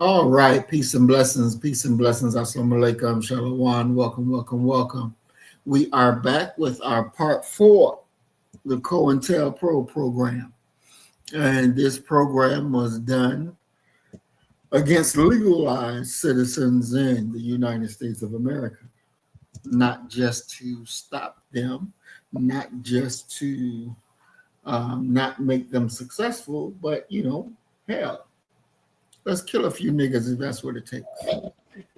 All right, peace and blessings, peace and blessings. Assalamu alaikum, shalom, welcome, welcome, welcome. We are back with our part 4, the COINTELPRO program. And this program was done against legalized citizens in the United States of America, not just to stop them, not just to not make them successful, but, hell, let's kill a few niggas if that's what it takes.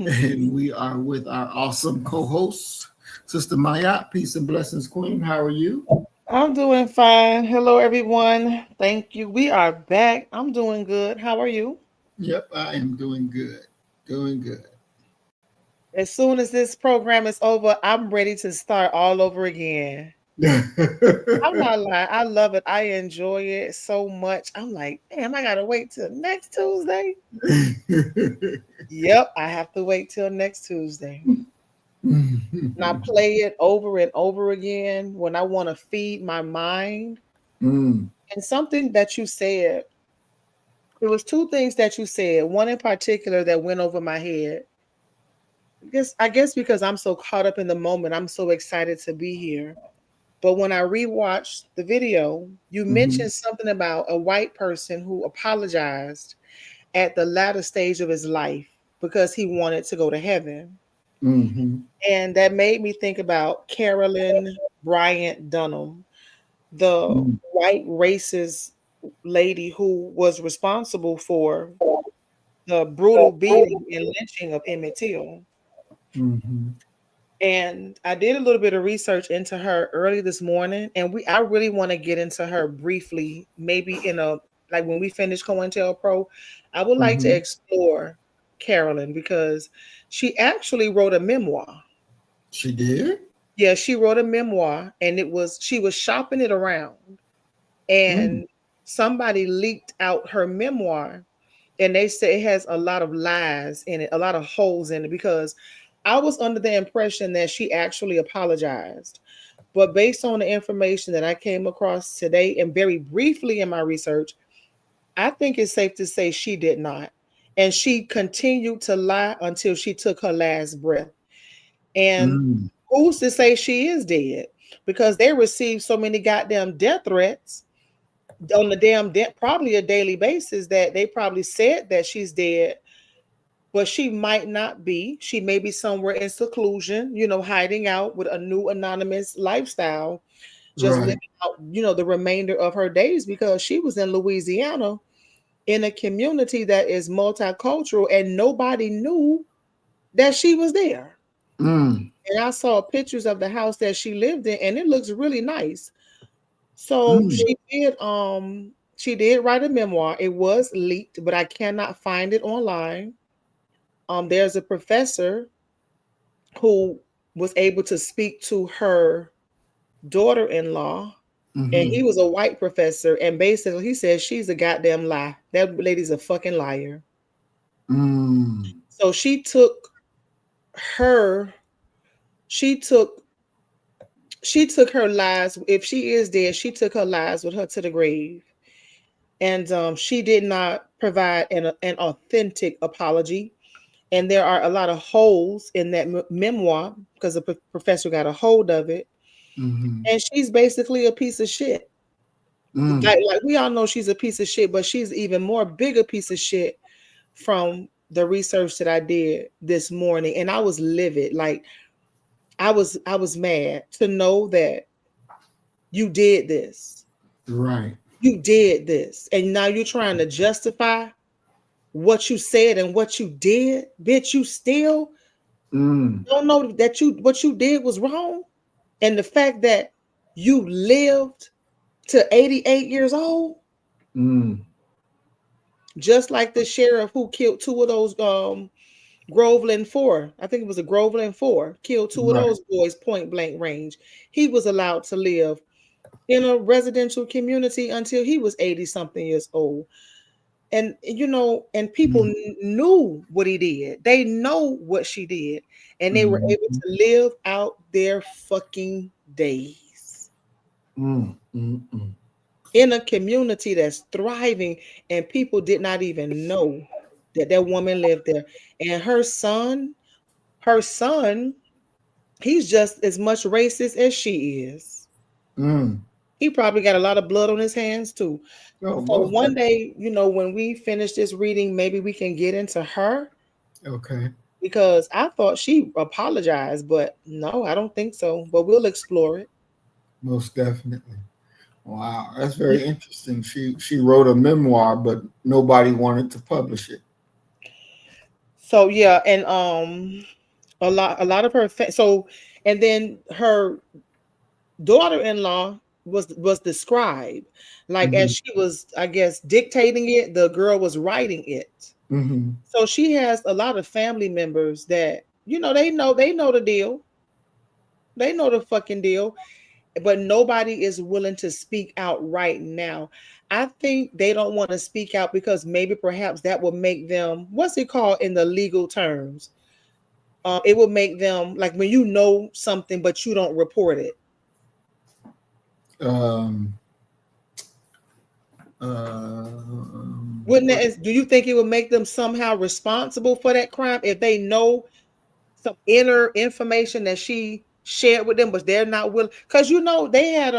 And we are with our awesome co-host, Sister Mayat. Peace and blessings, Queen. How are you? I'm doing fine. Hello, everyone. Thank you. We are back. I'm doing good. How are you? Yep, I am doing good. Doing good. As soon as this program is over, I'm ready to start all over again. I'm not lying. I love it. I enjoy it so much. I'm like, damn, I gotta wait till next Tuesday. Yep, I have to wait till next Tuesday. And I play it over and over again when I want to feed my mind. Mm, And something that you said, it was two things that you said. One in particular that went over my head. I guess because I'm so caught up in the moment, I'm so excited to be here. But when I rewatched the video, you mhm, mentioned something about a white person who apologized at the latter stage of his life because he wanted to go to heaven. mhm, And that made me think about Carolyn Bryant Dunham, the mm, white racist lady who was responsible for the brutal beating and lynching of Emmett Till. mhm, And I did a little bit of research into her early this morning, and I really want to get into her briefly, maybe in a like when we finish COINTELPRO. I would like to mhm. explore Carolyn because she actually wrote a memoir. She did? Yeah, she wrote a memoir, and she was shopping it around, Mm, and somebody leaked out her memoir, and they say it has a lot of lies in it, a lot of holes in it, because I was under the impression that she actually apologized. But based on the information that I came across today and very briefly in my research, I think it's safe to say she did not. And she continued to lie until she took her last breath. And mm. who's to say she is dead? Because they received so many goddamn death threats on the probably a daily basis, that they probably said that she's dead, but she might not be. She may be somewhere in seclusion, hiding out with a new anonymous lifestyle, just living Right. out, the remainder of her days, because she was in Louisiana in a community that is multicultural and nobody knew that she was there. Mm, And I saw pictures of the house that she lived in, and it looks really nice. So mm, she did write a memoir. It was leaked, but I cannot find it online. There's a professor who was able to speak to her daughter-in-law, and he mhm, was a white professor, and basically he said she's a goddamn lie. That lady's a fucking liar. mm. So her she took she took her lies. If she is dead, she took her lies with her to the grave. And she did not provide an authentic apology. And there are a lot of holes in that memoir because the professor got a hold of it. Mhm. And she's basically a piece of shit. Mm, Like we all know she's a piece of shit, but she's even more bigger piece of shit from the research that I did this morning. And I was livid. Like I was mad to know that you did this. right. You did this. And now you're trying to justify what you said and what you did. Bitch, you still Mm, don't know that what you did was wrong. And the fact that you lived to 88 years old, mm. just like the sheriff who killed two of those Groveland four. I think it was a Groveland four, killed two of Right. those boys point blank range. He was allowed to live in a residential community until he was 80 something years old. And people Mm, knew what he did. They know what she did, and they were able mhm, to live out their fucking days mm, mm, mm. in a community that's thriving, and people did not even know that woman lived there. And her son, he's just as much racist as she is. Mm. He probably got a lot of blood on his hands too. Oh, So most one definitely. day, when we finish this reading, maybe we can get into her, Okay. because I thought she apologized, but no, I don't think so. But we'll explore it. Most definitely. Wow, that's very interesting. She wrote a memoir, but nobody wanted to publish it. So yeah, and a lot of her and then her daughter-in-law was described, like as Hmm. she was, I guess, dictating it, the girl was writing it. Hmm. So she has a lot of family members that they know the deal. They know the fucking deal, but nobody is willing to speak out right now. I think they don't want to speak out because maybe perhaps that will make them, what's it called in the legal terms? It will make them, like when you know something but you don't report it. Um, Wouldn't what? do you think it would make them somehow responsible for that crime if they know some inner information that she shared with them, but they're not willing? Because they had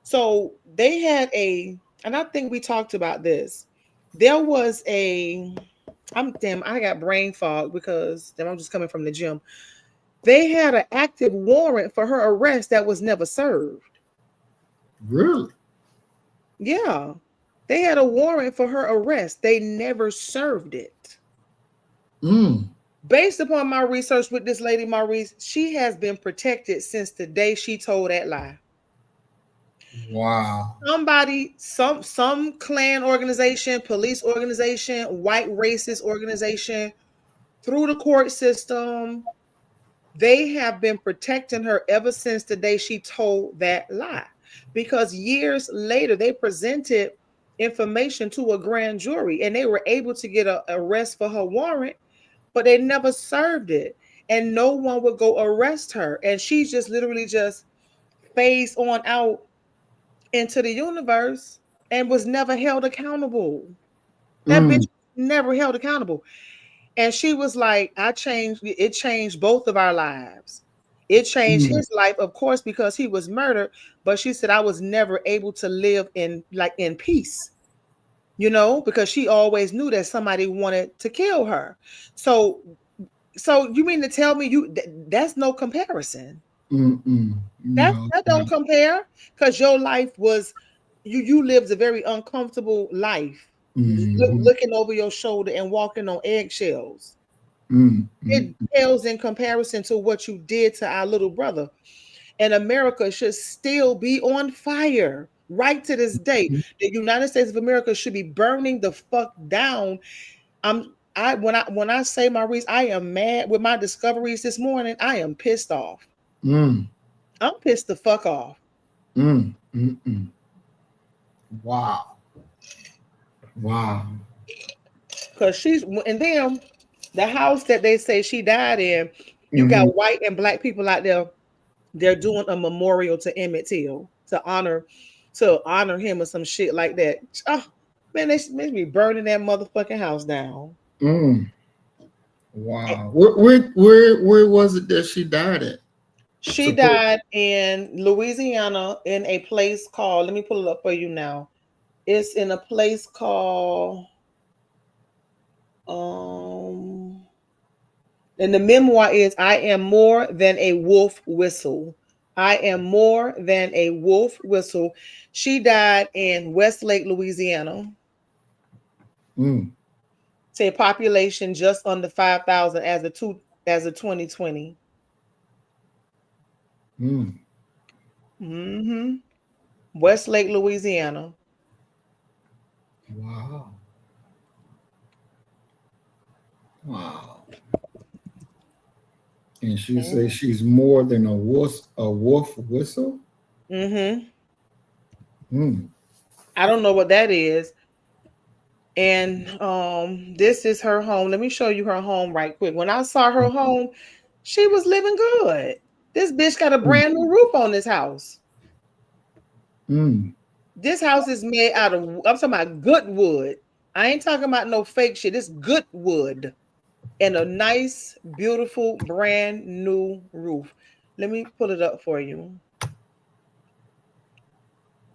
so they had and I think we talked about this. There was I got brain fog because I'm just coming from the gym. They had an active warrant for her arrest that was never served. Really? Yeah. They had a warrant for her arrest. They never served it. Mm. Based upon my research with this lady, Maurice, she has been protected since the day she told that lie. Wow. Somebody, some clan organization, police organization, white racist organization, through the court system, they have been protecting her ever since the day she told that lie. Because years later, they presented information to a grand jury and they were able to get an arrest for her warrant, but they never served it. And no one would go arrest her. And she just literally just phased on out into the universe and was never held accountable. That bitch Mm. never held accountable. And she was like, it changed both of our lives. It changed Mm. his life, of course, because he was murdered. But she said, I was never able to live in peace, because she always knew that somebody wanted to kill her. So, you mean to tell me that's no comparison? Mm. Mm. No. That No. don't compare, because your life was you lived a very uncomfortable life, Mm. looking over your shoulder and walking on eggshells. Mm. Mm. It pales in comparison to what you did to our little brother. And America should still be on fire right to this day. Mm. The United States of America should be burning the fuck down. When I say, Maurice, I am mad with my discoveries this morning. I am pissed off. Mm. I'm pissed the fuck off. Mm. Mm. Mm. Wow. Wow. Cause and then the house that they say she died in, you got Hmm. white and black people out there. They're doing a memorial to Emmett Till to honor him or some shit like that. Oh man, they made me burning that motherfucking house down. Mm. Wow. Where was it that she died at? She Support. died in Louisiana in a place called, let me pull it up for you now. It's in a place called um and the memoir is I Am More Than a Wolf Whistle. I Am More Than a Wolf Whistle. She died in Westlake, Louisiana. Mm. Say population just under 5,000 as of 2020. Mm. Mm-hmm. Westlake, Louisiana. Wow. Wow. And she says she's more than a wolf whistle. Mm-hmm. Mm. I don't know what that is. And this is her home. Let me show you her home right quick. When I saw her home, she was living good. This bitch got a Mm. brand new roof on this house. Mm. This house is made out of, I'm talking about good wood. I ain't talking about no fake shit. It's good wood and a nice, beautiful, brand new roof. Let me pull it up for you.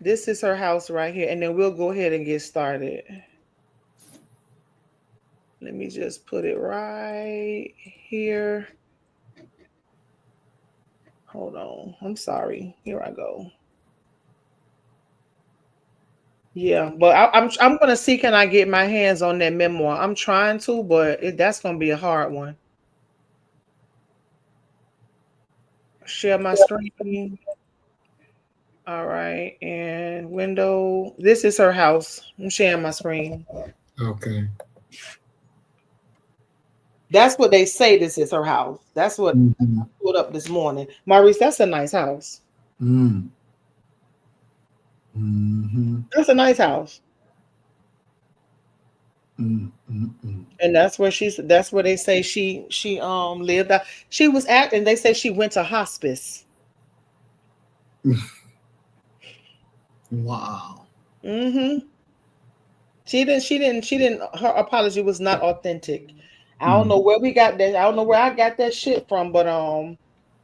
This is her house right here, and then we'll go ahead and get started. Let me just put it right here. Hold on. I'm sorry. Here I go. Yeah, but I'm gonna see, can I get my hands on that memoir? I'm trying to, but that's gonna be a hard one. Share my screen. All right, and window. This is her house. I'm sharing my screen. Okay. That's what they say. This is her house. That's what Mm-hmm. I put up this morning. Maurice, that's a nice house. Mm. Mm-hmm. That's a nice house. Mm-hmm. And that's where she's. That's where they say she lived. She was acting. They say she went to hospice. Wow. Mm-hmm. She didn't. Her apology was not authentic. I don't Mm. know where we got that. I don't know where I got that shit from, but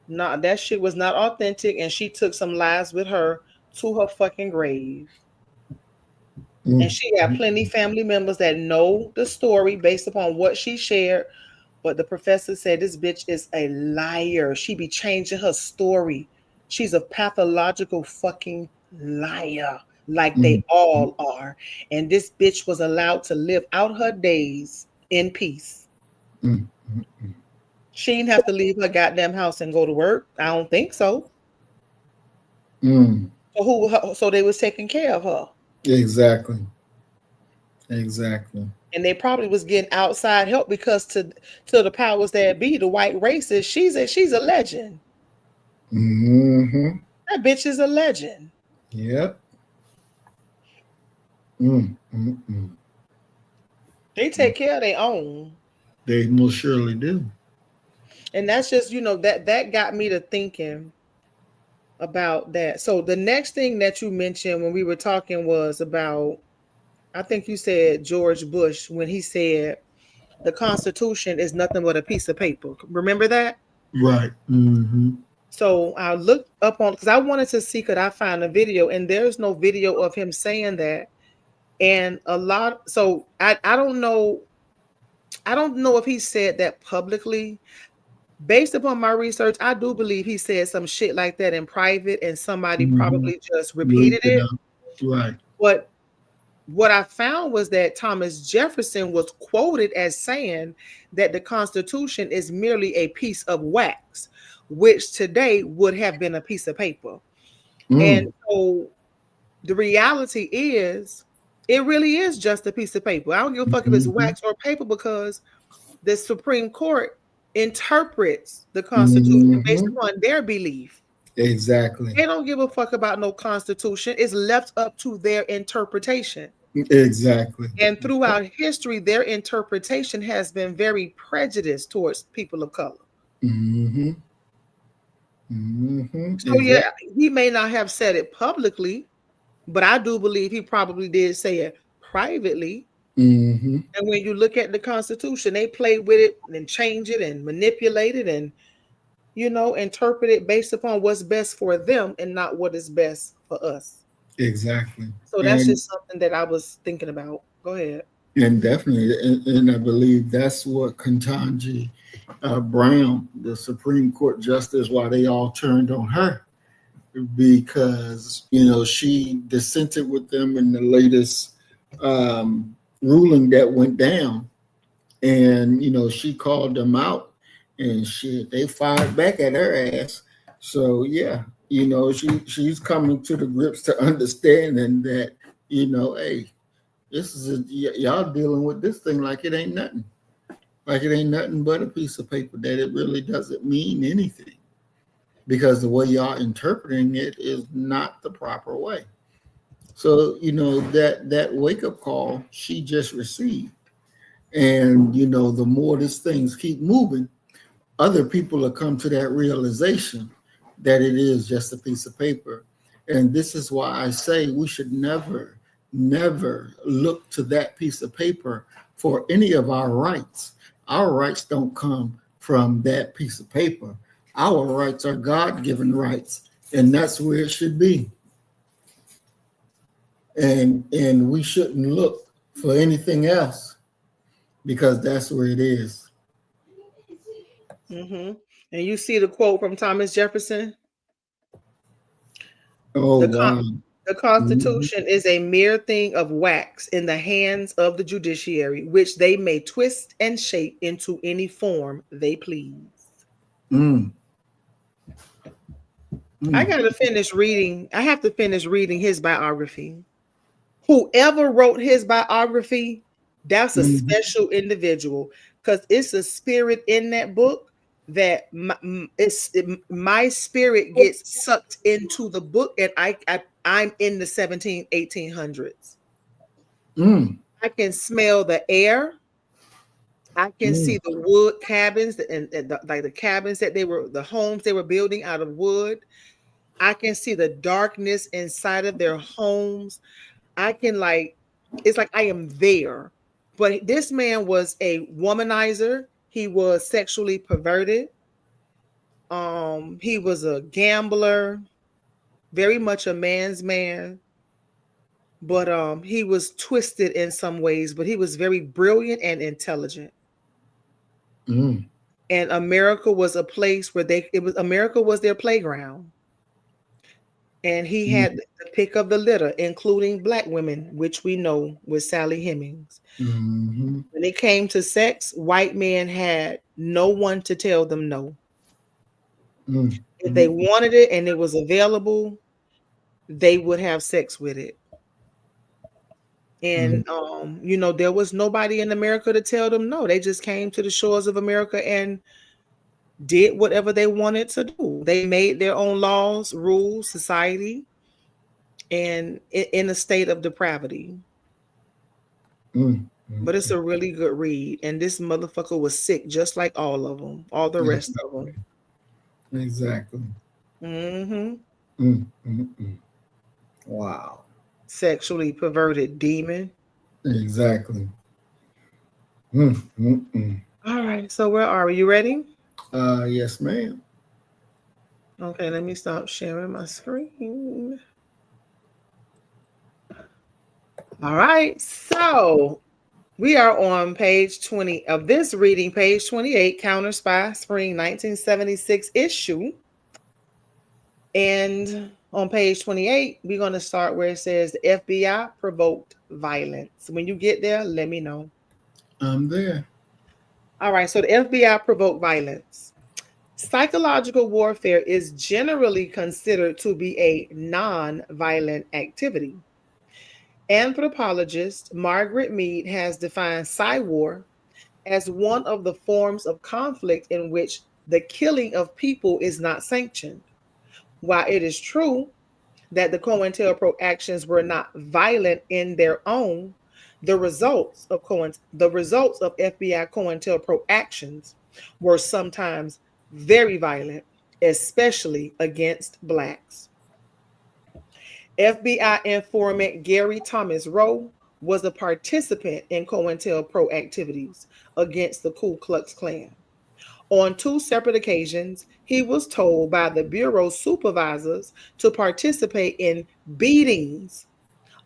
not that shit was not authentic, and she took some lies with her to her fucking grave. And Mm. she got plenty family members that know the story based upon what she shared. But the professor said this bitch is a liar. She be changing her story. She's a pathological fucking liar, like Mm. they all are. And this bitch was allowed to live out her days in peace. Mm. Mm. She didn't have to leave her goddamn house and go to work. I don't think so. Mm. So they was taking care of her. Exactly. Exactly. And they probably was getting outside help because to the powers that be, the white races, she's a legend. Mm-hmm. That bitch is a legend. Yep. Mm. Mm. They take care of their own. They most surely do. And that's just, that got me to thinking about that. So the next thing that you mentioned when we were talking was about, I think you said George Bush when he said the Constitution is nothing but a piece of paper. Remember that? Right. Mm-hmm. So I looked up on, because I wanted to see could I find a video, and there's no video of him saying that. And so I don't know. I don't know if he said that publicly. Based upon my research, I do believe he said some shit like that in private, and somebody Mm-hmm. probably just repeated Leaked it it. out. Right. But what I found was that Thomas Jefferson was quoted as saying that the Constitution is merely a piece of wax, which today would have been a piece of paper. And Mm. so the reality is, it really is just a piece of paper. I don't give a fuck if it's Mm-hmm. wax or paper, because the Supreme Court interprets the Constitution based Mm-hmm. upon their belief. Exactly. They don't give a fuck about no Constitution. It's left up to their interpretation. Exactly. And throughout history, their interpretation has been very prejudiced towards people of color. Mm-hmm. Mm-hmm. So, Exactly. yeah, he may not have said it publicly, but I do believe he probably did say it privately. Mm-hmm. And when you look at the Constitution, they play with it and change it and manipulate it and, interpret it based upon what's best for them and not what is best for us. Exactly. So that's And just something that I was thinking about. Go ahead. definitely, and I believe that's what Ketanji Brown, the Supreme Court justice, why they all turned on her, because she dissented with them in the latest ruling that went down, and she called them out, and shit, they fired back at her ass. So yeah, she's coming to the grips to understanding that hey, this is y'all dealing with this thing like it ain't nothing, like it ain't nothing but a piece of paper, that it really doesn't mean anything, because the way y'all interpreting it is not the proper way. So that wake up call she just received, and the more these things keep moving, other people will come to that realization that it is just a piece of paper. And this is why I say we should never never look to that piece of paper for any of our rights. Our rights don't come from that piece of paper. Our rights are God-given rights, and that's where it should be. And we shouldn't look for anything else because that's where it is. Mm-hmm. And you see the quote from Thomas Jefferson? Oh, The, wow. the Constitution is a mere thing of wax in the hands of the judiciary, which they may twist and shape into any form they please. Mm. I got to finish reading. I have to finish reading his biography. Whoever wrote his biography, that's a special individual, because it's a spirit in that book that my spirit gets sucked into the book, and I'm in the 1800s. I can smell the air. I can see the wood cabins and the cabins that the homes they were building out of wood. I can see the darkness inside of their homes. I can it's like I am there. But this man was a womanizer. He was sexually perverted. He was a gambler, very much a man's man. But he was twisted in some ways, but he was very brilliant and intelligent. And America was a place where America was their playground. And he had the pick of the litter, including black women, which we know was Sally Hemings. When it came to sex, white men had no one to tell them no. If they wanted it and it was available, they would have sex with it. And there was nobody in America to tell them no. They just came to the shores of America and did whatever they wanted to do. They made their own laws, rules, society, and in a state of depravity. But it's a really good read. And this motherfucker was sick, just like all of them, all the rest of them. Exactly. Wow. Sexually perverted demon. Exactly. All right. So where are we? You ready? Yes, ma'am. Okay, let me stop sharing my screen. All right. So we are on page 20 of this reading, page 28, Counter Spy, Spring 1976 issue. And on page 28, we're going to start where it says the FBI provoked violence. When you get there, let me know. I'm there. All right. So the FBI provoked violence. Psychological warfare is generally considered to be a non-violent activity. Anthropologist Margaret Mead has defined psy-war as one of the forms of conflict in which the killing of people is not sanctioned. While it is true that the COINTELPRO actions were not violent in their own, the results of FBI COINTELPRO actions were sometimes very violent, especially against Blacks. FBI informant Gary Thomas Rowe was a participant in COINTELPRO activities against the Ku Klux Klan. On 2 separate occasions, he was told by the Bureau's supervisors to participate in beatings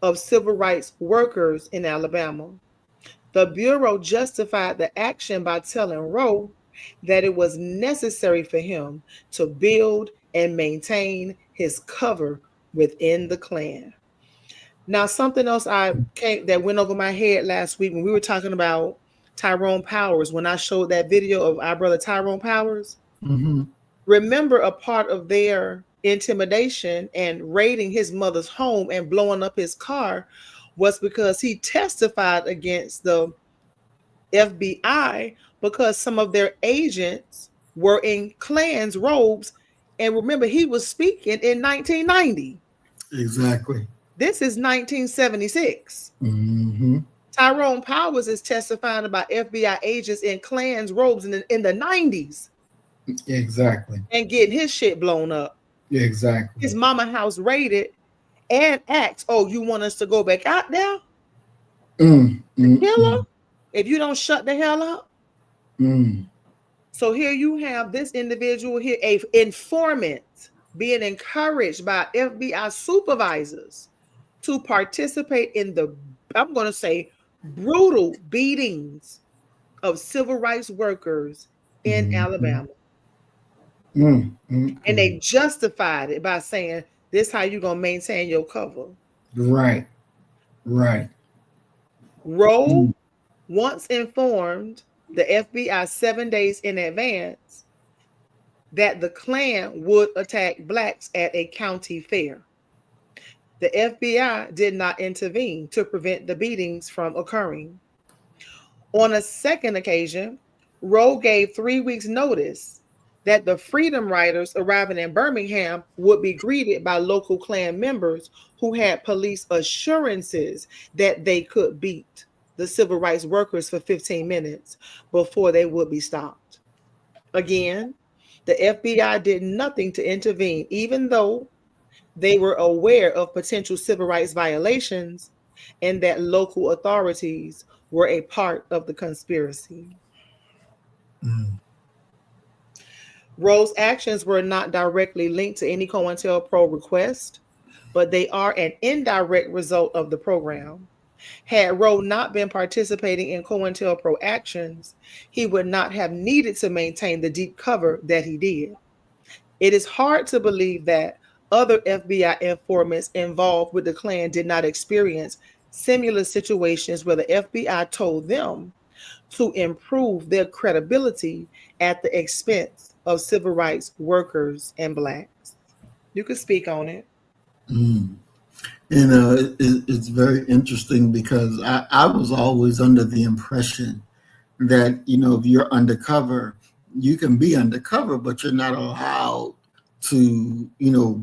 of civil rights workers in Alabama. The Bureau justified the action by telling Rowe that it was necessary for him to build and maintain his cover within the Klan. Now, something else that went over my head last week when we were talking about Tyrone Powers, when I showed that video of our brother Tyrone Powers. Remember, a part of their intimidation and raiding his mother's home and blowing up his car was because he testified against the FBI because some of their agents were in Klan's robes. And remember, he was speaking in 1990. Exactly. This is 1976. Tyrone Powers is testifying about FBI agents in Klan's robes in the 90s. Exactly. And getting his shit blown up. Exactly. His mama house raided, and ask, oh, you want us to go back out there Mm, to mm, kill her mm, if you don't shut the hell up? mm, So here you have this individual here, a informant, being encouraged by FBI supervisors to participate in the, I'm going to say, brutal beatings of civil rights workers in mm, Alabama. mm, mm, And mm. they justified it by saying, this how you going to maintain your cover. Right, right. Roe Mm, once informed the FBI 7 days in advance that the Klan would attack blacks at a county fair. The FBI did not intervene to prevent the beatings from occurring. On a second occasion, Roe gave 3 weeks' notice that the Freedom Riders arriving in Birmingham would be greeted by local Klan members who had police assurances that they could beat the civil rights workers for 15 minutes before they would be stopped. Again, the FBI did nothing to intervene, even though they were aware of potential civil rights violations and that local authorities were a part of the conspiracy. mm, Roe's actions were not directly linked to any COINTELPRO request, but they are an indirect result of the program. Had Roe not been participating in COINTELPRO actions, he would not have needed to maintain the deep cover that he did. It is hard to believe that other FBI informants involved with the Klan did not experience similar situations where the FBI told them to improve their credibility at the expense of civil rights workers and blacks. You could speak on it. mm. It's very interesting because I was always under the impression that, if you're undercover, you can be undercover, but you're not allowed to,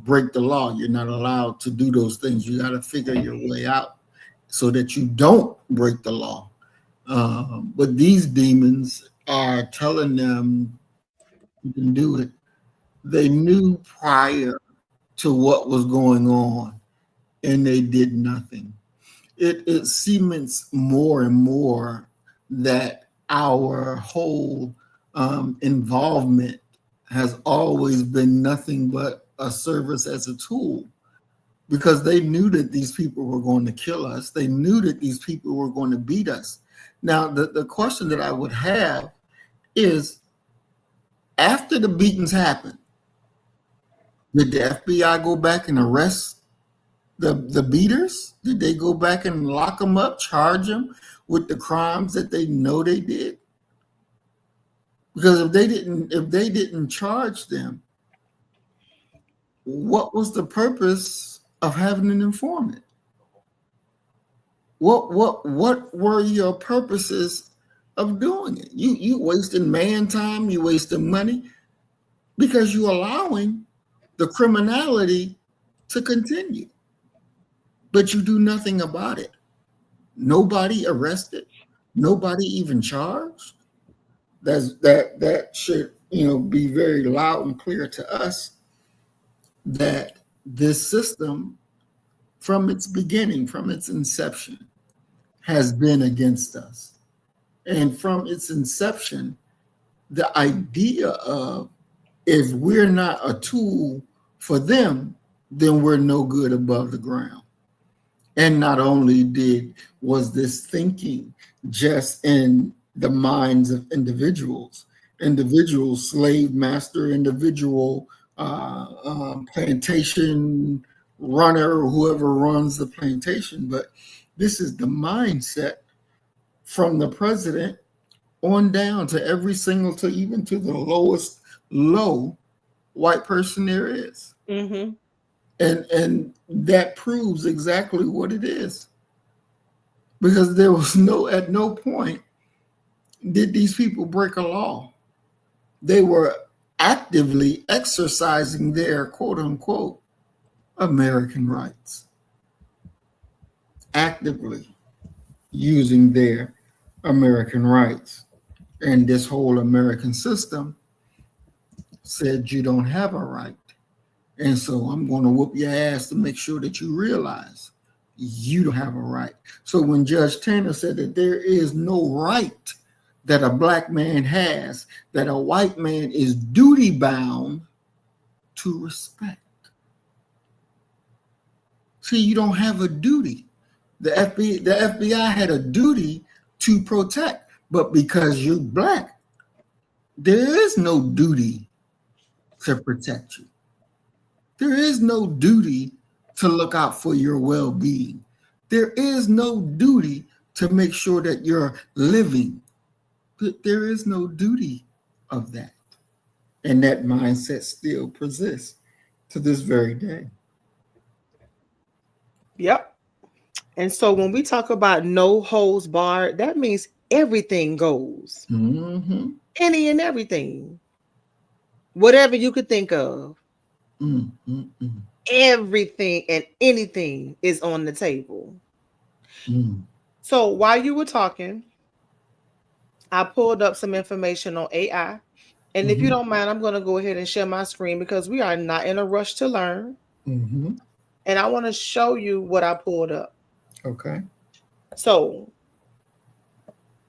break the law. You're not allowed to do those things. You got to figure your way out so that you don't break the law. But these demons are telling them you can do it. They knew prior to what was going on, and they did nothing. It cements more and more that our whole involvement has always been nothing but a service as a tool, because they knew that these people were going to kill us. They knew that these people were going to beat us. Now, the question that I would have is, after the beatings happened, did the FBI go back and arrest the beaters? Did they go back and lock them up, charge them with the crimes that they know they did? Because if they didn't charge them, what was the purpose of having an informant? What were your purposes of doing it? You wasting man time, you wasting money, because you're allowing the criminality to continue, but you do nothing about it. Nobody arrested, nobody even charged. That should, be very loud and clear to us that this system, from its beginning, from its inception, has been against us. And from its inception, the idea of, if we're not a tool for them, then we're no good above the ground. And not only was this thinking just in the minds of individual slave master, individual plantation runner, or whoever runs the plantation, but this is the mindset from the president on down to every single, to even to the lowest low white person there is. Mm-hmm. And that proves exactly what it is, because there was at no point did these people break a law. They were actively exercising their quote unquote American rights, actively using their American rights. And this whole American system said you don't have a right. And so I'm going to whoop your ass to make sure that you realize you don't have a right. So when Judge Tanner said that there is no right that a black man has, that a white man is duty bound to respect. See, you don't have a duty. The FBI had a duty to protect, but because you're black, there is no duty to protect you. There is no duty to look out for your well-being. There is no duty to make sure that you're living. There is no duty of that. And that mindset still persists to this very day. Yep. And so when we talk about no holds barred, that means everything goes. Mm-hmm. Any and everything. Whatever you could think of. Mm-hmm. Everything and anything is on the table. So while you were talking, I pulled up some information on AI. And if you don't mind, I'm going to go ahead and share my screen because we are not in a rush to learn. And I want to show you what I pulled up. Okay. So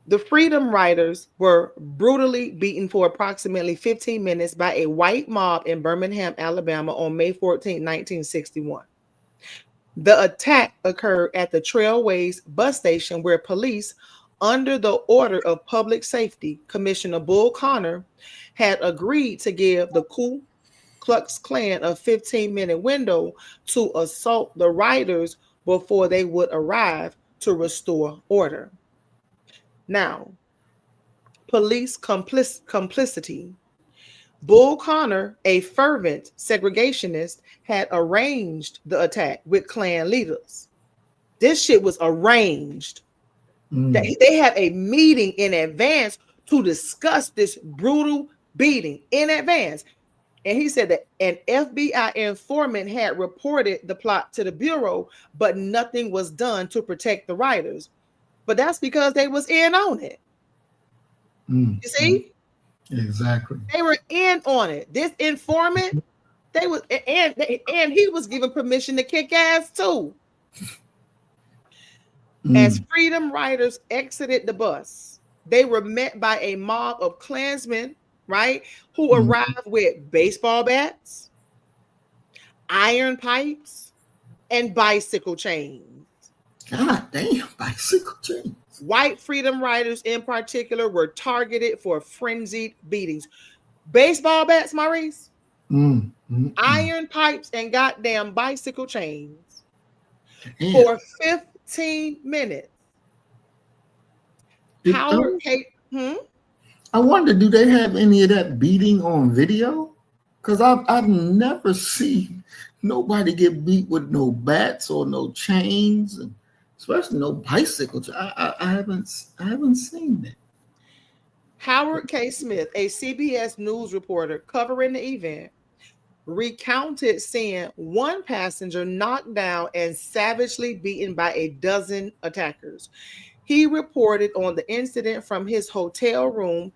the Freedom Riders were brutally beaten for approximately 15 minutes by a white mob in Birmingham, Alabama on May 14, 1961. The attack occurred at the Trailways bus station where police, under the order of Public Safety Commissioner Bull Connor, had agreed to give the Ku Klux Klan a 15-minute window to assault the riders before they would arrive to restore order. Now, police complicity. Bull Connor, a fervent segregationist, had arranged the attack with Klan leaders. This shit was arranged. They had a meeting in advance to discuss this brutal beating in advance. And he said that an FBI informant had reported the plot to the Bureau, but nothing was done to protect the riders. But that's because they was in on it. You see? Exactly. They were in on it. This informant, they was and he was given permission to kick ass too. As Freedom Riders exited the bus, they were met by a mob of Klansmen, right, who arrived with baseball bats, iron pipes, and bicycle chains. God damn, bicycle chains. White Freedom Riders in particular were targeted for frenzied beatings. Baseball bats, Maurice, iron pipes, and goddamn bicycle chains for 15 minutes. Howard K. I wonder, do they have any of that beating on video? Because I've never seen nobody get beat with no bats or no chains, and especially no bicycle. I haven't seen that. Howard K. Smith, a CBS News reporter covering the event, recounted seeing one passenger knocked down and savagely beaten by a dozen attackers. He reported on the incident from his hotel room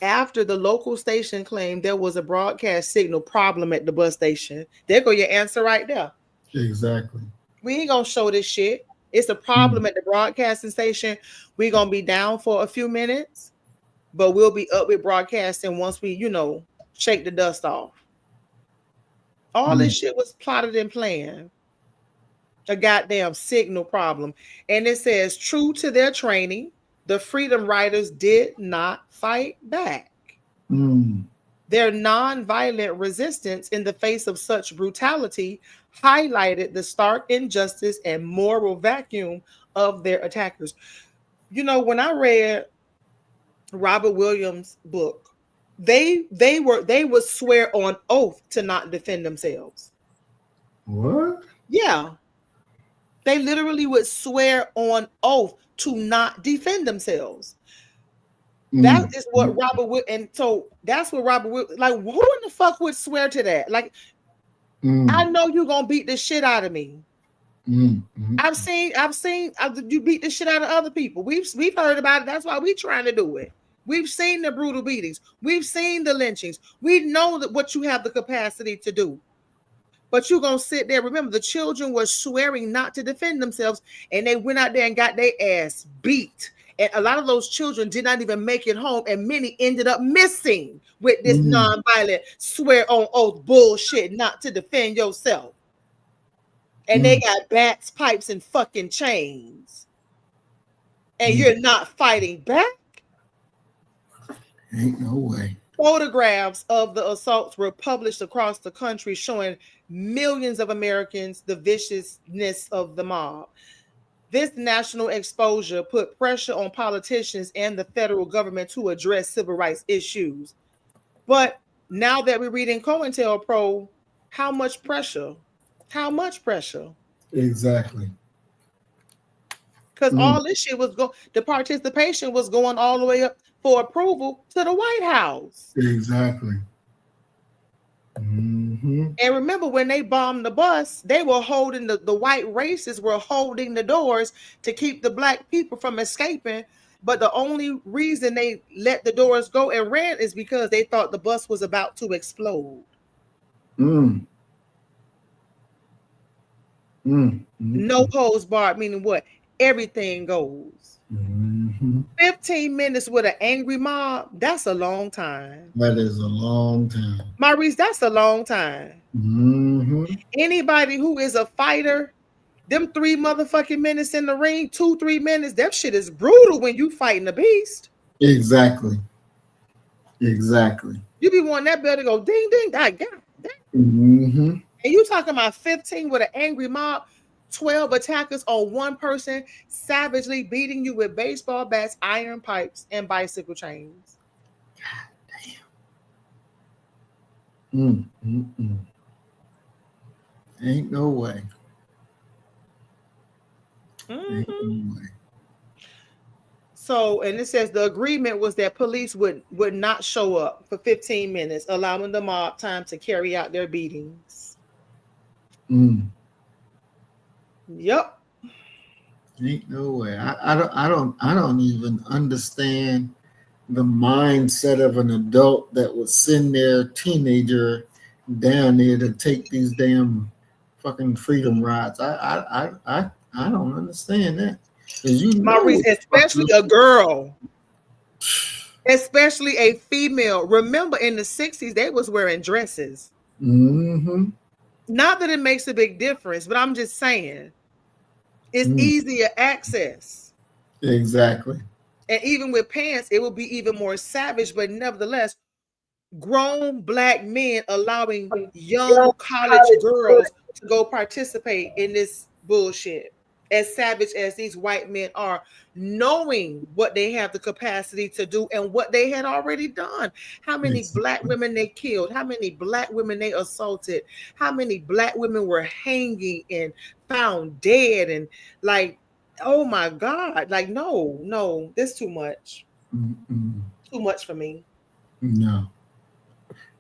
after the local station claimed there was a broadcast signal problem at the bus station. There go your answer right there. Exactly. We ain't gonna show this shit. It's a problem at the broadcasting station. We're gonna be down for a few minutes, but we'll be up with broadcasting once we, shake the dust off. All this shit was plotted and planned. A goddamn signal problem. And it says, true to their training, the Freedom Riders did not fight back. Their nonviolent resistance in the face of such brutality highlighted the stark injustice and moral vacuum of their attackers. When I read Robert Williams' book, they would swear on oath to not defend themselves. What? Yeah. They literally would swear on oath to not defend themselves. That is what Robert Wood, and so that's what Robert Wood, like, who in the fuck would swear to that? Like, I know you're gonna beat the shit out of me. I've seen you beat the shit out of other people. We've heard about it. That's why we're trying to do it. We've seen the brutal beatings. We've seen the lynchings. We know that what you have the capacity to do. But you're going to sit there. Remember, the children were swearing not to defend themselves, and they went out there and got their ass beat. And a lot of those children did not even make it home, and many ended up missing with this nonviolent swear on oath bullshit not to defend yourself. And they got bats, pipes, and fucking chains. And you're not fighting back? Ain't no way. Photographs of the assaults were published across the country showing millions of Americans the viciousness of the mob. This national exposure put pressure on politicians and the federal government to address civil rights issues. But now that we're reading COINTELPRO, how much pressure? How much pressure? Exactly. Because all this shit was the participation was going all the way up for approval to the White House. Exactly. And remember, when they bombed the bus, they were holding the white racists were holding the doors to keep the black people from escaping. But the only reason they let the doors go and ran is because they thought the bus was about to explode. No holds barred, meaning what? Everything goes. 15 minutes with an angry mob, that's a long time. That is a long time. Maurice, that's a long time. Anybody who is a fighter, them 3 motherfucking minutes in the ring, 2-3 minutes, that shit is brutal when you fighting a beast. Exactly. Exactly. You be wanting that bell to go ding, ding, I got that. And you talking about 15 with an angry mob, 12 attackers on one person, savagely beating you with baseball bats, iron pipes, and bicycle chains. God damn. Ain't no way. Ain't no way. So, and it says the agreement was that police would not show up for 15 minutes, allowing the mob time to carry out their beatings. Yep. Ain't no way. I don't even understand the mindset of an adult that would send their teenager down there to take these damn fucking freedom rides. I don't understand that. Maurice, especially a girl, especially a female. Remember, in the 60s, they was wearing dresses. Not that it makes a big difference, but I'm just saying it's easier access. Exactly. And even with pants, it will be even more savage, but nevertheless, grown black men allowing young college girls to go participate in this bullshit. As savage as these white men are, knowing what they have the capacity to do and what they had already done. How many black women they killed, how many black women they assaulted, how many black women were hanging and found dead, and like, oh my God, like, no, this too much. Too much for me. No.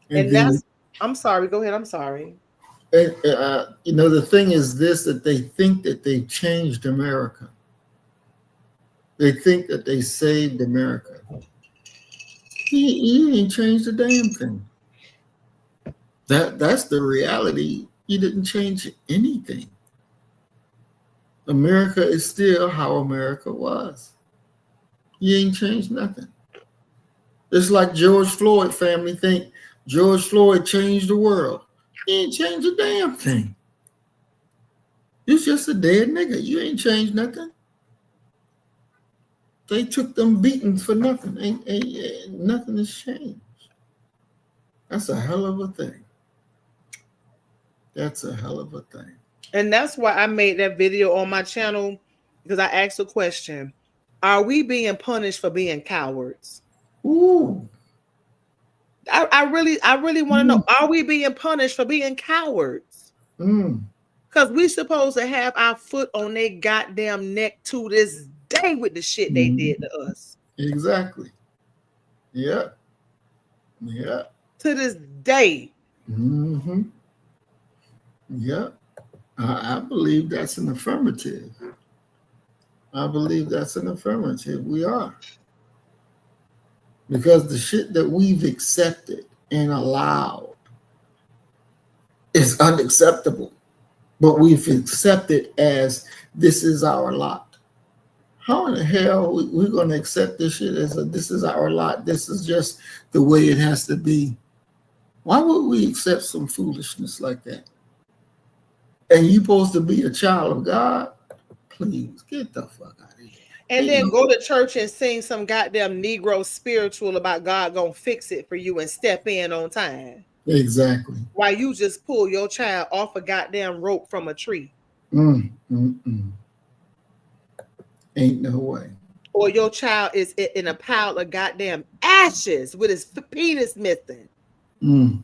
And that's, I'm sorry, go ahead, I'm sorry. The thing is this, that they think that they changed America. They think that they saved America. He ain't changed a damn thing. That's the reality. He didn't change anything. America is still how America was. He ain't changed nothing. It's like George Floyd family think George Floyd changed the world. He ain't changed a damn thing. He's just a dead nigga. You ain't changed nothing. They took them beatings for nothing. Ain't nothing has changed. That's a hell of a thing. That's a hell of a thing. And that's why I made that video on my channel, because I asked a question. Are we being punished for being cowards? Ooh. I really want to know, are we being punished for being cowards? Because we supposed to have our foot on their goddamn neck to this day with the shit they did to us. Exactly. Yeah. To this day. Yeah. I believe that's an affirmative. I believe that's an affirmative. We are. Because the shit that we've accepted and allowed It's unacceptable. But we've accepted as this is our lot. How in the hell we're going to accept this shit as this is our lot? This is just the way it has to be. Why would we accept some foolishness like that? And you supposed to be a child of God? Please get the fuck out of here. And then go to church and sing some goddamn Negro spiritual about God gonna fix it for you and step in on time. Exactly. While you just pull your child off a goddamn rope from a tree. Ain't no way. Or your child is in a pile of goddamn ashes with his penis missing. And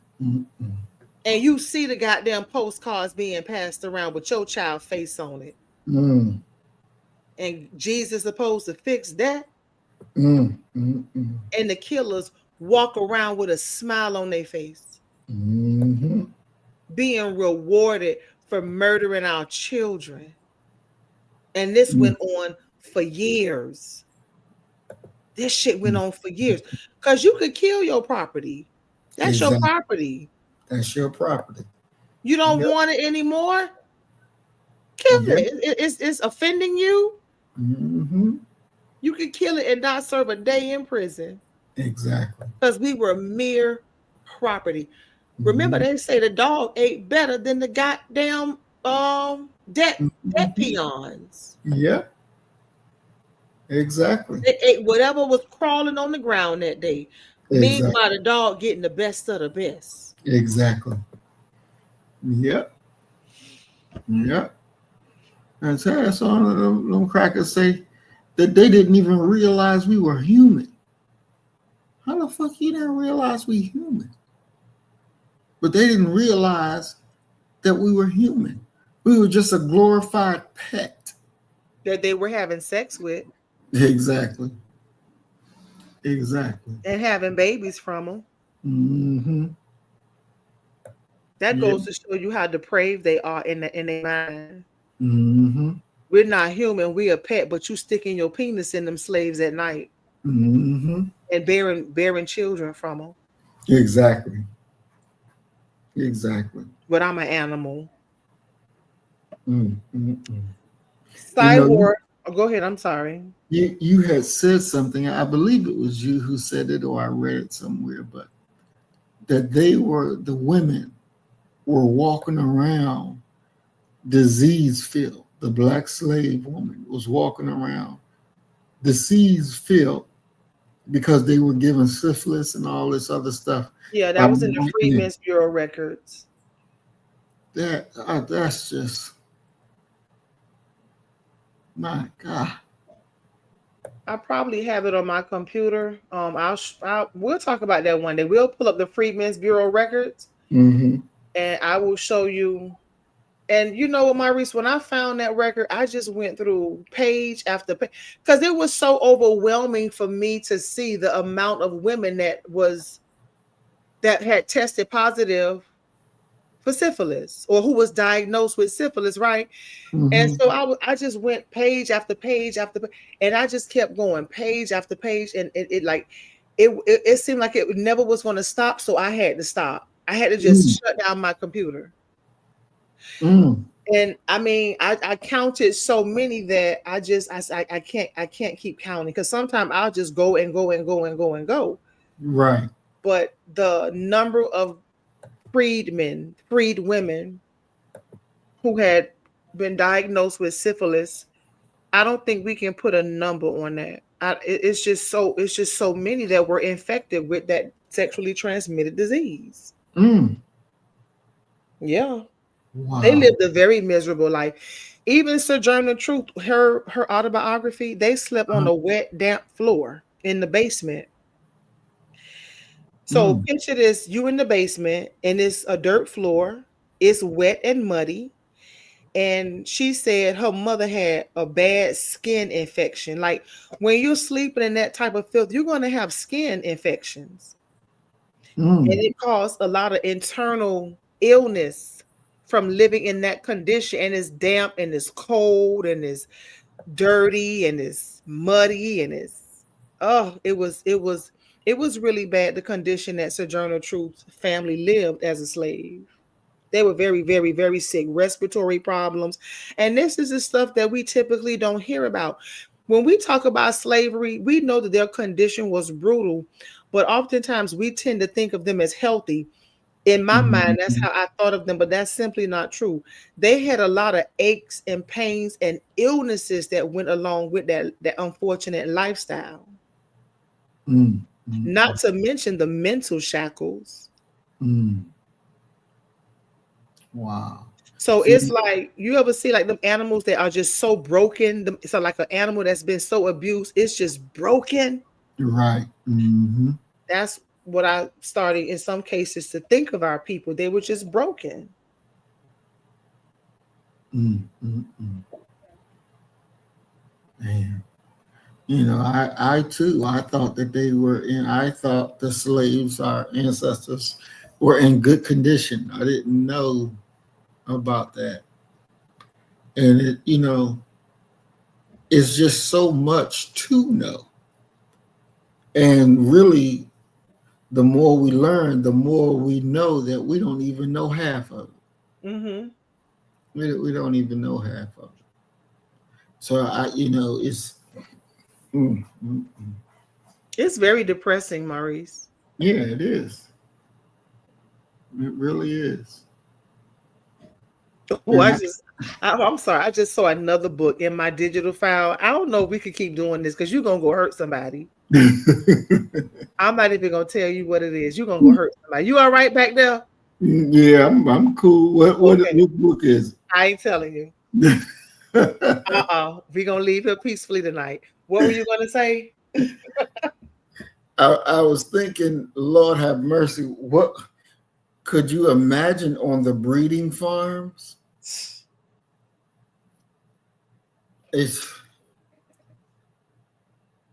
you see the goddamn postcards being passed around with your child face on it. And Jesus supposed to fix that. And the killers walk around with a smile on their face. Being rewarded for murdering our children. And this went on for years. This shit went on for years. Because you could kill your property. That's your property. That's your property. You don't want it anymore? Kill it. It's offending you. You could kill it and not serve a day in prison. Exactly. Because we were mere property. Remember, they say the dog ate better than the goddamn debt peons. Yeah. Exactly. They ate whatever was crawling on the ground that day. Meanwhile, the dog getting the best of the best. Exactly. Yep. And so that's all of them crackers say that they didn't even realize we were human. How the fuck you didn't realize we human? But they didn't realize that we were human. We were just a glorified pet that they were having sex with. Exactly. And having babies from them. That goes to show you how depraved they are in their mind. We're not human. We're a pet, but you sticking your penis in them slaves at night and bearing children from them. Exactly. But I'm an animal. Cyborg. Go ahead. I'm sorry. You had said something. I believe it was you who said it, or I read it somewhere, but that the women were walking around disease-filled. The black slave woman was walking around disease-filled because they were given syphilis and all this other stuff. Yeah, that was in the Freedmen's Bureau records. That's just, my God. I probably have it on my computer. We'll talk about that one day. We'll pull up the Freedmen's Bureau records, and I will show you. And you know what, Maurice, when I found that record, I just went through page after page because it was so overwhelming for me to see the amount of women that had tested positive for syphilis or who was diagnosed with syphilis, right? And so I just went page after page after page, and I just kept going page after page, and it seemed like it never was going to stop, so I had to stop. I had to just shut down my computer. And I mean, I counted so many that I can't keep counting because sometimes I'll just go and go and go and go and go. Right. But the number of freed women who had been diagnosed with syphilis, I don't think we can put a number on that. It's just so many that were infected with that sexually transmitted disease. Yeah. Wow. They lived a very miserable life. Even Sojourner Truth, her autobiography, they slept on a wet, damp floor in the basement. So picture this, you in the basement, and it's a dirt floor. It's wet and muddy. And she said her mother had a bad skin infection. Like when you're sleeping in that type of filth, you're going to have skin infections. And it caused a lot of internal illness from living in that condition, and it's damp and it's cold and it's dirty and it's muddy and it was really bad, the condition that Sojourner Truth's family lived as a slave. They were very, very, very sick, respiratory problems. And this is the stuff that we typically don't hear about. When we talk about slavery, we know that their condition was brutal, but oftentimes we tend to think of them as healthy. In my mind, that's how I thought of them, but that's simply not true. They had a lot of aches and pains and illnesses that went along with that unfortunate lifestyle. Not to mention the mental shackles. Wow. So it's like, you ever see like them animals that are just so broken? So like an animal that's been so abused, it's just broken. Right. That's what I started in some cases to think of our people. They were just broken. Man. You know, I too, I thought that I thought the slaves, our ancestors, were in good condition. I didn't know about that. And it, it's just so much to know. And really, the more we learn, the more we know that we don't even know half of it. We don't even know half of it. So it's it's very depressing, Maurice. Yeah, it is. It really is. Oh, I'm sorry. I just saw another book in my digital file. I don't know if we could keep doing this because you're gonna go hurt somebody. I'm not even gonna tell you what it is. You're gonna go hurt somebody. You all right back there? Yeah, I'm cool. What book is it? I ain't telling you. We're gonna leave here peacefully tonight. What were you gonna say? I was thinking, Lord have mercy, what could you imagine on the breeding farms?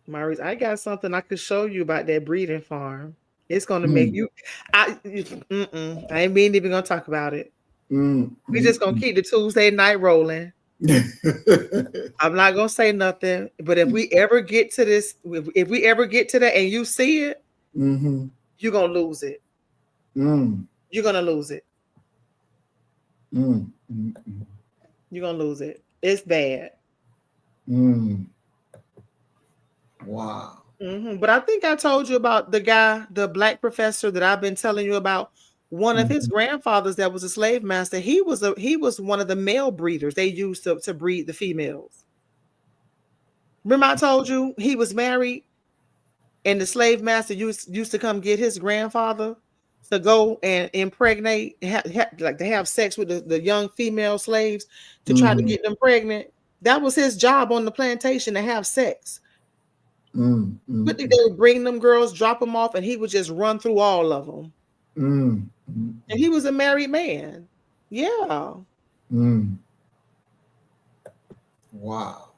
Maurice, I got something I could show you about that breeding farm. It's gonna make you. I ain't even gonna talk about it. We just gonna keep the Tuesday night rolling. I'm not gonna say nothing, but if we ever get to this, if we ever get to that, and you see it, you're gonna lose it. You're gonna lose it. You're gonna lose it. It's bad. Wow. But I think I told you about the guy, the black professor that I've been telling you about. One of his grandfathers that was a slave master. He was one of the male breeders they used to breed the females. Remember I told you he was married, and the slave master used to come get his grandfather to go and impregnate, like to have sex with the young female slaves to try to get them pregnant. That was his job on the plantation, to have sex. But they would bring them girls, drop them off, and he would just run through all of them. And he was a married man. Yeah. Wow.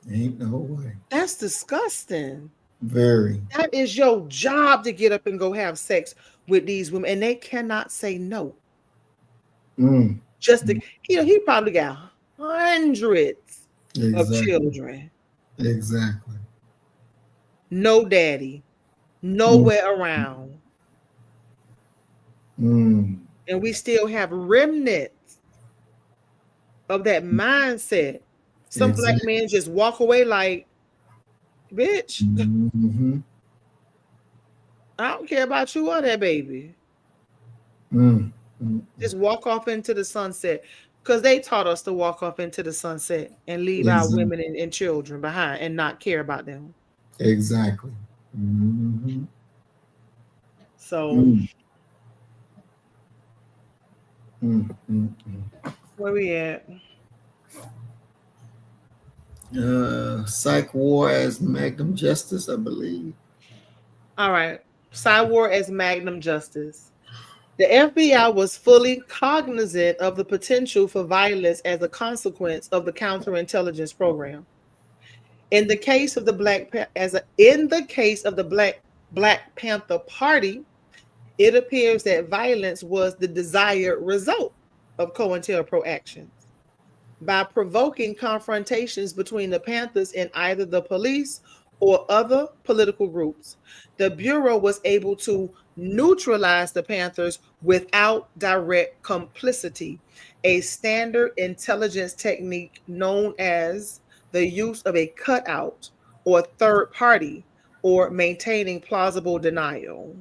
Ain't no way. That's disgusting. Very. That is your job, to get up and go have sex with these women, and they cannot say no. Just to, he probably got hundreds of children. Exactly. No daddy, nowhere around. And we still have remnants of that mindset. Some black men just walk away like, bitch, I don't care about you or that baby. Just walk off into the sunset, because they taught us to walk off into the sunset and leave our women and children behind and not care about them. Exactly. So where we at? Psych war as magnum justice, I believe. All right. Psych war as magnum justice. The FBI was fully cognizant of the potential for violence as a consequence of the counterintelligence program. In the case of the Black Panther Party, it appears that violence was the desired result of COINTELPRO actions. By provoking confrontations between the Panthers and either the police or other political groups, the Bureau was able to neutralize the Panthers without direct complicity, a standard intelligence technique known as the use of a cutout or third party or maintaining plausible denial.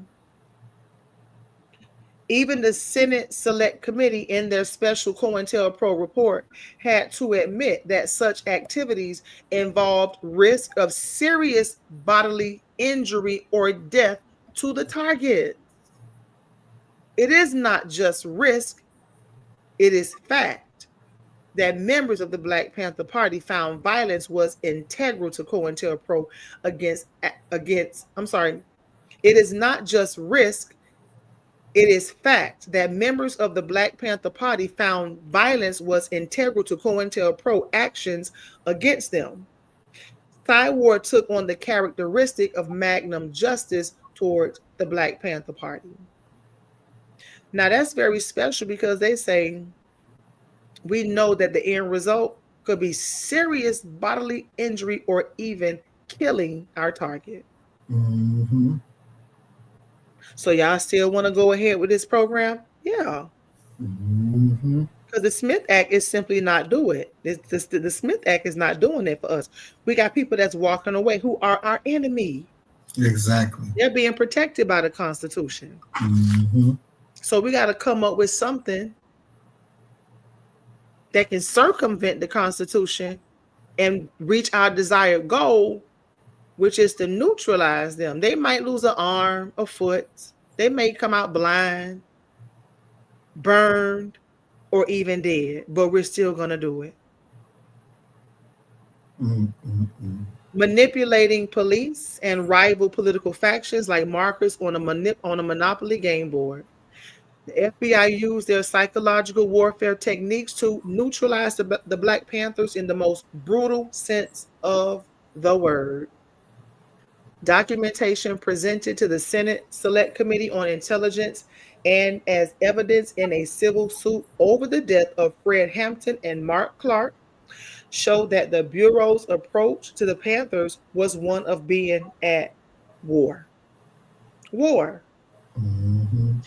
Even the Senate Select Committee, in their special COINTELPRO report, had to admit that such activities involved risk of serious bodily injury or death to the target. It is not just risk, it is fact that members of the Black Panther Party found violence was integral to COINTELPRO it is not just risk, it is fact that members of the Black Panther Party found violence was integral to COINTELPRO actions against them. Thyward took on the characteristic of magnum justice towards the Black Panther Party. Now that's very special because they say we know that the end result could be serious bodily injury or even killing our target. Mm-hmm. So y'all still want to go ahead with this program? Yeah. Mm-hmm. Because the Smith Act is simply not doing it. The Smith Act is not doing it for us. We got people that's walking away who are our enemy. Exactly. They're being protected by the Constitution. Mm-hmm. So we got to come up with something that can circumvent the Constitution and reach our desired goal, which is to neutralize them. They might lose an arm, a foot. They may come out blind, burned, or even dead, but we're still going to do it. Mm-hmm. Manipulating police and rival political factions like markers on a Monopoly game board. The FBI used their psychological warfare techniques to neutralize the Black Panthers in the most brutal sense of the word. Documentation presented to the Senate Select Committee on Intelligence and as evidence in a civil suit over the death of Fred Hampton and Mark Clark showed that the Bureau's approach to the Panthers was one of being at war. War. Mm-hmm.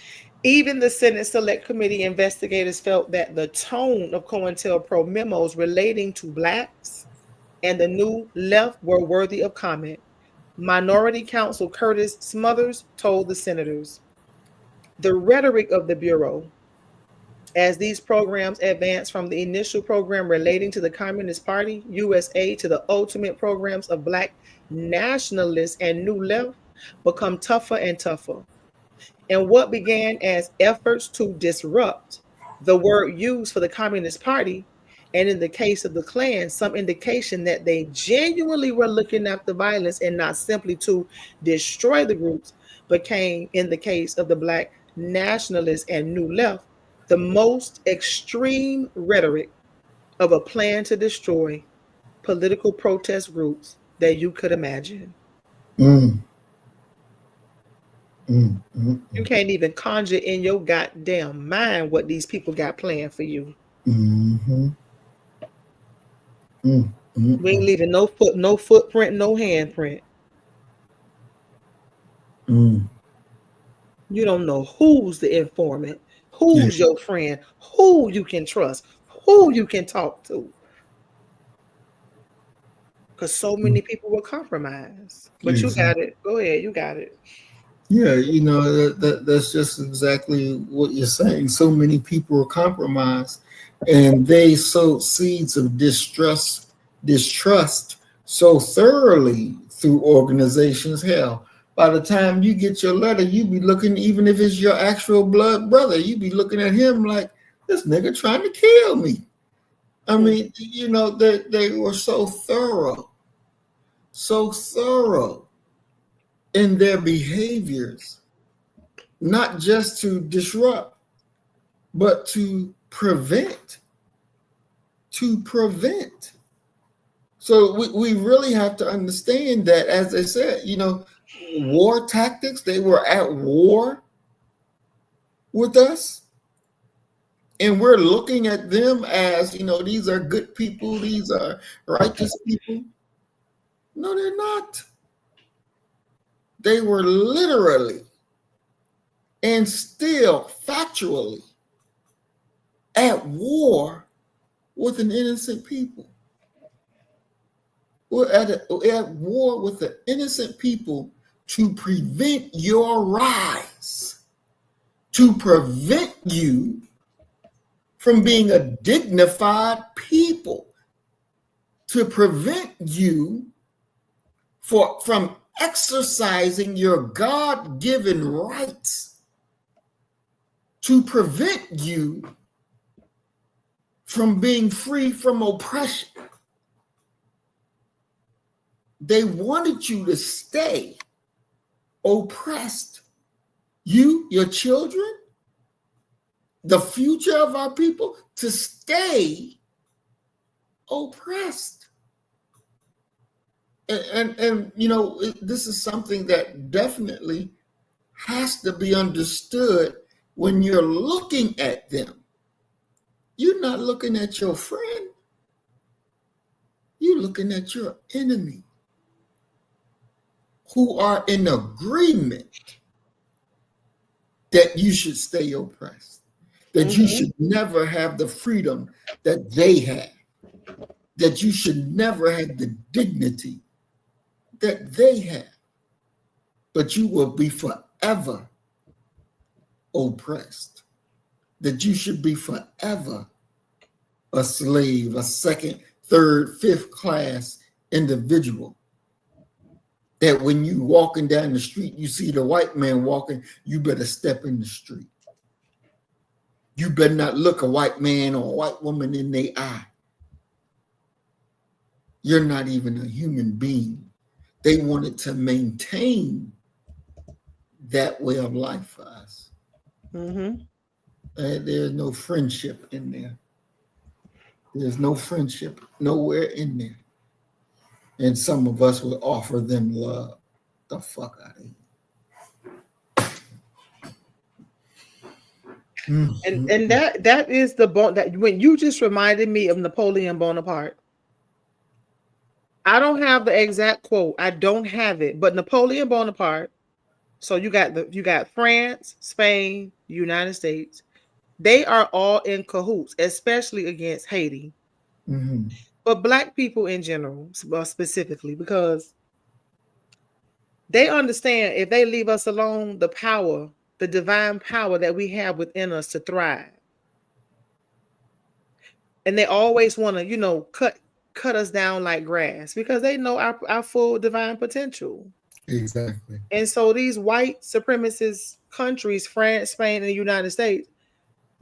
Even the Senate Select Committee investigators felt that the tone of COINTELPRO memos relating to Blacks and the New Left were worthy of comment. Minority Counsel Curtis Smothers told the senators, the rhetoric of the Bureau, as these programs advance from the initial program relating to the Communist Party, USA, to the ultimate programs of Black nationalists and New Left, become tougher and tougher. And what began as efforts to disrupt, the word used for the Communist Party, and in the case of the Klan, some indication that they genuinely were looking after violence and not simply to destroy the groups, became, in the case of the Black nationalists and New Left, the most extreme rhetoric of a plan to destroy political protest groups that you could imagine. Mm. You can't even conjure in your goddamn mind what these people got planned for you. Mm-hmm. Mm-hmm. We ain't leaving no footprint, no handprint. Mm. You don't know who's the informant, who's your friend, who you can trust, who you can talk to. Because so many people were compromised. But you got it. Go ahead, you got it. Yeah, that's just exactly what you're saying. So many people are compromised, and they sowed seeds of distrust so thoroughly through organizations. Hell, by the time you get your letter, you be looking, even if it's your actual blood brother, you be looking at him like, this nigga trying to kill me. I mean, they were so thorough in their behaviors, not just to disrupt, but to prevent. So we really have to understand that, as I said, war tactics, they were at war with us. And we're looking at them as, these are good people, these are righteous people. No, they're not. They were literally and still factually at war with an innocent people. We're at war with the innocent people to prevent your rise, to prevent you from being a dignified people, to prevent you from exercising your God-given rights, to prevent you from being free from oppression. They wanted you to stay oppressed. You, your children, the future of our people, to stay oppressed. And you know, this is something that definitely has to be understood when you're looking at them. You're not looking at your friend. You're looking at your enemy, who are in agreement that you should stay oppressed, that you should never have the freedom that they have, that you should never have the dignity that they have, but you will be forever oppressed, that you should be forever a slave, a second, third, fifth class individual. That when you walking down the street, you see the white man walking, you better step in the street. You better not look a white man or a white woman in their eye. You're not even a human being. They wanted to maintain that way of life for us. There's no friendship in there. There's no friendship nowhere in there. And some of us will offer them love. The fuck out of here. And that is the bone that when you just reminded me of Napoleon Bonaparte. I don't have the exact quote. I don't have it, but Napoleon Bonaparte. So you got France, Spain, United States. They are all in cahoots, especially against Haiti. But Black people in general, specifically, because they understand if they leave us alone, the power, the divine power that we have within us to thrive. And they always want to, you know, cut us down like grass because they know our full divine potential. Exactly. And so these white supremacist countries, France, Spain, and the United States,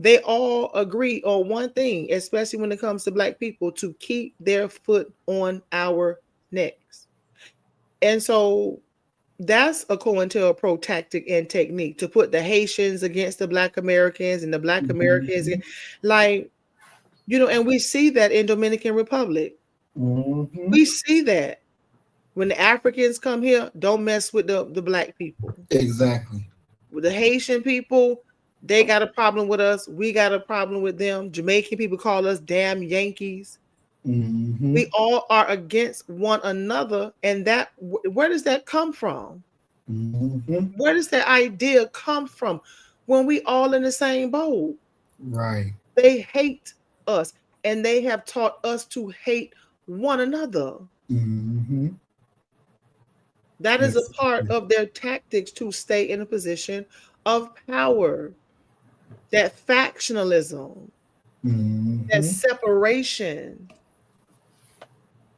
they all agree on one thing, especially when it comes to Black people, to keep their foot on our necks. And so that's a COINTELPRO tactic and technique, to put the Haitians against the Black Americans and the Black Americans, like, you know, and we see that in Dominican Republic. We see that when the Africans come here, don't mess with the Black people. Exactly. With the Haitian people, they got a problem with us. We got a problem with them. Jamaican people call us damn Yankees. We all are against one another. And that, where does that come from? Where does that idea come from when we all in the same boat? Right. They hate us, and they have taught us to hate one another. That is a part of their tactics to stay in a position of power. That factionalism, that separation.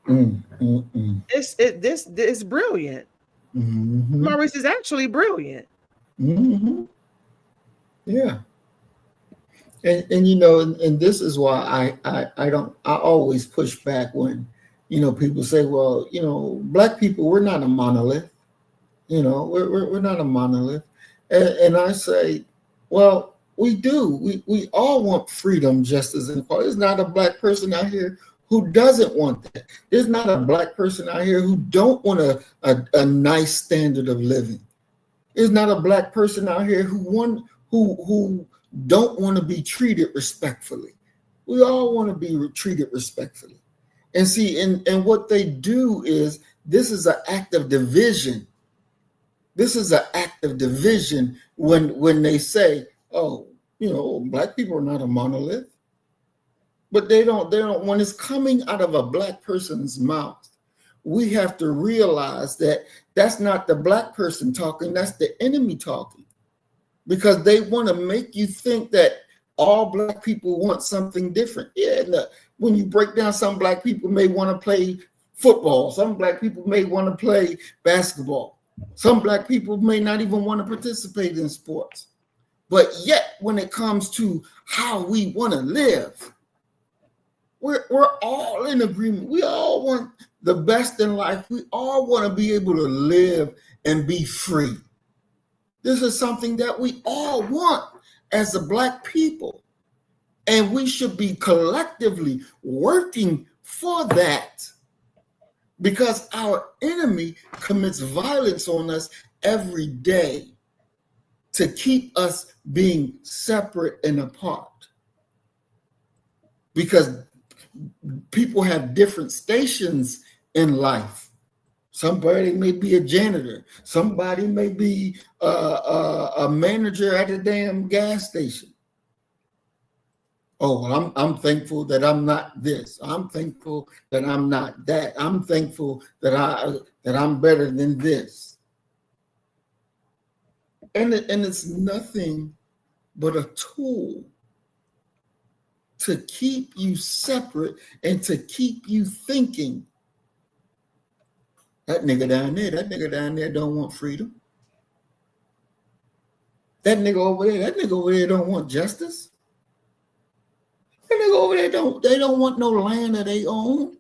This is brilliant. Maurice is actually brilliant. Yeah. And you know, and this is why I always push back when, you know, people say, well, you know, Black people, we're not a monolith. You know, we're not a monolith. And I say, well, we do. We all want freedom, justice, and equality. There's not a Black person out here who doesn't want that. There's not a Black person out here who don't want a nice standard of living. There's not a Black person out here who don't want to be treated respectfully. We all want to be treated respectfully. And see, and what they do is, this is an act of division. This is an act of division when they say, oh, black people are not a monolith. But they don't, when it's coming out of a black person's mouth, we have to realize that that's not the black person talking, that's the enemy talking. Because they want to make you think that all black people want something different. Yeah, look, when you break down, some black people may want to play football. Some black people may want to play basketball. Some black people may not even want to participate in sports. But yet, when it comes to how we want to live, we're all in agreement. We all want the best in life. We all want to be able to live and be free. This is something that we all want as a black people. And we should be collectively working for that, because our enemy commits violence on us every day to keep us being separate and apart. Because people have different stations in life. Somebody may be a janitor. Somebody may be a manager at a damn gas station. Oh, well, I'm thankful that I'm not this. I'm thankful that I'm not that. I'm thankful that I'm better than this. And it's nothing but a tool to keep you separate and to keep you thinking, that nigga down there don't want freedom. That nigga over there don't want justice. That nigga over there they don't want no land of their own.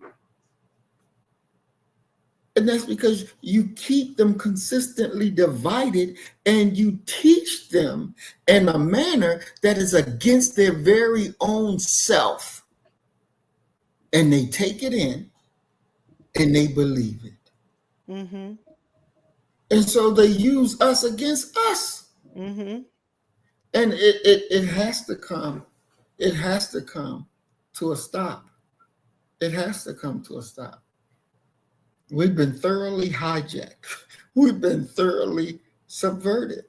And that's because you keep them consistently divided and you teach them in a manner that is against their very own self. And they take it in and they believe it. Mm-hmm. And so they use us against us. Mm-hmm. And it has to come. It has to come to a stop. It has to come to a stop. We've been thoroughly hijacked. We've been thoroughly subverted.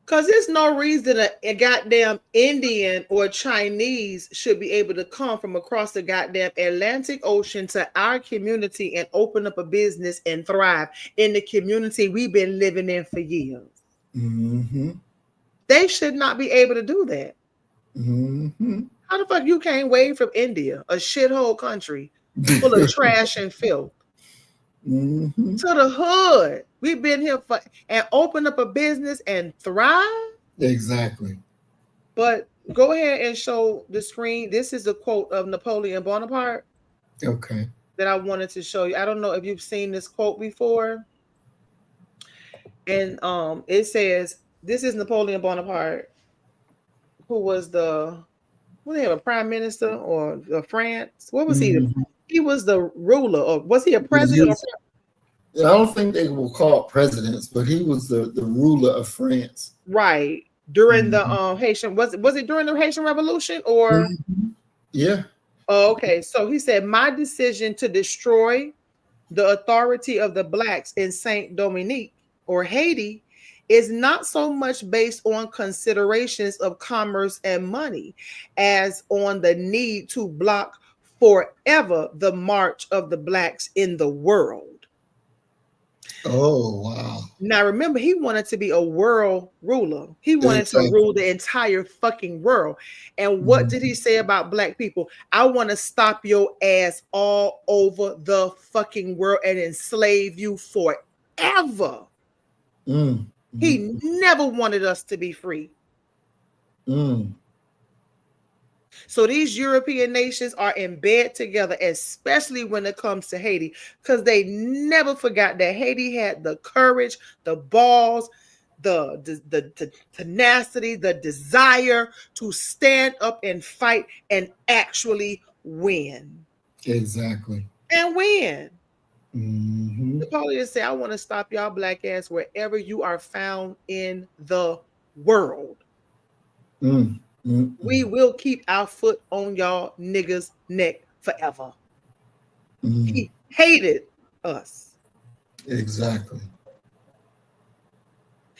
Because there's no reason a goddamn Indian or Chinese should be able to come from across the goddamn Atlantic Ocean to our community and open up a business and thrive in the community we've been living in for years. Mm-hmm. They should not be able to do that. Mm-hmm. How the fuck you can't wave from India, a shithole country full of trash and filth, Mm-hmm. to the hood? We've been here for and open up a business and thrive. Exactly. But go ahead and show the screen. This is a quote of Napoleon Bonaparte. Okay. That I wanted to show you. I don't know if you've seen this quote before. And it says, this is Napoleon Bonaparte, who was what do they have, a prime minister or France? What was he? Mm-hmm. He was the ruler, or was he a president? I don't think they will call it presidents, but he was the ruler of France. Right. During the Haitian, was it during the Haitian Revolution or? Mm-hmm. Yeah. Oh, okay. So he said, my decision to destroy the authority of the blacks in Saint Dominique or Haiti is not so much based on considerations of commerce and money as on the need to block forever the march of the blacks in the world. Oh, wow. Now, remember, he wanted to be a world ruler. He wanted to rule the entire fucking world. And what did he say about black people? I want to stop your ass all over the fucking world and enslave you forever. He never wanted us to be free. So these European nations are in bed together, especially when it comes to Haiti, because they never forgot that Haiti had the courage, the balls, the tenacity, the desire to stand up and fight and actually win. Exactly. And win. Mm-hmm. Napoleon said, I want to stop y'all black ass wherever you are found in the world. We will keep our foot on y'all niggas' neck forever. He hated us. Exactly.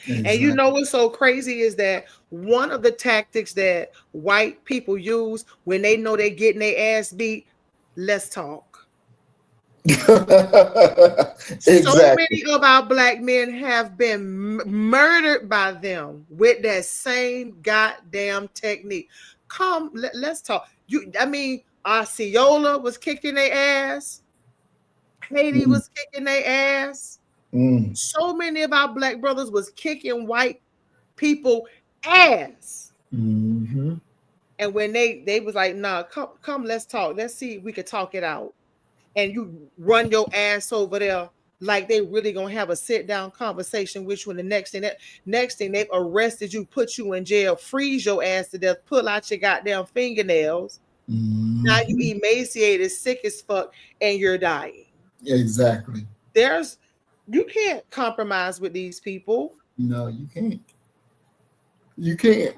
And you know what's so crazy is that one of the tactics that white people use when they know they're getting their ass beat, let's talk. So Exactly. many of our black men have been murdered by them with that same goddamn technique. Come, let's talk. I mean, Osceola was kicking their ass. Haiti Mm, was kicking their ass. mm, So many of our black brothers was kicking white people ass. mm-hmm. And when they was like, nah, come, let's talk. Let's see if we could talk it out. And you run your ass over there like they really gonna have a sit down conversation with you. And the next thing they've arrested you, put you in jail, freeze your ass to death, pull out your goddamn fingernails. Now you Mm-hmm. emaciated, sick as fuck, and you're dying. Exactly. You can't compromise with these people. No, you can't. You can't.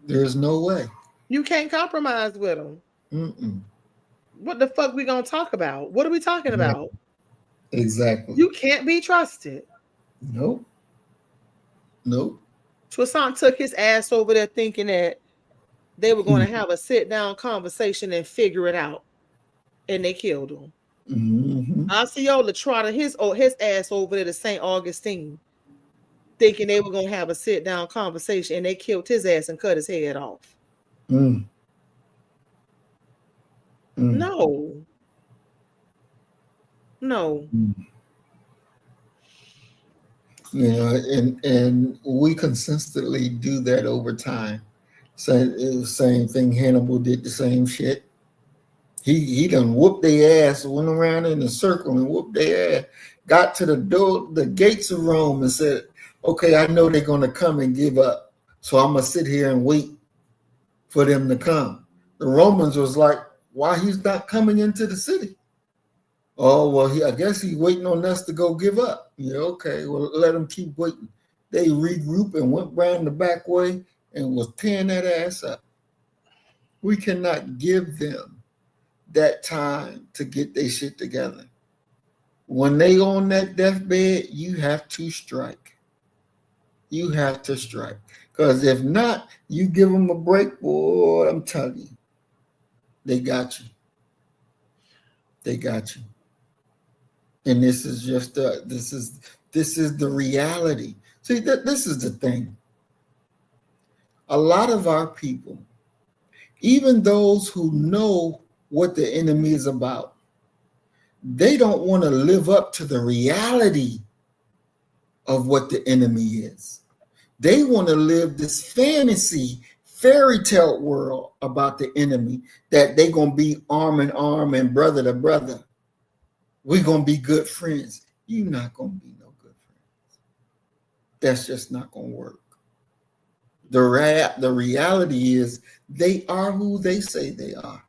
There's no way. You can't compromise with them. Mm-mm. What the fuck we gonna talk about? What are we talking about? Exactly. You can't be trusted. Nope. Nope. Tristan took his ass over there thinking that they were going to have a sit down conversation and figure it out, and they killed him. Mm-hmm. Osceola trotted his ass over there to St. Augustine, thinking they were going to have a sit down conversation, and they killed his ass and cut his head off. Mm. Mm. No. Mm. You know, and we consistently do that over time. Same thing. Hannibal did the same shit. He done whooped their ass, went around in a circle and whooped their ass, got to the gates of Rome and said, okay, I know they're gonna come and give up. So I'm gonna sit here and wait for them to come. The Romans was like, why he's not coming into the city? Oh, well, I guess he's waiting on us to go give up. Yeah, okay, well, let him keep waiting. They regrouped and went round the back way and was tearing that ass up. We cannot give them that time to get their shit together. When they on that deathbed, you have to strike. You have to strike. Because if not, you give them a break, boy, I'm telling you, they got you. They got you. And this is just this is the reality. See, this is the thing. A lot of our people, even those who know what the enemy is about, they don't want to live up to the reality of what the enemy is. They want to live this fantasy fairy tale world about the enemy, that they're going to be arm in arm and brother to brother. We're going to be good friends. You're not going to be no good friends. That's just not going to work. The reality is they are who they say they are.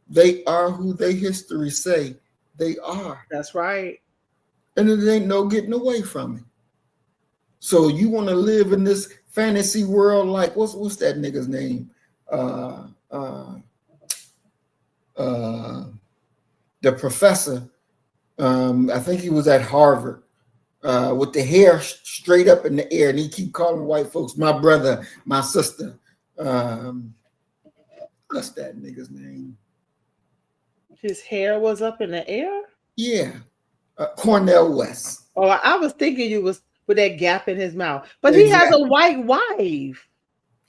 They are who their history say they are. That's right. And it ain't no getting away from it. So you want to live in this fantasy world like, what's that nigga's name? The professor, I think he was at Harvard, with the hair straight up in the air, and he keep calling white folks my brother, my sister. What's that nigga's name? His hair was up in the air? Yeah, Cornell West. Oh, I was thinking you was with that gap in his mouth. But Exactly. He has a white wife.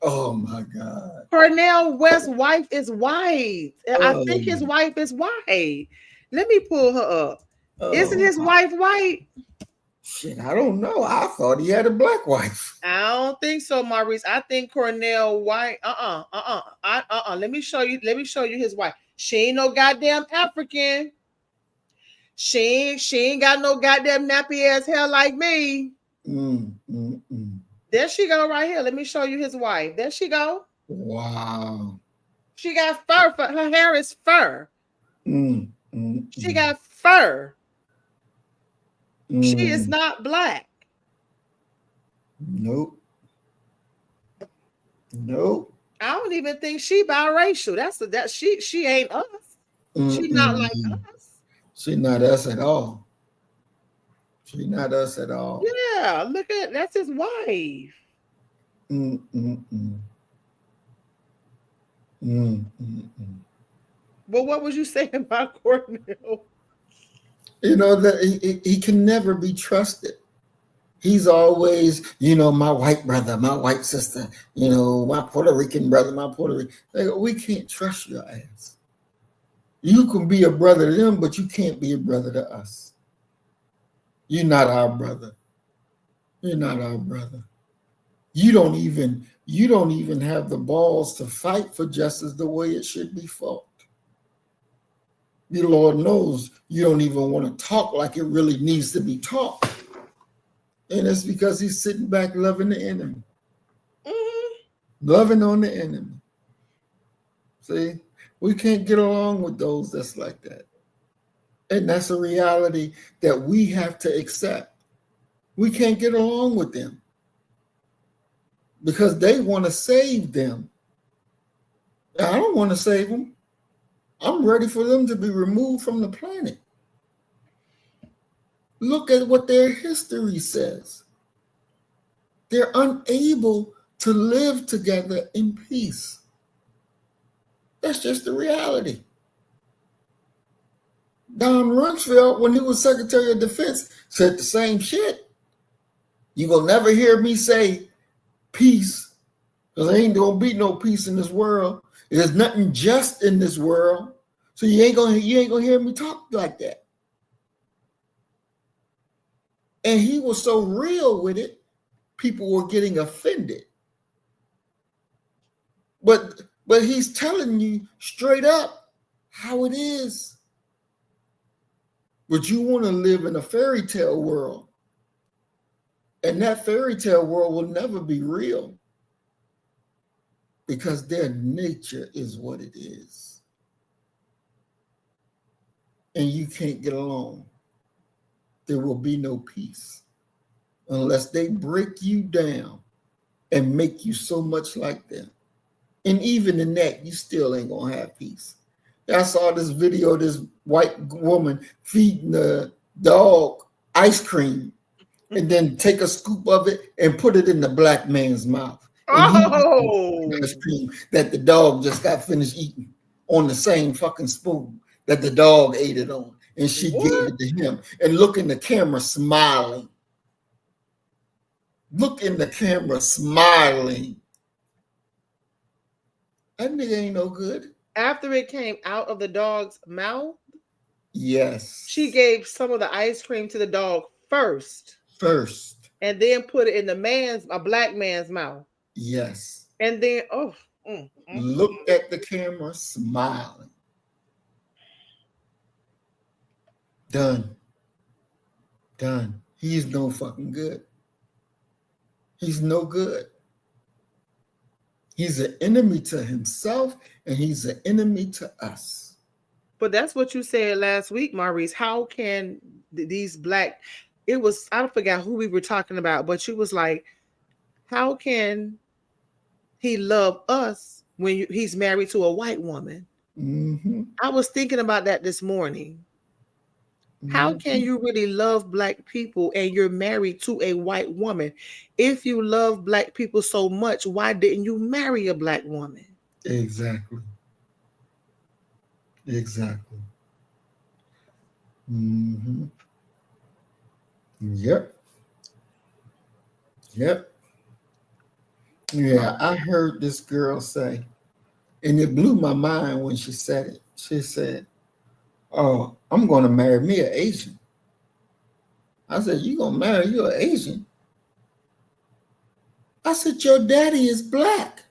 Oh my God. Cornell West's wife is white. I think his wife is white. Let me pull her up. Isn't his wife white? Shit, I don't know. I thought he had a black wife. I don't think so, Maurice. I think Cornell white. Let me show you his wife. She ain't no goddamn African. She ain't got no goddamn nappy ass hair like me. There she go right here. Let me show you his wife. There she go. Wow. She got fur. Her hair is fur. She got fur. She is not black. Nope. I don't even think she biracial. She ain't us. She's not like us. She's not us at all. She's not us at all. Yeah, look at that's his wife. Mm-mm-mm. Mm-mm-mm. But what was you saying about Cornell? You know that he can never be trusted. He's always, my white brother, my white sister, my Puerto Rican brother, my Puerto Rican. Like, we can't trust your ass. You can be a brother to them, but you can't be a brother to us. You're not our brother. You're not our brother. You don't even have the balls to fight for justice the way it should be fought. The Lord knows you don't even want to talk like it really needs to be taught. And it's because he's sitting back loving the enemy. Loving on the enemy. See, we can't get along with those that's like that. And that's a reality that we have to accept. We can't get along with them because they want to save them. I don't want to save them. I'm ready for them to be removed from the planet. Look at what their history says. They're unable to live together in peace. That's just the reality. Don Rumsfeld, when he was Secretary of Defense, said the same shit. You will never hear me say peace, because there ain't gonna be no peace in this world. There's nothing just in this world. So you ain't gonna hear me talk like that. And he was so real with it, people were getting offended. But he's telling you straight up how it is. But you want to live in a fairy tale world. And that fairy tale world will never be real because their nature is what it is. And you can't get along. There will be no peace unless they break you down and make you so much like them. And even in that, you still ain't gonna have peace. I saw this video of this white woman feeding the dog ice cream and then take a scoop of it and put it in the black man's mouth. And ice cream that the dog just got finished eating on the same fucking spoon that the dog ate it on. And she gave it to him. And look in the camera smiling. Look in the camera smiling. That nigga ain't no good. After it came out of the dog's mouth, yes, she gave some of the ice cream to the dog first, and then put it in a black man's mouth. Yes, and then looked at the camera, smiling. Done. He's no fucking good. He's no good. He's an enemy to himself, and he's an enemy to us. But that's what you said last week, Maurice. How can these black, I forgot who we were talking about, but you was like, how can he love us when he's married to a white woman? Mm-hmm. I was thinking about that this morning. How can you really love black people and you're married to a white woman? If you love black people so much, why didn't you marry a black woman? Exactly. Mm-hmm. Yep. Yeah, I heard this girl say, and it blew my mind when she said it. She said, "Oh, I'm going to marry me an Asian." I said, "You going to marry you an Asian?" I said, "Your daddy is black."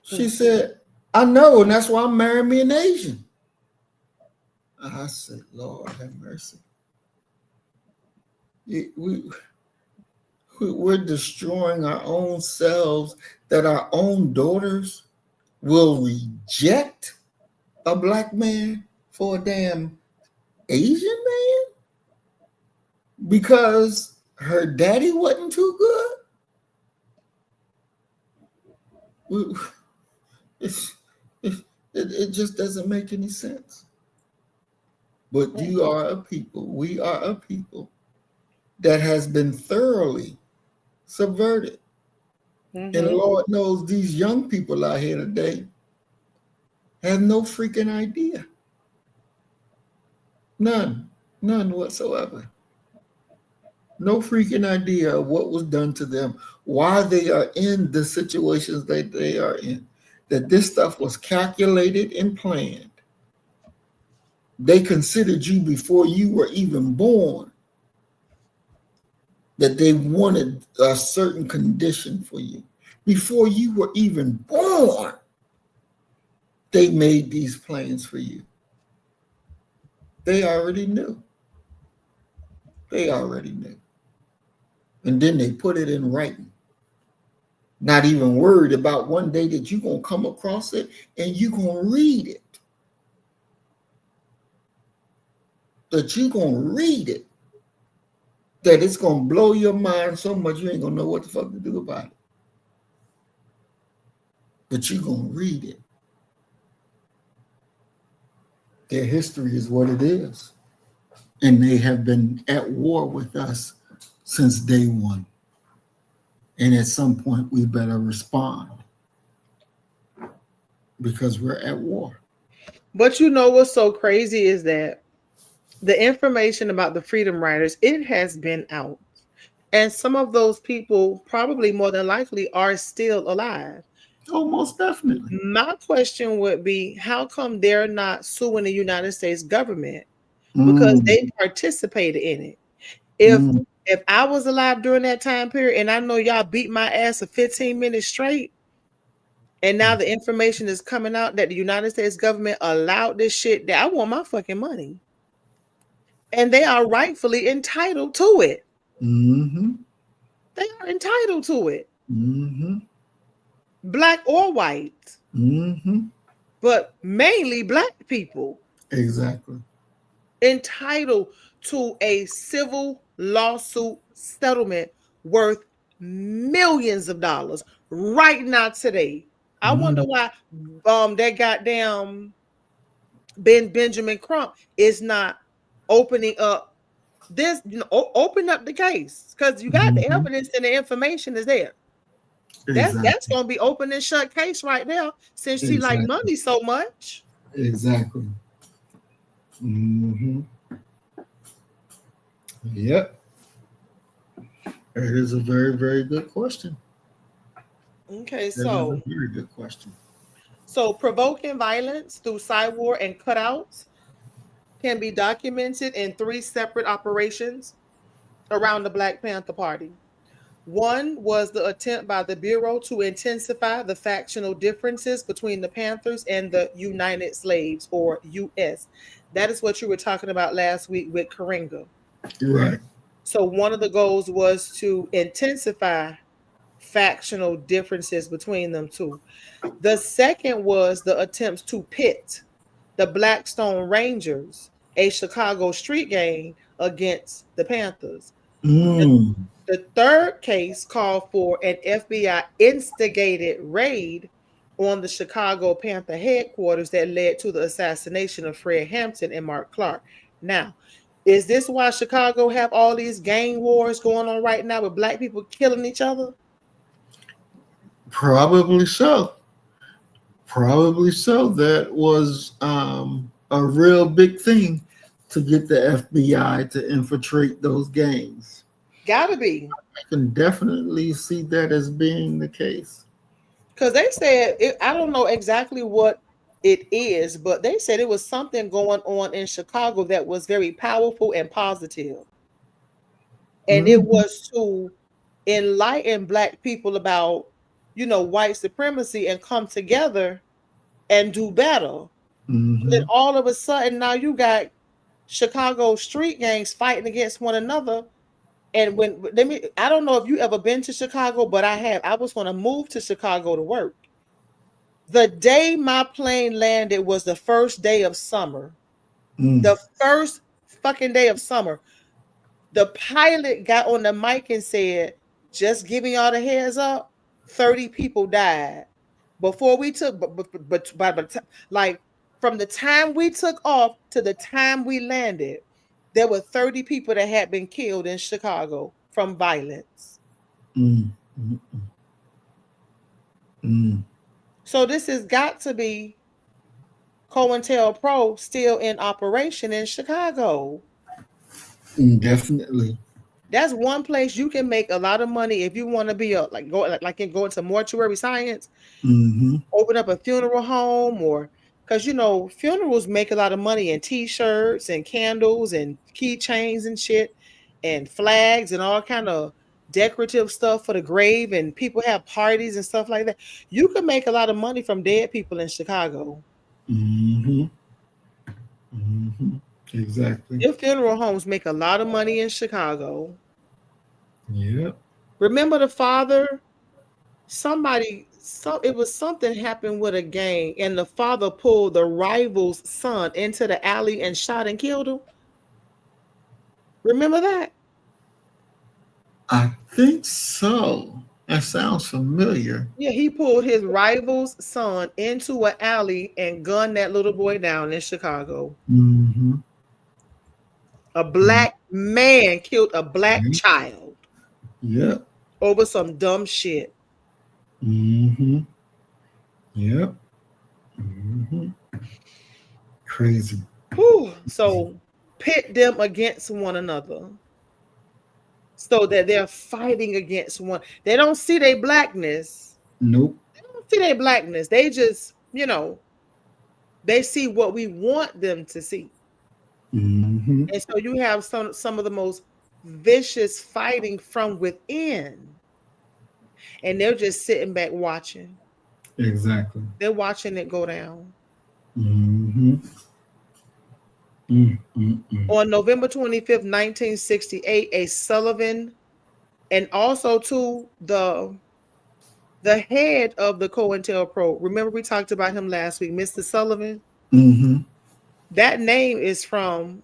She said, "I know, and that's why I'm marrying me an Asian." I said, "Lord have mercy. We're destroying our own selves that our own daughters will reject a black man for a damn Asian man because her daddy wasn't too good." It just doesn't make any sense. But we are a people that has been thoroughly subverted. And Mm-hmm. Lord knows these young people out here today have no freaking idea. None. None whatsoever. No freaking idea of what was done to them, why they are in the situations that they are in. That this stuff was calculated and planned. They considered you before you were even born, that they wanted a certain condition for you. Before you were even born, they made these plans for you. They already knew. They already knew. And then they put it in writing. Not even worried about one day that you're going to come across it and you're going to read it. That you're going to read it. That it's going to blow your mind so much you ain't going to know what the fuck to do about it. But you're going to read it. Their history is what it is. And they have been at war with us since day one. And at some point, we better respond because we're at war. But you know what's so crazy is that the information about the Freedom Riders, it has been out. And some of those people, probably more than likely, are still alive. Oh, most definitely. My question would be, how come they're not suing the United States government? Because Mm, they participated in it. If mm, if I was alive during that time period and I know y'all beat my ass for 15 minutes straight, and now the information is coming out that the United States government allowed this shit, that I want my fucking money. And they are rightfully entitled to it. mm-hmm, They are entitled to it. mm-hmm, Black or white, mm-hmm. but mainly black people Exactly. entitled to a civil lawsuit settlement worth millions of dollars right now today. I wonder Mm, why that goddamn Benjamin Crump is not opening up this, open up the case, because you got the mm-hmm. evidence and the information is there. That's Exactly. gonna be open and shut case right now, since she like Exactly. money so much. Exactly. Mm-hmm. Yep. It is a very, very good question. Okay, That is a so very good question. provoking violence through cyber and cutouts can be documented in three separate operations around the Black Panther Party. One was the attempt by the Bureau to intensify the factional differences between the Panthers and the United Slaves, or US. That is what you were talking about last week with Karinga. Right. So, one of the goals was to intensify factional differences between them two. The second was the attempts to pit the Blackstone Rangers, a Chicago street gang, against the Panthers. The, Mm. the third case called for an FBI instigated raid on the Chicago Panther headquarters that led to the assassination of Fred Hampton and Mark Clark. Now, is this why Chicago have all these gang wars going on right now with black people killing each other? Probably so. Probably so. That was a real big thing to get the FBI to infiltrate those gangs. Gotta be. I can definitely see that as being the case. Because they said, I don't know exactly what it is, but they said it was something going on in Chicago that was very powerful and positive. And it Mm-hmm. was to enlighten black people about, white supremacy and come together and do better. Then Mm-hmm. all of a sudden now you got Chicago street gangs fighting against one another. And I don't know if you ever been to Chicago, but I have. I was going to move to Chicago to work. The day my plane landed was the first day of summer. Mm. The first fucking day of summer. The pilot got on the mic and said, just giving y'all the heads up, 30 people died. Before we took, but by the time, like, from the time we took off to the time we landed, there were 30 people that had been killed in Chicago from violence. Mm, mm, mm. So this has got to be COINTELPRO still in operation in Chicago. Definitely. That's one place you can make a lot of money if you want to be a go into mortuary science, Mm-hmm. open up a funeral home, or because funerals make a lot of money in t-shirts and candles and keychains and shit and flags and all kind of decorative stuff for the grave, and people have parties and stuff like that. You can make a lot of money from dead people in Chicago. Mm-hmm. Mm-hmm. Exactly. Your funeral homes make a lot of money in Chicago. Yep. Remember the father? It was something happened with a gang, and the father pulled the rival's son into the alley and shot and killed him. Remember that? I think so. That sounds familiar. Yeah, he pulled his rival's son into an alley and gunned that little boy down in Chicago. Mm-hmm. A black man killed a black Yep. child Yep. over some dumb shit. Mm-hmm. Yep. Mm-hmm. Crazy. Whew. So pit them against one another so that they're fighting against one. They don't see their blackness. Nope. They don't see their blackness. They just, they see what we want them to see. Mm-hmm. And so you have some of the most vicious fighting from within. And they're just sitting back watching. Exactly. They're watching it go down. Mm-hmm. Mm-hmm. On November 25th, 1968, a Sullivan, and also to the head of the COINTELPRO. Remember we talked about him last week, Mr. Sullivan? Mm-hmm. That name is from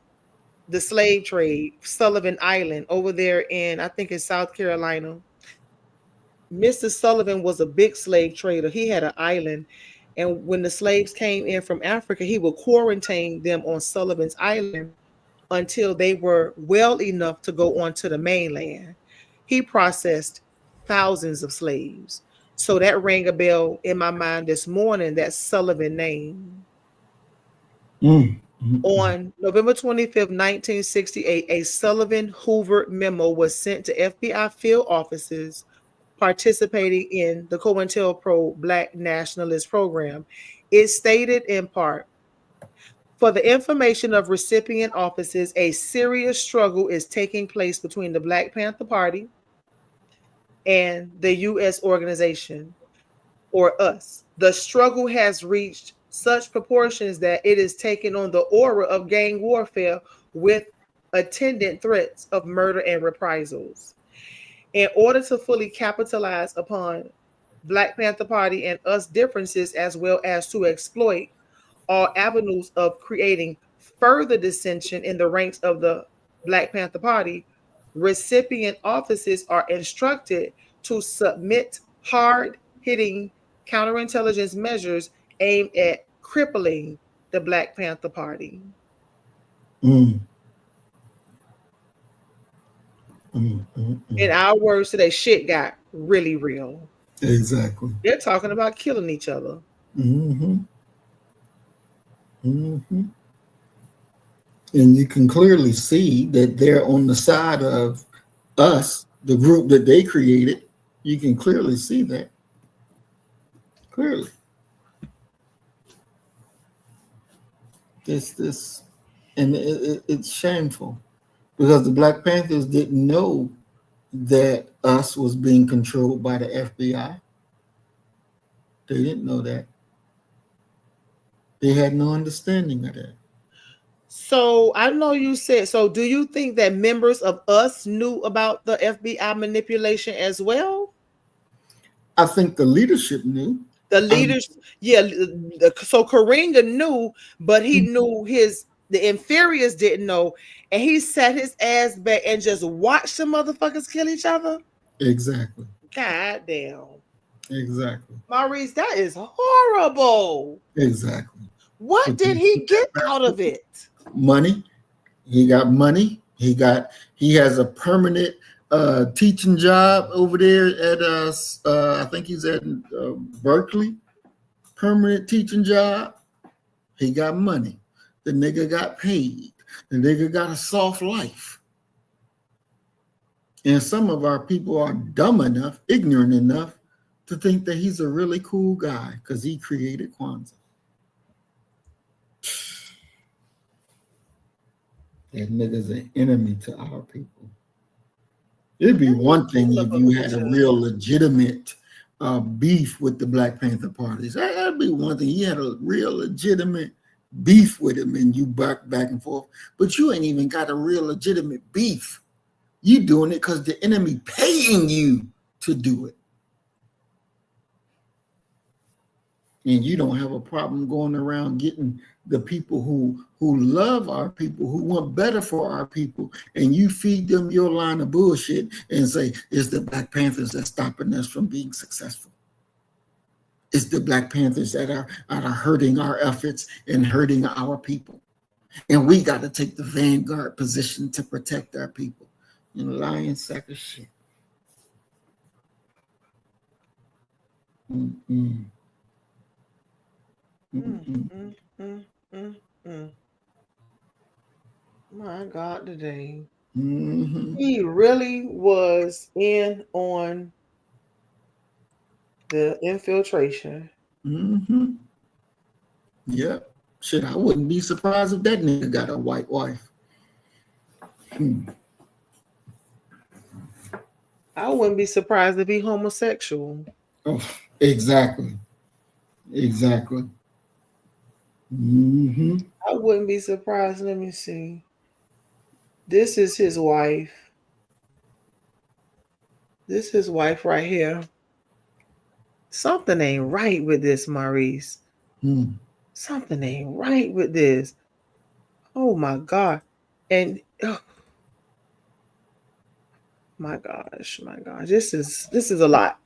the slave trade, Sullivan Island, over there I think in South Carolina. Mr. Sullivan was a big slave trader. He had an island. And when the slaves came in from Africa, he would quarantine them on Sullivan's Island until they were well enough to go onto the mainland. He processed thousands of slaves. So that rang a bell in my mind this morning, that Sullivan name. Mm-hmm. On November 25th, 1968, a Sullivan Hoover memo was sent to FBI field offices participating in the COINTELPRO Black Nationalist Program. It stated in part, for the information of recipient offices, a serious struggle is taking place between the Black Panther Party and the U.S. organization, or us. The struggle has reached such proportions that it is taking on the aura of gang warfare with attendant threats of murder and reprisals. In order to fully capitalize upon Black Panther Party and us differences, as well as to exploit all avenues of creating further dissension in the ranks of the Black Panther Party, recipient offices are instructed to submit hard-hitting counterintelligence measures aimed at crippling the Black Panther Party. Mm. Mm-hmm. In our words today, shit got really real. Exactly. They're talking about killing each other. Mm-hmm. Mm-hmm. And you can clearly see that they're on the side of us, the group that they created. You can clearly see that. Clearly. This, and it's shameful because the Black Panthers didn't know that us was being controlled by the FBI. They didn't know that. They had no understanding of that. So I know you said, so do you think that members of us knew about the FBI manipulation as well? I think the leadership knew. The leaders, so Karinga knew, but he knew the inferiors didn't know, and he sat his ass back and just watched the motherfuckers kill each other. Exactly. God damn. Exactly. Maurice, that is horrible. Exactly. What did he get out of it? Money. He got money. He has a permanent teaching job over there at I think he's at Berkeley. Permanent teaching job. He got money. The nigga got paid. The nigga got a soft life. And some of our people are dumb enough, ignorant enough to think that he's a really cool guy because he created Kwanzaa. That nigga's an enemy to our people. It'd be one thing if you had a real legitimate beef with the Black Panther parties. That'd be one thing. You had a real legitimate beef with him and you back and forth. But you ain't even got a real legitimate beef. You doing it because the enemy paying you to do it. And you don't have a problem going around getting the people who love our people, who want better for our people, and you feed them your line of bullshit and say, it's the Black Panthers that's stopping us from being successful. It's the Black Panthers that are hurting our efforts and hurting our people. And we got to take the vanguard position to protect our people. You lying sack of shit. Mm-mm. My God, today. Mm-hmm. He really was in on the infiltration. Mm-hmm. Yep. Shit, I wouldn't be surprised if that nigga got a white wife. I wouldn't be surprised if he's homosexual. Oh, exactly. Exactly. Mm-hmm. I wouldn't be surprised. Let me see. This is his wife. This is his wife right here. Something ain't right with this, Maurice. Something ain't right with this. Oh my God. And my gosh. This is a lot.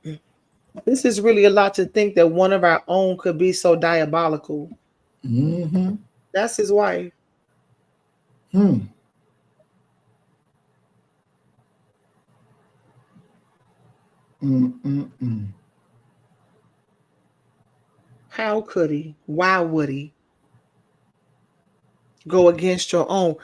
This is really a lot to think that one of our own could be so diabolical. Mm-hmm. That's his wife. How could he? Why would he go against your own?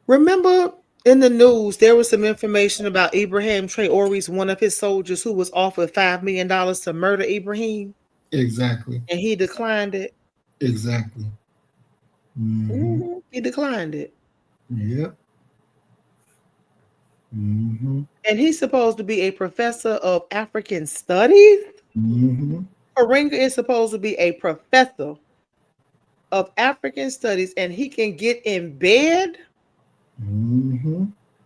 Remember in the news, there was some information about Ibrahim Traore's one of his soldiers who was offered $5 million to murder Ibrahim. Exactly. And he declined it. Exactly. Mm-hmm. He declined it. Yep. Mm-hmm. And he's supposed to be a professor of African studies. Haringa is supposed to be a professor of African studies, and he can get in bed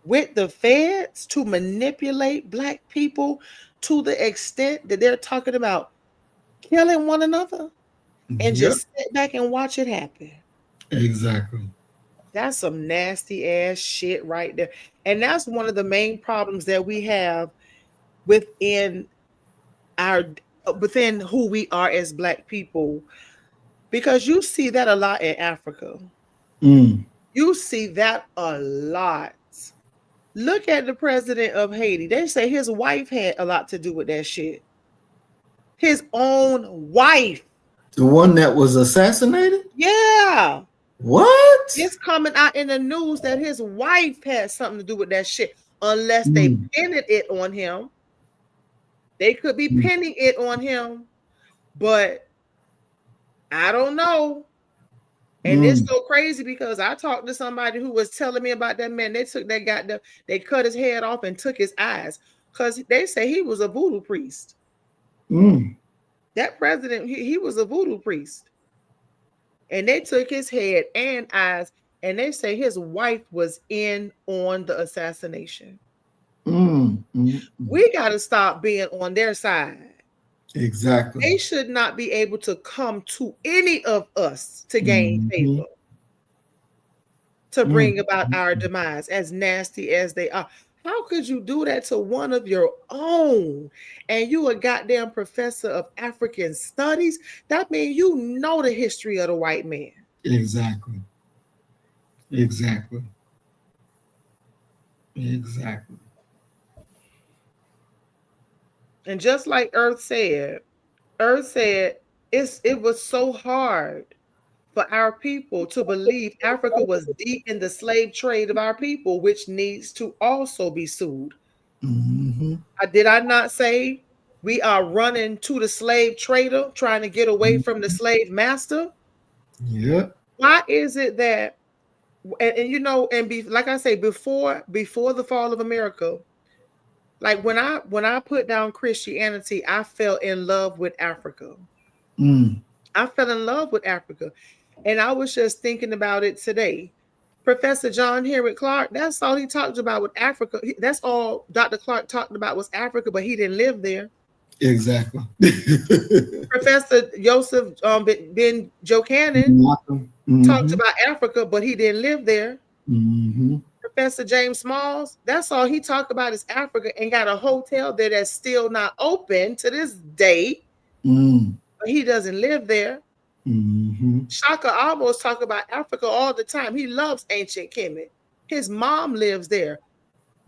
with the feds to manipulate Black people to the extent that they're talking about killing one another and just sit back and watch it happen. Exactly. That's some nasty ass shit right there. And that's one of the main problems that we have within who we are as Black people, because you see that a lot in Africa. You see that a lot. Look at the president of Haiti. They say his wife had a lot to do with that shit. His own wife. The one that was assassinated? Yeah. What? It's coming out in the news that his wife had something to do with that shit. Unless they pinned it on him. They could be pinning it on him. But I don't know. And it's so crazy because I talked to somebody who was telling me about that man. They cut his head off and took his eyes because they say he was a voodoo priest. That president, he was a voodoo priest. And they took his head and eyes, and they say his wife was in on the assassination. We got to stop being on their side. Exactly. They should not be able to come to any of us to gain favor, to bring about our demise, as nasty as they are. How could you do that to one of your own? And you a goddamn professor of African studies? That means you know the history of the white man. Exactly. Exactly. Exactly. And just like Earth said it was so hard for our people to believe Africa was deep in the slave trade of our people, which needs to also be sued. Mm-hmm. Did I not say we are running to the slave trader, trying to get away from the slave master? Yep. Why is it that, and you know, and be like I say, before the fall of America, like when I put down Christianity, I fell in love with Africa. Mm. I fell in love with Africa. And I was just thinking about it today. Professor John Henrik Clark, that's all he talked about with Africa. That's all Dr. Clark talked about was Africa, but he didn't live there. Exactly. Professor Joseph Ben Jocannon talked Mm-hmm. about Africa, but he didn't live there. Mm-hmm. Professor James Smalls, that's all he talked about is Africa and got a hotel there that's still not open to this day. Mm. But he doesn't live there. Mm-hmm. Shaka almost talk about Africa all the time. He loves ancient Kemet. His mom lives there,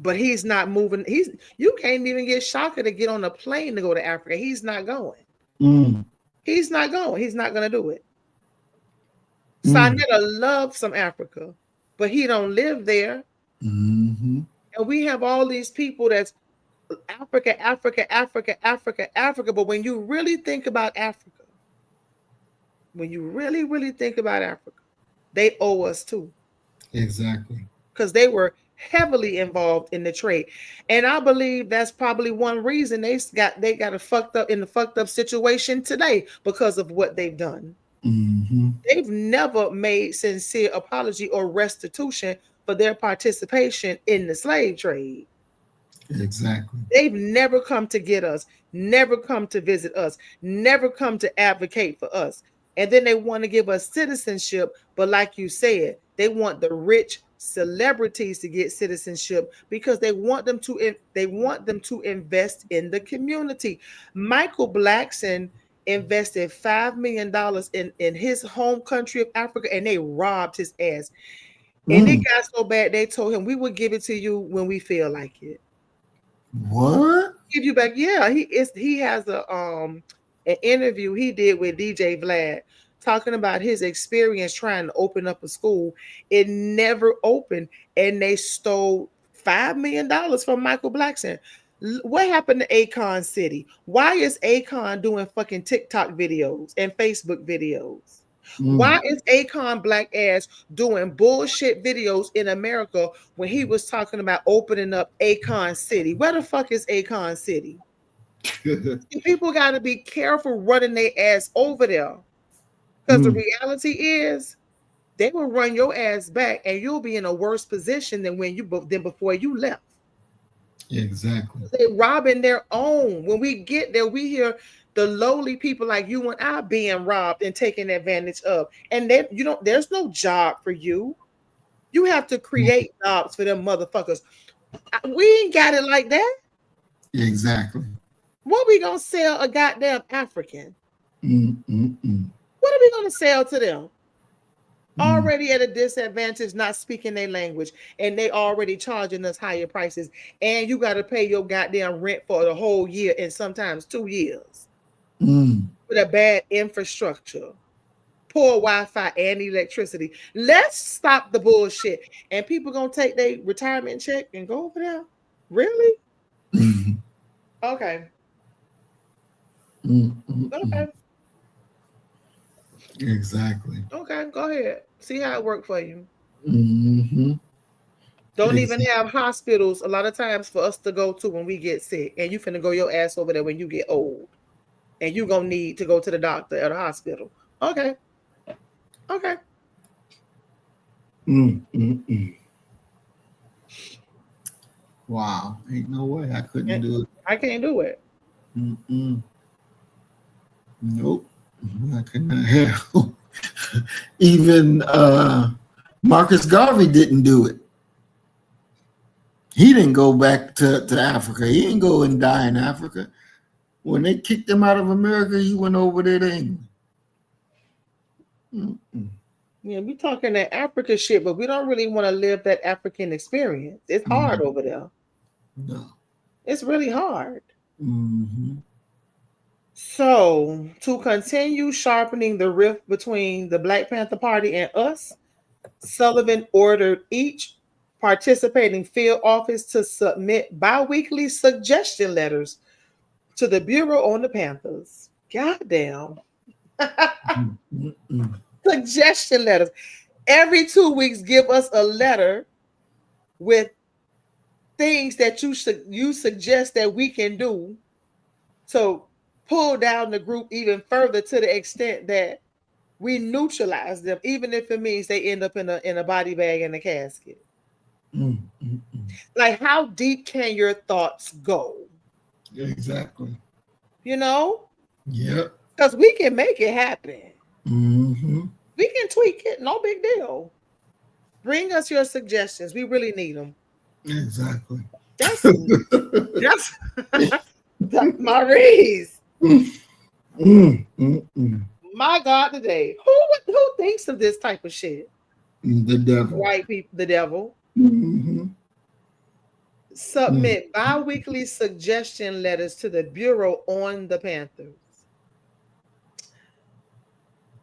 but he's not moving. You can't even get Shaka to get on a plane to go to Africa. He's not going. Mm. He's not going. He's not going to do it. Mm. Sonetta loves some Africa, but he don't live there. Mm-hmm. And we have all these people that's Africa, Africa, Africa, Africa, Africa. But when you really think about Africa, when you really, really think about Africa, they owe us too. Exactly. Because they were heavily involved in the trade. And I believe that's probably one reason they got a fucked up situation today because of what they've done. Mm-hmm. They've never made sincere apology or restitution for their participation in the slave trade. Exactly. They've never come to get us, never come to visit us, never come to advocate for us. And then they want to give us citizenship, but like you said, they want the rich celebrities to get citizenship because they want them to invest in the community. Michael Blackson invested $5 million in his home country of Africa, and they robbed his ass. And it got so bad they told him, we will give it to you when we feel like it. What? Give you back. Yeah, he has an interview he did with DJ Vlad talking about his experience trying to open up a school. It never opened, and they stole $5 million from Michael Blackson. What happened to Akon City? Why is Akon doing fucking TikTok videos and Facebook videos? Why is Akon black ass doing bullshit videos in America when he was talking about opening up Akon City? Where the fuck is Akon City? People got to be careful running their ass over there, because the reality is they will run your ass back, and you'll be in a worse position than before you left. Exactly. They robbing their own. When we get there, we hear the lowly people like you and I being robbed and taken advantage of. And then there's no job for you. You have to create jobs for them motherfuckers. We ain't got it like that. Exactly. What we gonna sell a goddamn African? Mm-mm-mm. What are we gonna sell to them? Already at a disadvantage, not speaking their language, and they already charging us higher prices. And you got to pay your goddamn rent for the whole year and sometimes 2 years with a bad infrastructure, poor Wi-Fi and electricity. Let's stop the bullshit. And people gonna take their retirement check and go over there. Really? Okay. Okay. Exactly. Okay, go ahead. See how it worked for you. Mm-hmm. Don't even have hospitals a lot of times for us to go to when we get sick. And you finna go your ass over there when you get old. And you gonna need to go to the doctor at a hospital. Okay. Okay. Wow. Ain't no way I couldn't do it. I can't do it. Nope. I could not have. Even Marcus Garvey didn't do it. He didn't go back to Africa. He didn't go and die in Africa. When they kicked him out of America, he went over there to England. Yeah, we talking that Africa shit, but we don't really want to live that African experience. It's hard over there. No. It's really hard. Mm-hmm. So, to continue sharpening the rift between the Black Panther Party and us, Sullivan ordered each participating field office to submit biweekly suggestion letters to the Bureau on the Panthers. Goddamn. Mm-mm. Suggestion letters. Every 2 weeks, give us a letter with things that you suggest that we can do to pull down the group even further to the extent that we neutralize them, even if it means they end up in a body bag in a casket. Mm-mm. Like, how deep can your thoughts go? Exactly. You know, Yep. because we can make it happen. Mm-hmm. We can tweak it. No big deal. Bring us your suggestions. We really need them. Exactly. That's that's Maurice. Mm-mm. My God, today, who thinks of this type of shit? The devil. White people, the devil. Mm-hmm. Submit bi-weekly suggestion letters to the Bureau on the Panthers.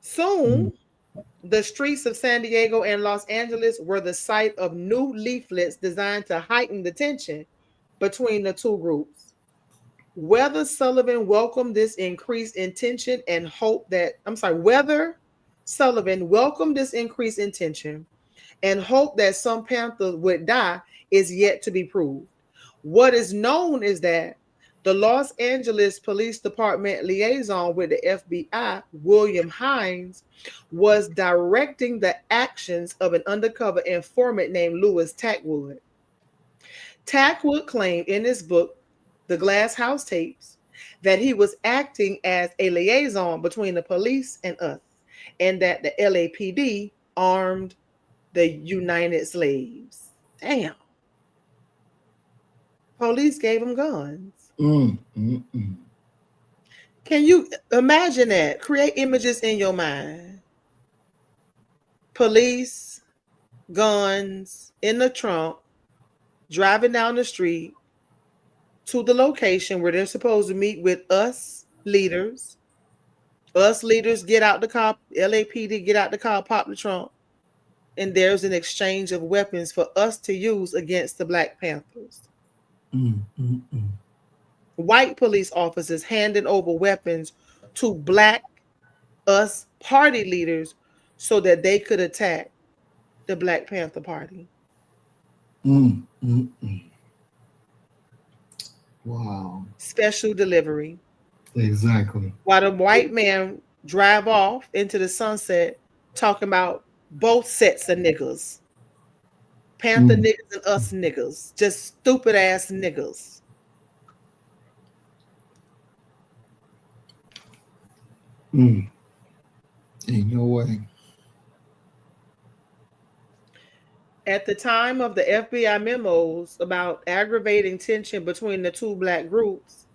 Soon, the streets of San Diego and Los Angeles were the site of new leaflets designed to heighten the tension between the two groups. Whether Sullivan welcomed this increase in tension and hope that, whether Sullivan welcomed this increase in tension and hope that some Panthers would die is yet to be proved. What is known is that the Los Angeles Police Department liaison with the FBI, William Hines, was directing the actions of an undercover informant named Louis Tackwood. Tackwood claimed in his book, The Glass House Tapes, that he was acting as a liaison between the police and us, and that the LAPD armed the United Slaves. Damn. Police gave him guns. Mm-mm. Can you imagine that? Create images in your mind. Police, guns in the trunk, driving down the street to the location where they're supposed to meet with us leaders. Us leaders get out the car, LAPD get out the car, pop the trunk, and there's an exchange of weapons for us to use against the Black Panthers. Mm-mm. White police officers handing over weapons to Black us party leaders so that they could attack the Black Panther Party. Mm-mm. Wow. Special delivery. Exactly. While the white man drive off into the sunset talking about both sets of niggas. Panther Mm. niggas and us niggas. Just stupid ass niggas. Mm. Ain't no way. At the time of the FBI memos about aggravating tension between the two Black groups,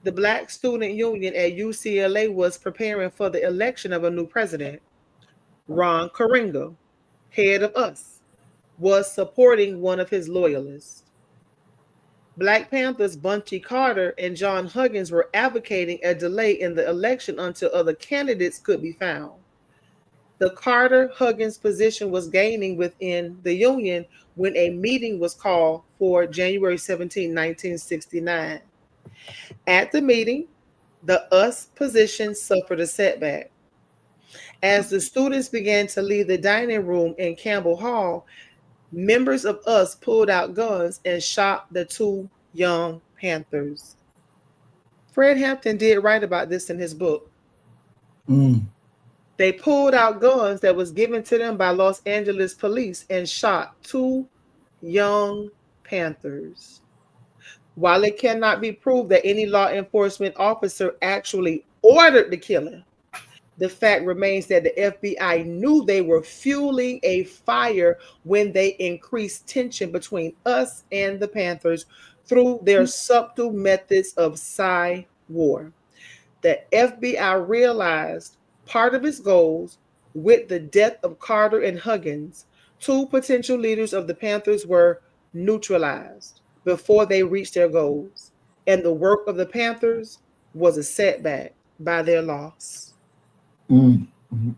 the Black Student Union at UCLA was preparing for the election of a new president. Ron Karenga, head of US, was supporting one of his loyalists. Black Panthers Bunchy Carter and John Huggins were advocating a delay in the election until other candidates could be found. The Carter-Huggins position was gaining within the Union when a meeting was called for January 17, 1969. At the meeting, the US position suffered a setback. As the students began to leave the dining room in Campbell Hall, members of US pulled out guns and shot the two young Panthers. Fred Hampton did write about this in his book. Mm. They pulled out guns that was given to them by Los Angeles police and shot two young Panthers. While it cannot be proved that any law enforcement officer actually ordered the killing, the fact remains that the FBI knew they were fueling a fire when they increased tension between us and the Panthers through their subtle methods of war. The FBI realized part of its goals With the death of Carter and Huggins, two potential leaders of the Panthers were neutralized before they reached their goals, and the work of the Panthers was a setback by their loss. Mm, mm,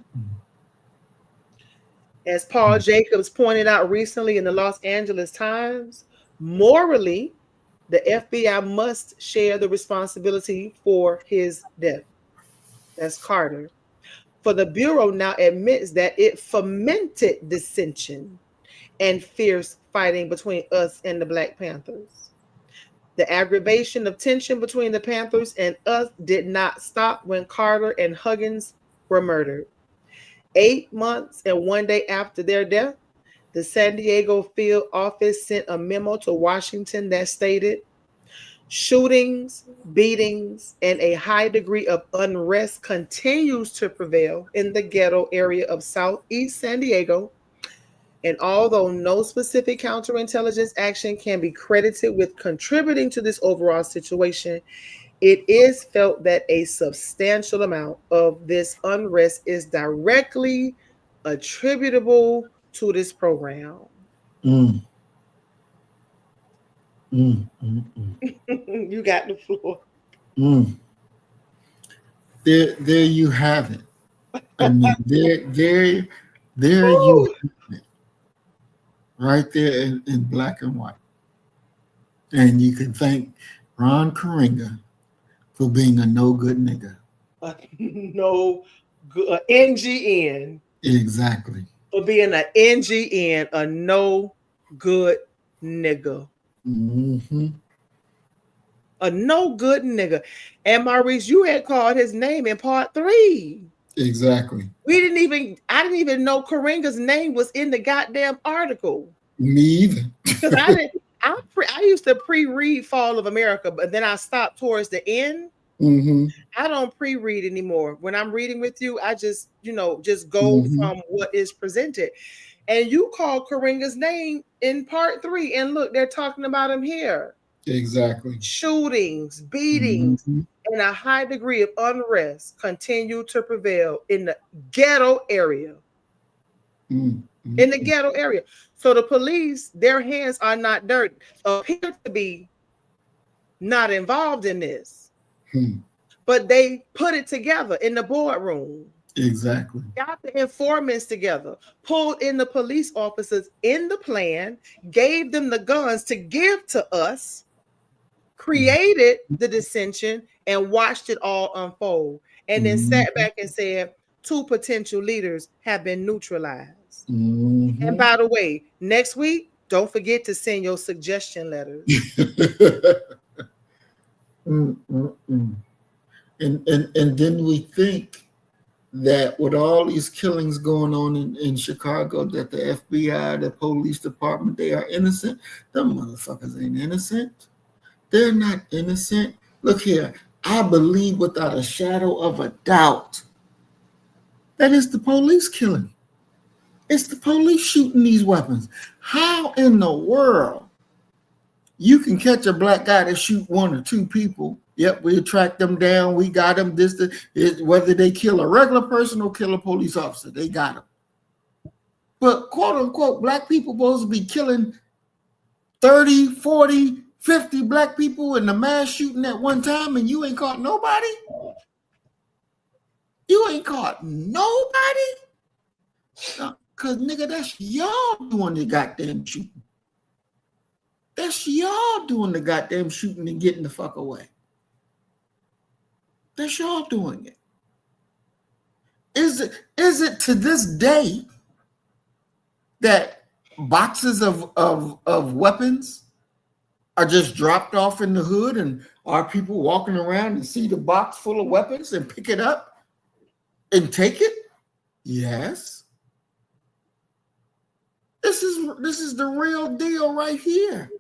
As Paul Jacobs pointed out recently in the Los Angeles Times, morally, the FBI must share the responsibility for his death. That's Carter. For the Bureau now admits that it fomented dissension and fierce fighting between us and the Black Panthers. The aggravation of tension between the Panthers and us did not stop when Carter and Huggins were murdered. 8 months and 1 day after their death, the San Diego field office sent a memo to Washington that stated, shootings, beatings, and a high degree of unrest continues to prevail in the ghetto area of Southeast San Diego. And although no specific counterintelligence action can be credited with contributing to this overall situation, it is felt that a substantial amount of this unrest is directly attributable to this program. mm, mm, mm, mm. You got the floor. Mm. There you have it. I mean, there you Woo! have it, right there in black and white. And you can thank Ron Karenga for being a no good nigga. No good NGN Exactly. for being an NGN, a no good nigga. Mm-hmm. A no good nigga. And Maurice, you had called his name in part 3. Exactly. I didn't even know Karenga's name was in the goddamn article. Me either. Because I used to pre-read Fall of America, but then I stopped towards the end. Mm-hmm. I don't pre-read anymore. When I'm reading with you, I just go Mm-hmm. from what is presented. And you call Karenga's name in part 3, and look, they're talking about him here. Exactly. Shootings, beatings, Mm-hmm. and a high degree of unrest continue to prevail in the ghetto area. Mm-hmm. In the ghetto area. So the police, their hands are not dirty, appear to be not involved in this. But they put it together in the boardroom. Exactly. Got the informants together, pulled in the police officers in the plan, gave them the guns to give to us, created the dissension, and watched it all unfold. And then sat back and said, 2 potential leaders have been neutralized. Mm-hmm. And by the way, next week, don't forget to send your suggestion letters. Mm-mm-mm. And then we think that with all these killings going on in Chicago, that the FBI, the police department, they are innocent. Them motherfuckers ain't innocent. They're not innocent. Look here, I believe without a shadow of a doubt that it's the police killing. It's the police shooting these weapons. How in the world you can catch a black guy that shoot 1 or 2 people? Yep, we track them down. We got them. Whether they kill a regular person or kill a police officer, they got them. But quote unquote, black people supposed to be killing 30, 40, 50 black people in the mass shooting at one time, and you ain't caught nobody? You ain't caught nobody? Because, nigga, that's y'all doing the goddamn shooting. That's y'all doing the goddamn shooting and getting the fuck away. That's y'all doing it. Is it to this day that boxes of weapons are just dropped off in the hood, and are people walking around and see the box full of weapons and pick it up and take it? Yes. This is the real deal right here.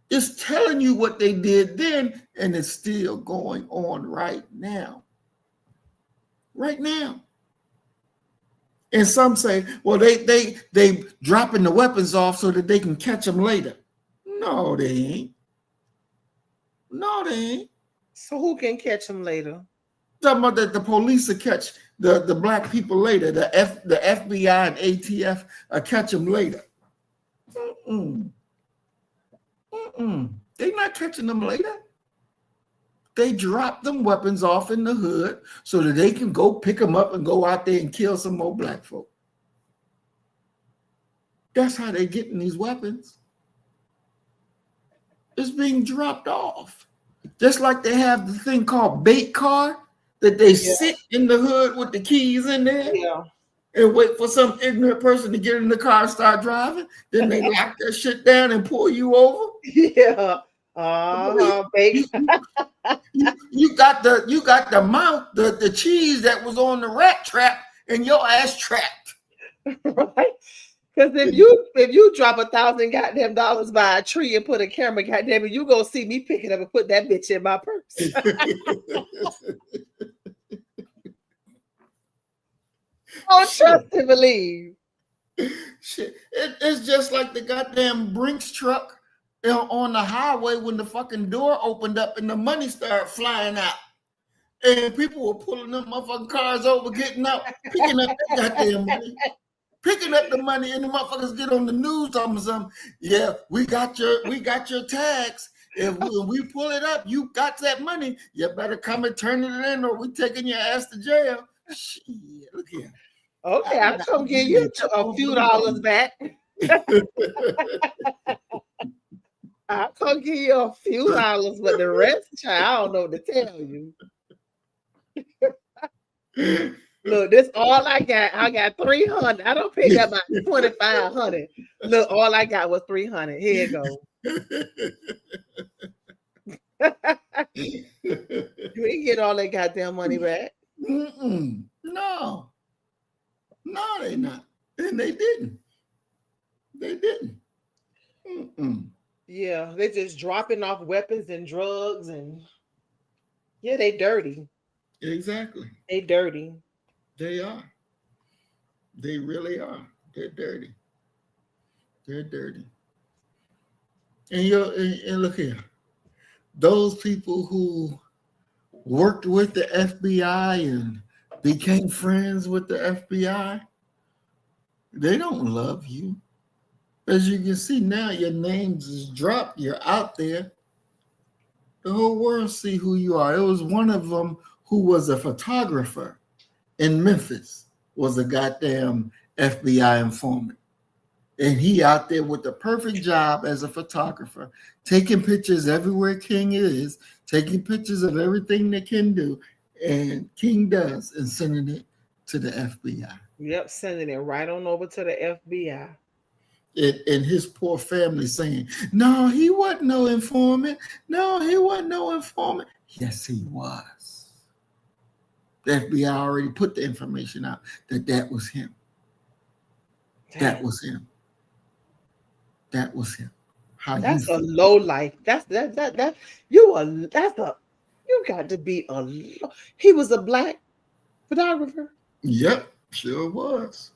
It's telling you what they did then, and it's still going on right now. Right now. And some say, well, they dropping the weapons off so that they can catch them later. No, they ain't. No, they ain't. So who can catch them later? Talking about that the police will catch the black people later. The FBI and ATF will catch them later. They're not catching them later. They drop them weapons off in the hood so that they can go pick them up and go out there and kill some more black folk. That's how they're getting these weapons. It's being dropped off. Just like they have the thing called bait car that they sit in the hood with the keys in there and wait for some ignorant person to get in the car and start driving. Then they lock that shit down and pull you over. Yeah. You got the mount, the cheese that was on the rat trap and your ass trapped. Right? Because if you drop $1,000 goddamn dollars by a tree and put a camera, goddamn it, you gonna see me pick it up and put that bitch in my purse. Don't trust and believe. Shit. It's just like the goddamn Brinks truck on the highway when the fucking door opened up and the money started flying out. And people were pulling them motherfucking cars over, getting out, picking up that goddamn money. Picking up the money, and the motherfuckers get on the news talking something. Yeah, we got your tags. If we pull it up, you got that money. You better come and turn it in, or we taking your ass to jail. Shit, look here. Okay, I'm gonna give you a few dollars back. I'm gonna give you a few dollars, but the rest, child, I don't know what to tell you. Look, this all I got. I got 300. I don't pick up my 2,500. Look, all I got was 300. Here you go. You ain't get all that goddamn money back. No, they not, and they didn't. Yeah, they just dropping off weapons and drugs, and yeah, they dirty. Exactly. They dirty. They are. They really are. They're dirty. They're dirty. And look here. Those people who worked with the FBI and became friends with the FBI, they don't love you. As you can see now, your names is dropped. You're out there. The whole world see who you are. It was one of them who was a photographer in Memphis, was a goddamn FBI informant. And he out there with the perfect job as a photographer, taking pictures everywhere King is, taking pictures of everything that King do, and King does, and sending it to the FBI. Yep, sending it right on over to the FBI. And his poor family saying, no, he wasn't no informant. No, he wasn't no informant. Yes, he was. The FBI already put the information out that was him. That was him. That was him. That's a low life. You got to be he was a black photographer. Yep, sure was.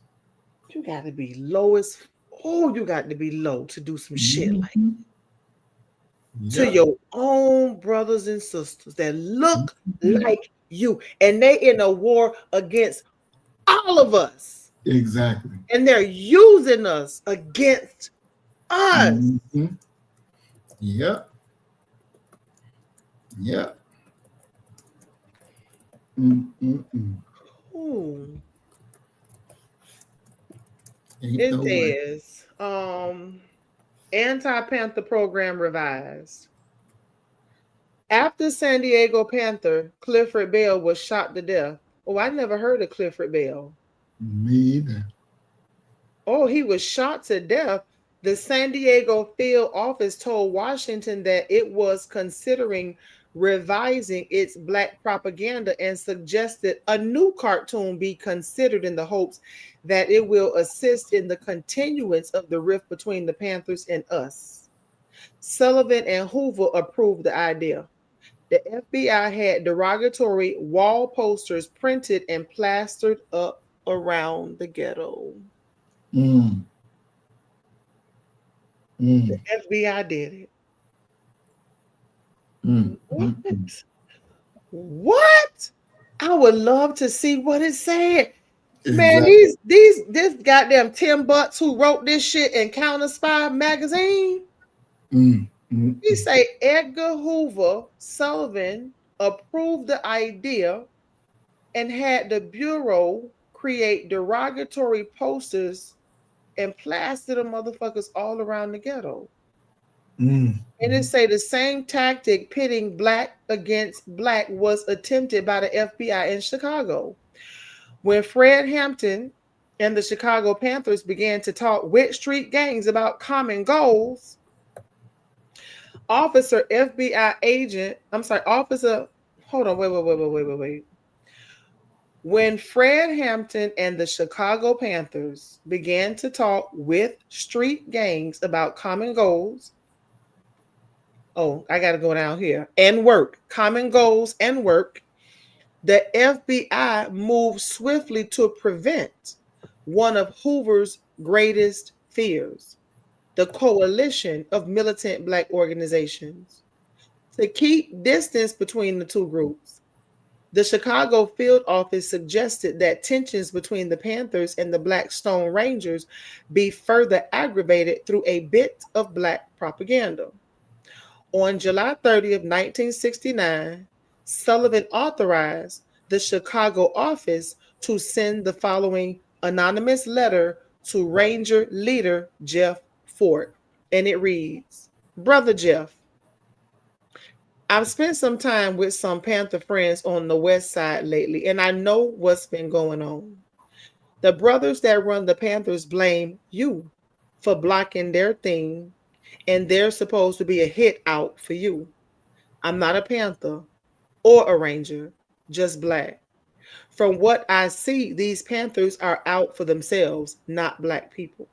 You got to be you got to be low to do some shit like that. To your own brothers and sisters that look like you, and they in a war against all of us. Exactly. And they're using us against us. Yep. It says anti-Panther program revised. After San Diego Panther, Clifford Bell was shot to death. Oh, I never heard of Clifford Bell. Me either. Oh, he was shot to death. The San Diego field office told Washington that it was considering revising its black propaganda and suggested a new cartoon be considered in the hopes that it will assist in the continuance of the rift between the Panthers and us. Sullivan and Hoover approved the idea. The FBI had derogatory wall posters printed and plastered up around the ghetto. The FBI did it. What? I would love to see what it said. Man, Exactly. this goddamn Tim Butts who wrote this shit in Counter Spy magazine. Mm, mm, He mm, say Edgar Hoover Sullivan approved the idea and had the bureau create derogatory posters and plaster the motherfuckers all around the ghetto. mm, And it say the same tactic pitting black against black was attempted by the FBI in Chicago. When Fred Hampton and the Chicago Panthers began to talk with street gangs about common goals, officer FBI agent, I'm sorry, officer, hold on, wait. When Fred Hampton and the Chicago Panthers began to talk with street gangs about common goals, oh, I got to go down here, and work, common goals and work, the FBI moved swiftly to prevent one of Hoover's greatest fears, the coalition of militant black organizations. To keep distance between the two groups, the Chicago field office suggested that tensions between the Panthers and the Black Stone Rangers be further aggravated through a bit of black propaganda. On July 30th, 1969, Sullivan authorized the Chicago office to send the following anonymous letter to Ranger leader Jeff Fort. And it reads, Brother Jeff, I've spent some time with some Panther friends on the West Side lately, and I know what's been going on. The brothers that run the Panthers blame you for blocking their thing, and they're supposed to be a hit out for you. I'm not a Panther or a Ranger, just black. From what I see, these Panthers are out for themselves, not black people.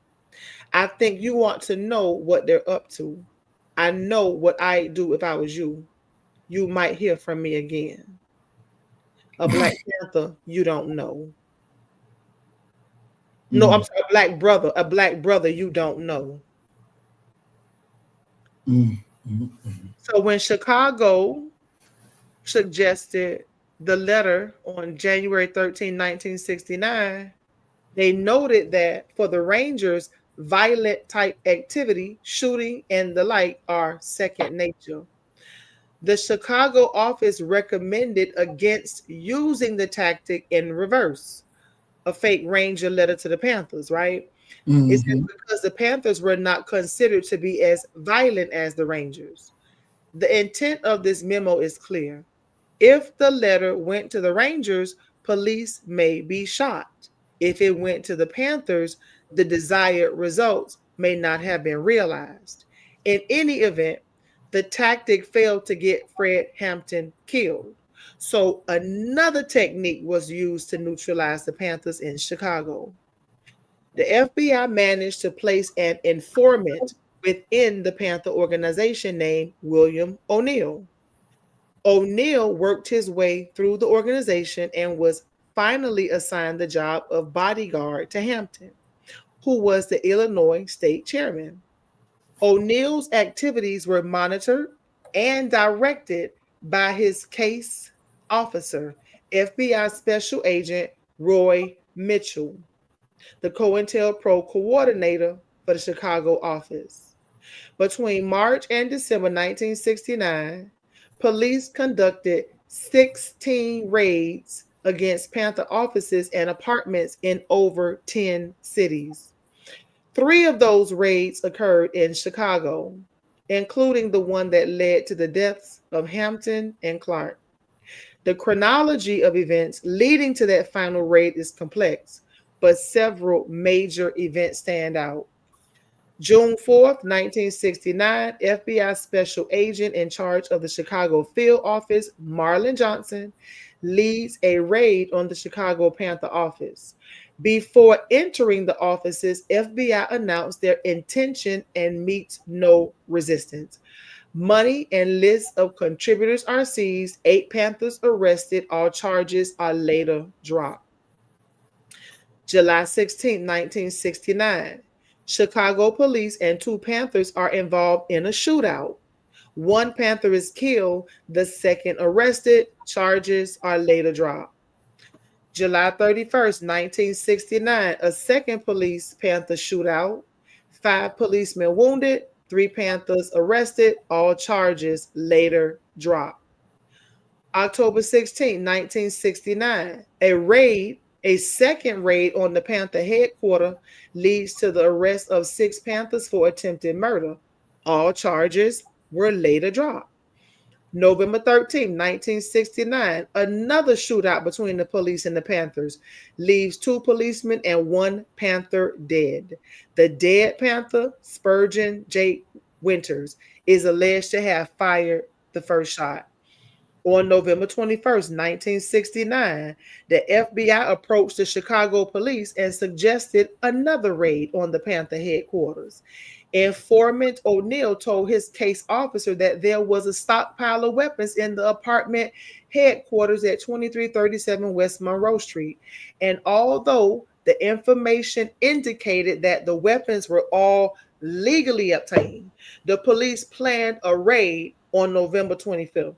I think you want to know what they're up to. I know what I'd do if I was you. You might hear from me again. A Black Panther you don't know. No, I'm mm, sorry, a black brother you don't know. mm, mm, mm. So when Chicago suggested the letter on January 13, 1969, they noted that for the Rangers, violent type activity, shooting, and the like are second nature. The Chicago office recommended against using the tactic in reverse, a fake Ranger letter to the Panthers, right? It says Mhm, because the Panthers were not considered to be as violent as the Rangers. The intent of this memo is clear. If the letter went to the Rangers, police may be shot. If it went to the Panthers, the desired results may not have been realized. In any event, the tactic failed to get Fred Hampton killed. So another technique was used to neutralize the Panthers in Chicago. The FBI managed to place an informant within the Panther organization named William O'Neill. O'Neill worked his way through the organization and was finally assigned the job of bodyguard to Hampton, who was the Illinois state chairman. O'Neill's activities were monitored and directed by his case officer, FBI Special Agent Roy Mitchell, the COINTELPRO coordinator for the Chicago office. Between March and December 1969, police conducted 16 raids against Panther offices and apartments in over 10 cities. Three of those raids occurred in Chicago, including the one that led to the deaths of Hampton and Clark. The chronology of events leading to that final raid is complex, but several major events stand out. June 4th, 1969, FBI Special Agent in charge of the Chicago field office, Marlon Johnson, leads a raid on the Chicago Panther office. Before entering the offices, FBI announced their intention and meets no resistance. Money and lists of contributors are seized, 8 Panthers arrested, all charges are later dropped. July 16, 1969, Chicago police and 2 Panthers are involved in a shootout. One Panther is killed, the second arrested. Charges are later dropped. July 31st, 1969, a second police Panther shootout. 5 policemen wounded, 3 Panthers arrested, all charges later dropped. October 16, 1969, a second raid on the Panther headquarters leads to the arrest of 6 Panthers for attempted murder. All charges were later dropped. November 13, 1969, another shootout between the police and the Panthers leaves 2 policemen and 1 Panther dead. The dead Panther, Spurgeon J. Winters, is alleged to have fired the first shot. On November 21st, 1969, the FBI approached the Chicago police and suggested another raid on the Panther headquarters. Informant O'Neill told his case officer that there was a stockpile of weapons in the apartment headquarters at 2337 West Monroe Street. And although the information indicated that the weapons were all legally obtained, the police planned a raid on November 25th.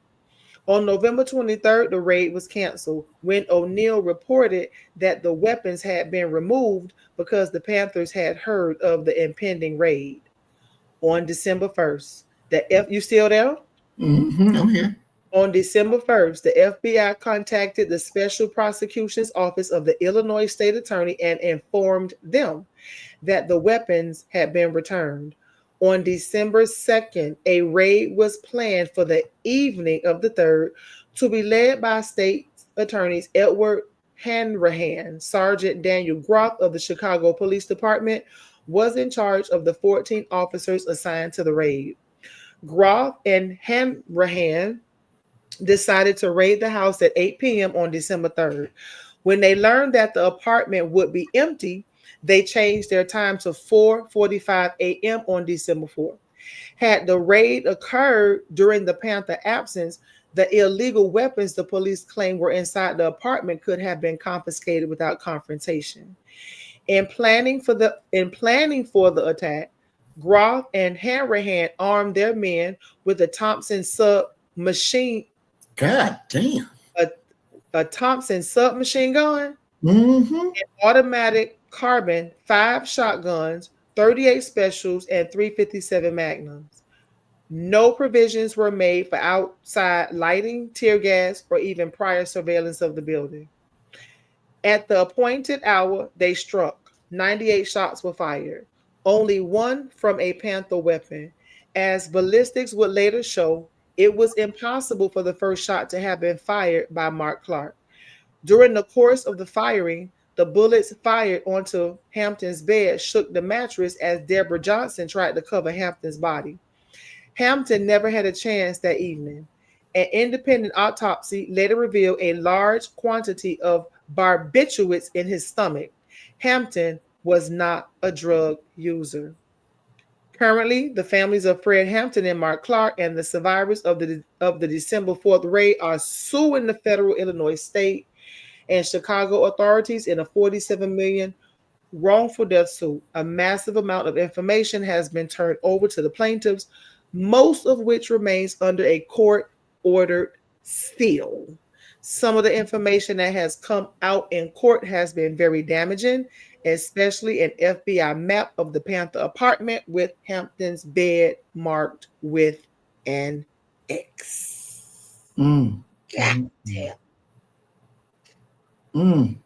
On November 23rd, the raid was canceled when O'Neill reported that the weapons had been removed because the Panthers had heard of the impending raid. On December 1st, you still there? I'm here. On December 1st, the FBI contacted the Special Prosecution's Office of the Illinois State Attorney and informed them that the weapons had been returned. On December 2nd, a raid was planned for the evening of the 3rd to be led by state attorneys Edward Hanrahan. Sergeant Daniel Groff of the Chicago Police Department was in charge of the 14 officers assigned to the raid. Groff and Hanrahan decided to raid the house at 8 p.m. on December 3rd. When they learned that the apartment would be empty, they changed their time to 4:45 a.m. on December 4th. Had the raid occurred during the Panther absence, the illegal weapons the police claimed were inside the apartment could have been confiscated without confrontation. In planning for the attack, Groff and Hanrahan armed their men with a Thompson submachine. God damn. A Thompson submachine gun, an automatic carbine, 5 shotguns, 38 specials, and 357 magnums. No provisions were made for outside lighting, tear gas, or even prior surveillance of the building. At the appointed hour, they struck. 98 shots were fired, only 1 from a Panther weapon. As ballistics would later show, it was impossible for the first shot to have been fired by Mark Clark. During the course of the firing, the bullets fired onto Hampton's bed shook the mattress as Deborah Johnson tried to cover Hampton's body. Hampton never had a chance that evening. An independent autopsy later revealed a large quantity of barbiturates in his stomach. Hampton was not a drug user. Currently, the families of Fred Hampton and Mark Clark and the survivors of the December 4th raid are suing the federal Illinois state and Chicago authorities in a $47 million wrongful death suit. A massive amount of information has been turned over to the plaintiffs, most of which remains under a court-ordered seal. Some of the information that has come out in court has been very damaging, especially an FBI map of the Panther apartment with Hampton's bed marked with an X. God damn. God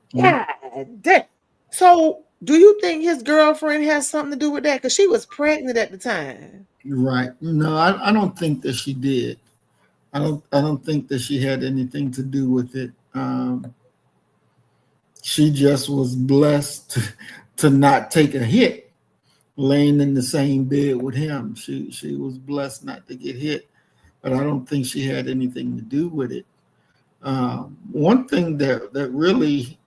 damn. So, do you think his girlfriend has something to do with that? Because she was pregnant at the time. Right. No, I don't think that she did. I don't think that she had anything to do with it. She just was blessed to not take a hit laying in the same bed with him. She was blessed not to get hit, but I don't think she had anything to do with it. One thing that really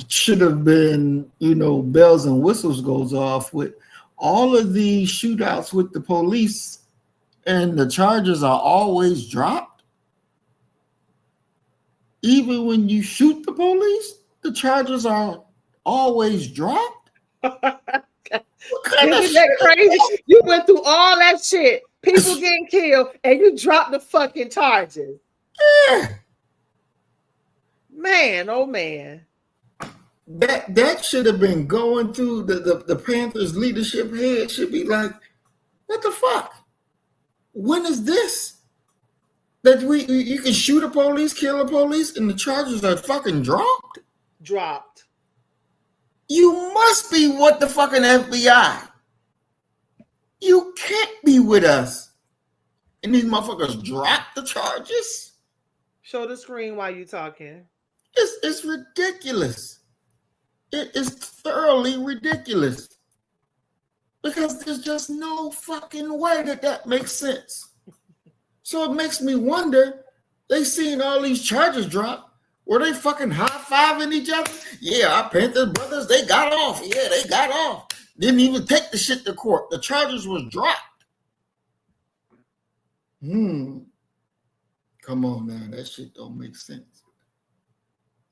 should have been, bells and whistles goes off with all of these shootouts with the police, and the charges are always dropped. Even when you shoot the police, the charges are always dropped. Isn't that crazy? You went through all that shit People getting killed, and you drop the fucking charges. Yeah. Man, oh man. That should have been going through the Panthers leadership head. Should be like, what the fuck? When is this? That you can shoot a police, kill a police, and the charges are fucking dropped? Dropped. You must be what the fucking FBI. You can't be with us. And these motherfuckers drop the charges? Show the screen while you talking. It's ridiculous. It is thoroughly ridiculous. Because there's just no fucking way that makes sense. So it makes me wonder, they seen all these charges drop. Were they fucking high-fiving each other? Yeah, our Panthers brothers, they got off. Yeah, they got off. Didn't even take the shit to court. The charges was dropped. Come on now, that shit don't make sense.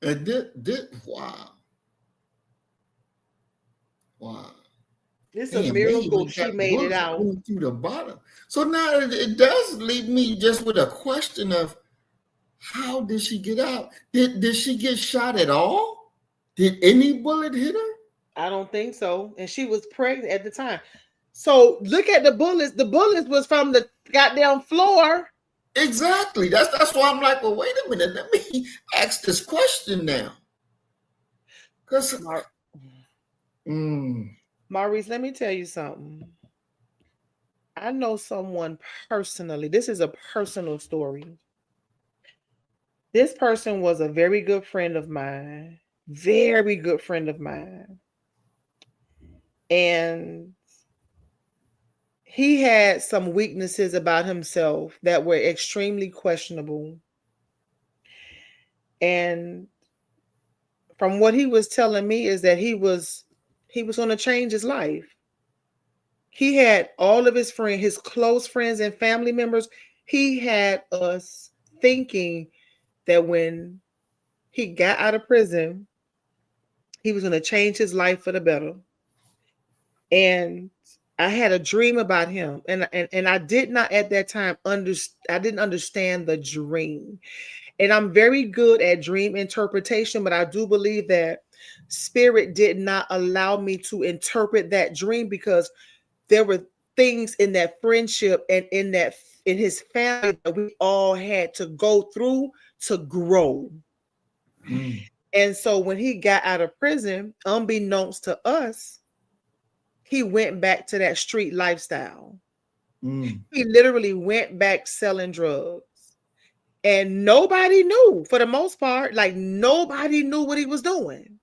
And wow. It's a miracle she made it out. To the bottom. So now it does leave me just with a question of, how did she get out? Did she get shot at all? Did any bullet hit her? I don't think so. And she was pregnant at the time. So look at the bullets. The bullets was from the goddamn floor. Exactly. That's why I'm like, well, wait a minute. Let me ask this question now. Because Maurice, let me tell you something. I know someone personally. This is a personal story. This person was a very good friend of mine. Very good friend of mine. And he had some weaknesses about himself that were extremely questionable. And from what he was telling me is that he was going to change his life. He had all of his friends, his close friends and family members. He had us thinking that when he got out of prison, he was going to change his life for the better. And I had a dream about him, and I did not at that time I didn't understand the dream. And I'm very good at dream interpretation, but I do believe that Spirit did not allow me to interpret that dream because there were things in that friendship and in his family that we all had to go through to grow. And so when he got out of prison, unbeknownst to us, he went back to that street lifestyle. He literally went back selling drugs. And nobody knew, for the most part, like nobody knew what he was doing.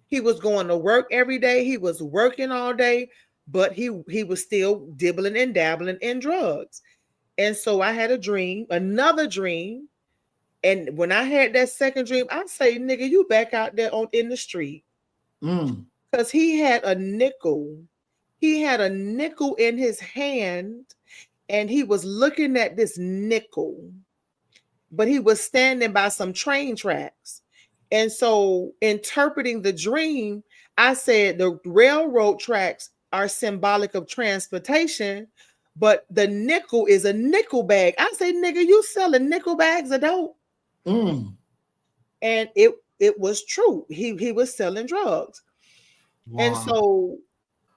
He was going to work every day. He was working all day, but he was still dibbling and dabbling in drugs. And so I had a dream, another dream. And when I had that second dream, I say, nigga, you back out there in the street. Because he had a nickel. He had a nickel in his hand, and he was looking at this nickel. But he was standing by some train tracks. And so interpreting the dream, I said the railroad tracks are symbolic of transportation, but the nickel is a nickel bag. I say, nigga, you selling nickel bags of dope? And it was true. He was selling drugs. Wow. And so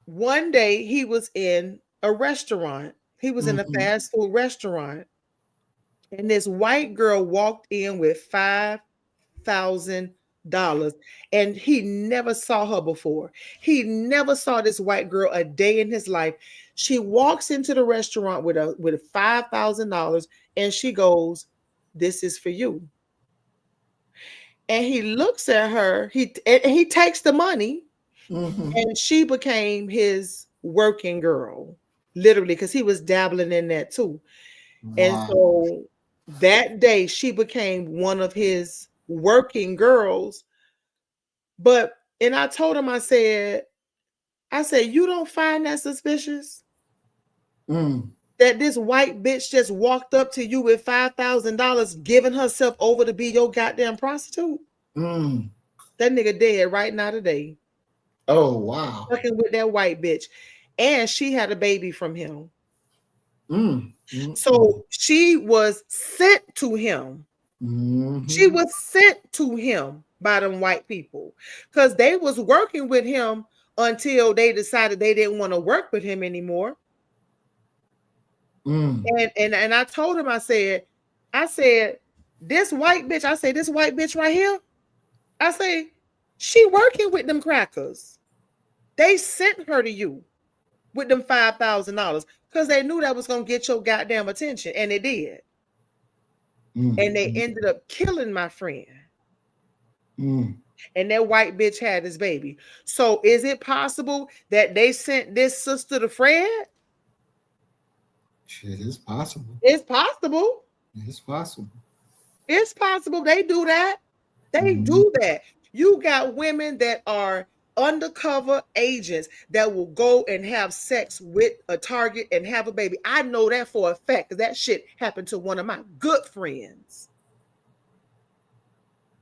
one day he was in a restaurant. He was in a fast food restaurant. And this white girl walked in with $5,000, and he never saw her before. He never saw this white girl a day in his life. She walks into the restaurant with $5,000, and she goes, "This is for you." And he looks at her. He takes the money, and she became his working girl, literally, because he was dabbling in that too. Wow. And so that day she became one of his working girls. And I told him, I said, you don't find that suspicious? That this white bitch just walked up to you with $5,000, giving herself over to be your goddamn prostitute? That nigga dead right now today. Oh, wow. Fucking with that white bitch. And she had a baby from him. So she was sent to him. She was sent to him by them white people because they was working with him until they decided they didn't want to work with him anymore. And I told him, I said, this white bitch right here, I say, she working with them crackers. They sent her to you with them $5,000 because they knew that was gonna get your goddamn attention, and it did. And they ended up killing my friend. And that white bitch had his baby. So is it possible that they sent this sister to Fred? Shit, it's possible. It's possible. It's possible. It's possible. They do that. They do that. You got women that are undercover agents that will go and have sex with a target and have a baby. I know that for a fact because that shit happened to one of my good friends.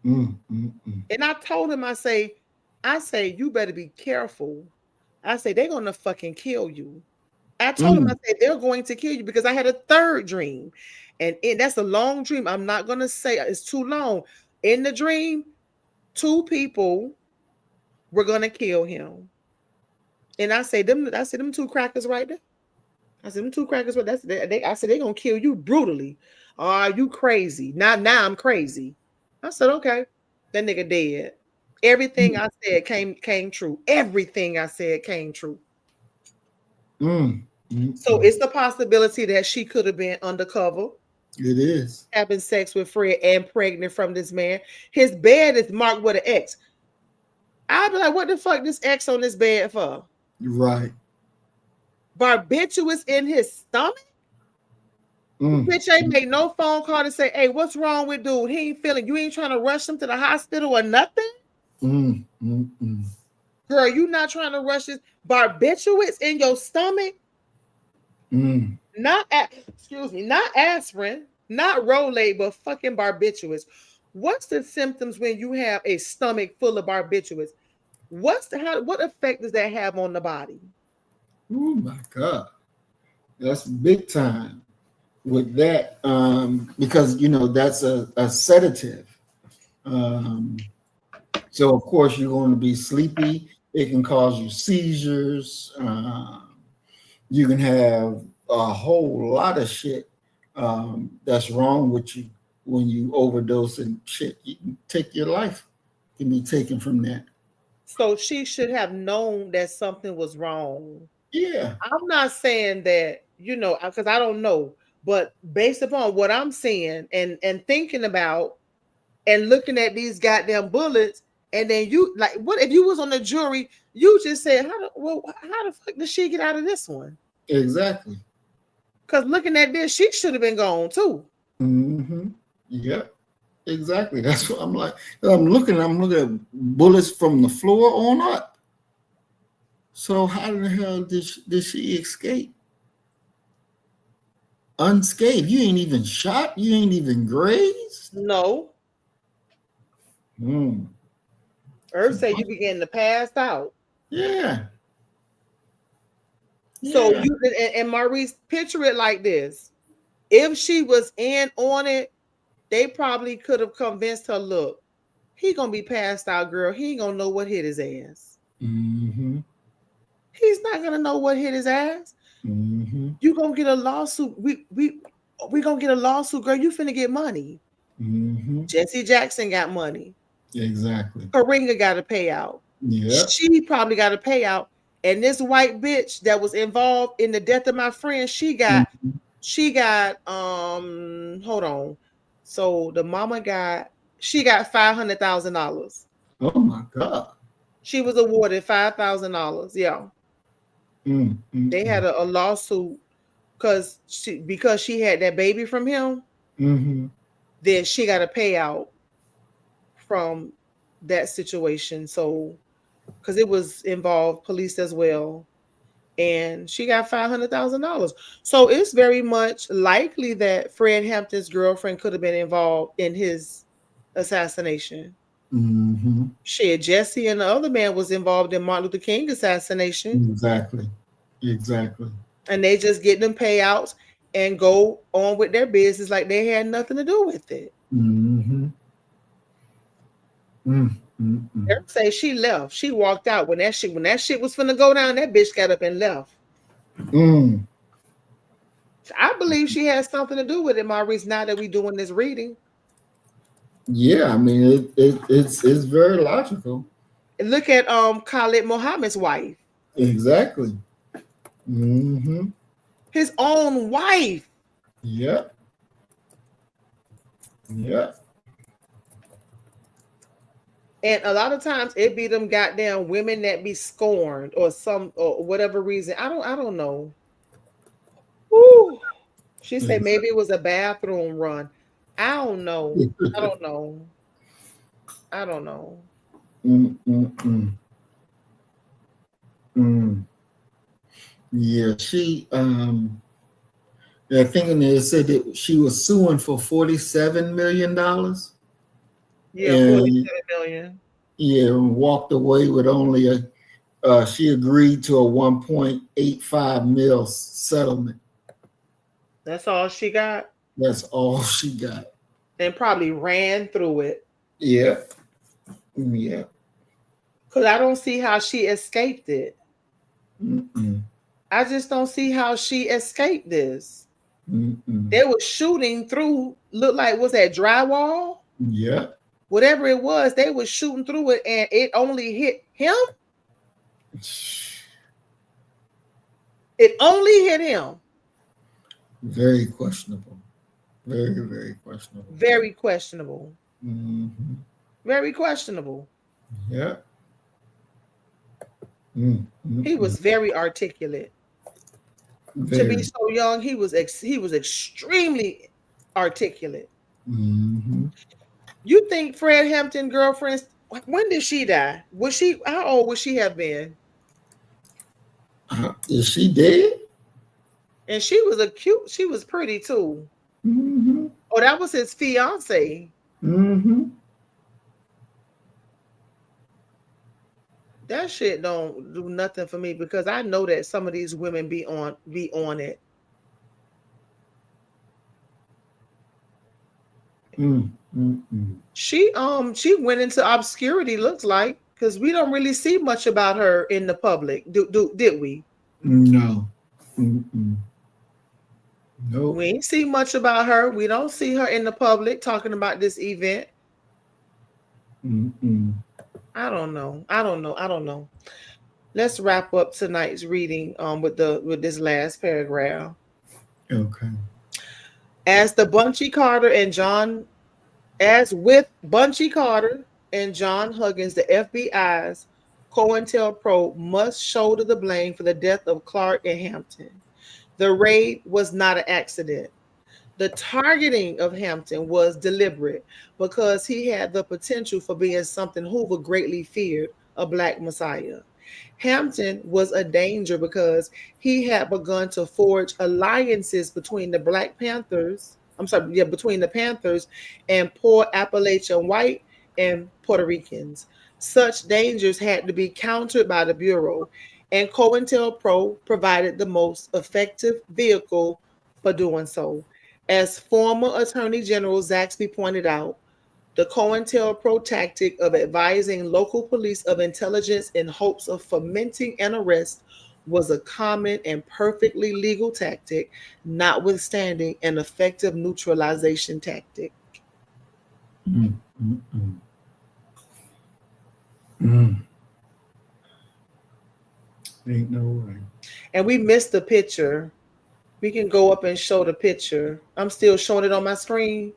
And I told him, I say, you better be careful. I say, they're going to fucking kill you. I told him, I said, they're going to kill you because I had a third dream. And that's a long dream. I'm not going to say it's too long. In the dream, 2 people were going to kill him. And I said, them 2 crackers right there. I said, them 2 crackers, I said, they're going to kill you brutally. Are you crazy? Now I'm crazy. I said, okay. That nigga dead. Everything I said came true. Everything I said came true. So it's a possibility that she could have been undercover. It is. Having sex with Fred and pregnant from this man. His bed is marked with an X. I'd be like, what the fuck this X on this bed for? Right. Barbiturates in his stomach? Bitch ain't make no phone call to say, hey, what's wrong with dude? He ain't feeling, you ain't trying to rush him to the hospital or nothing? Girl, you not trying to rush this barbiturates in your stomach? Not aspirin, not Rolade, but fucking barbiturates. What's the symptoms when you have a stomach full of barbiturates? What effect does that have on the body? Oh my God. That's big time with that, because that's a sedative. So of course you're going to be sleepy. It can cause you seizures. You can have a whole lot of shit that's wrong with you when you overdose and shit. You can take your life can be taken from that. So she should have known that something was wrong. Yeah. I'm not saying that, because I don't know, but based upon what I'm seeing and thinking about and looking at these goddamn bullets, and then you like, what if you was on the jury? You just said, how the fuck did she get out of this one? Exactly. Because looking at this, she should have been gone too. Yep. Exactly. That's what I'm like. I'm looking at bullets from the floor on up. So how the hell did she escape unscathed? You ain't even shot. You ain't even grazed. No. Earth said you began to pass out. Yeah. So you and Maurice, picture it like this: if she was in on it, they probably could have convinced her, look, he gonna be passed out, girl. He ain't gonna know what hit his ass. He's not gonna know what hit his ass. You gonna get a lawsuit. We gonna get a lawsuit, girl. You finna get money. Jesse Jackson got money. Exactly. Karinga got a payout. Yeah. She probably got a payout. And this white bitch that was involved in the death of my friend, she got hold on. So the mama she got $500,000. Oh my God. She was awarded $5,000. Yeah. They had a lawsuit because she had that baby from him. Then she got a payout from that situation. So because it was involved police as well. And she got $500,000. So it's very much likely that Fred Hampton's girlfriend could have been involved in his assassination. Shit, Jesse and the other man was involved in Martin Luther King assassination. Exactly. And they just get them payouts. and go on with their business like they had nothing to do with it. Mm-hmm. Mm-hmm. They say she left. She walked out when that shit was finna go down. That bitch got up and left. Mm. I believe she has something to do with it, Maurice. Now that we doing this reading, Yeah, I mean it's very logical. and look at Khalid Muhammad's wife, Exactly. Mm-hmm. his own wife. Yeah. Yeah. And a lot of times it be them goddamn women that be scorned or some or whatever reason. I don't know. Woo. She said maybe it was a bathroom run. I don't know. I don't know. I don't know. Mm-mm-mm. Mm. Yeah, I think they said that she was suing for $47 million, Yeah, and 47 million. yeah, and walked away with only she agreed to a 1.85 mil settlement. That's all she got. That's all she got. And probably ran through it. Yeah. Yeah. Because I don't see how she escaped it. Mm-mm. I just don't see how she escaped this. Mm-mm. They were shooting through, look like, was that drywall? Yeah. Whatever it was, they were shooting through it and it only hit him. It only hit him. Very questionable. Very, very questionable. Very questionable. Mm-hmm. Very questionable. Yeah. Mm-hmm. He was very articulate. To be Very. so young, he was extremely articulate. Mm-hmm. You think Fred Hampton girlfriend? When did she die? Was she? How old would she have been? Is she dead? And she was a cute. She was pretty too. Mm-hmm. Oh, that was his fiance. Mm-hmm. That shit don't do nothing for me because I know that some of these women be on it. Mm-hmm. She went into obscurity. Looks like because we don't really see much about her in the public. Did we? No. Mm-mm. Nope. We ain't see much about her. We don't see her in the public talking about this event. Mm-mm. I don't know. I don't know. I don't know. Let's wrap up tonight's reading with this last paragraph. Okay. As the Bunchy Carter and John As with Bunchy Carter and John Huggins, the FBI's COINTELPRO must shoulder the blame for the death of Clark and Hampton. The raid was not an accident. The targeting of Hampton was deliberate because he had the potential for being something Hoover greatly feared, a black messiah. Hampton was a danger because he had begun to forge alliances between the Black Panthers. I'm sorry, yeah, between the Panthers and poor Appalachian white and Puerto Ricans. Such dangers had to be countered by the Bureau, and COINTELPRO provided the most effective vehicle for doing so. As former Attorney General Zaxby pointed out, the COINTELPRO tactic of advising local police of intelligence in hopes of fomenting an arrest was a common and perfectly legal tactic, notwithstanding an effective neutralization tactic. Mm-mm. Mm. Ain't no way. And we missed the picture. We can go up and show the picture. I'm still showing it on my screen.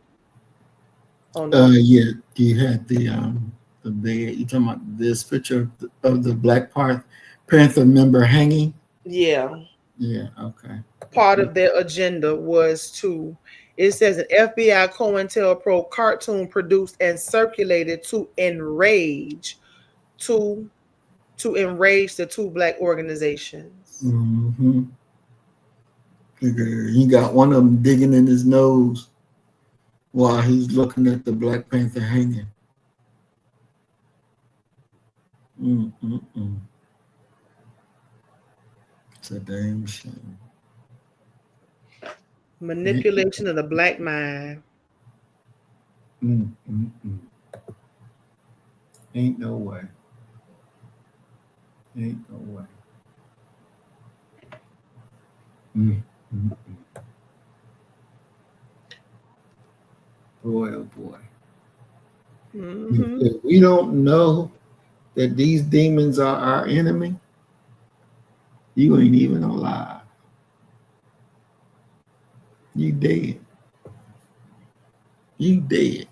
Oh no. Yeah, you had the bed. You talking about this picture of the Panther member hanging? Yeah. Yeah. Okay. Part of their agenda was to, it says an FBI COINTELPRO cartoon produced and circulated to to enrage the two black organizations. Mm-hmm. He got one of them digging in his nose while he's looking at the Black Panther hanging. Mm-mm-mm. It's a damn shame. Manipulation of the black mind. Mm, mm, mm. Ain't no way. Ain't no way. Mm, mm, mm. Boy, oh boy. Mm-hmm. If we don't know that these demons are our enemy, you ain't even alive. You dead. You dead.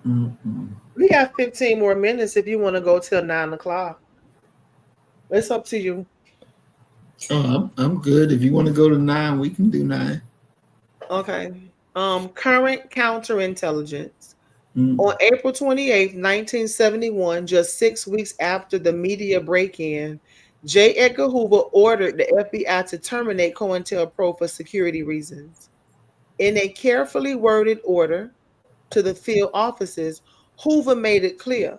Mm-mm. We got 15 more minutes if you want to go till 9 o'clock. It's up to you. Oh, I'm good. If you want to go to 9, we can do 9. Okay. Current counterintelligence. Mm. On April 28th, 1971, just 6 weeks after the media break-in, J. Edgar Hoover ordered the FBI to terminate COINTELPRO for security reasons. In a carefully worded order to the field offices, Hoover made it clear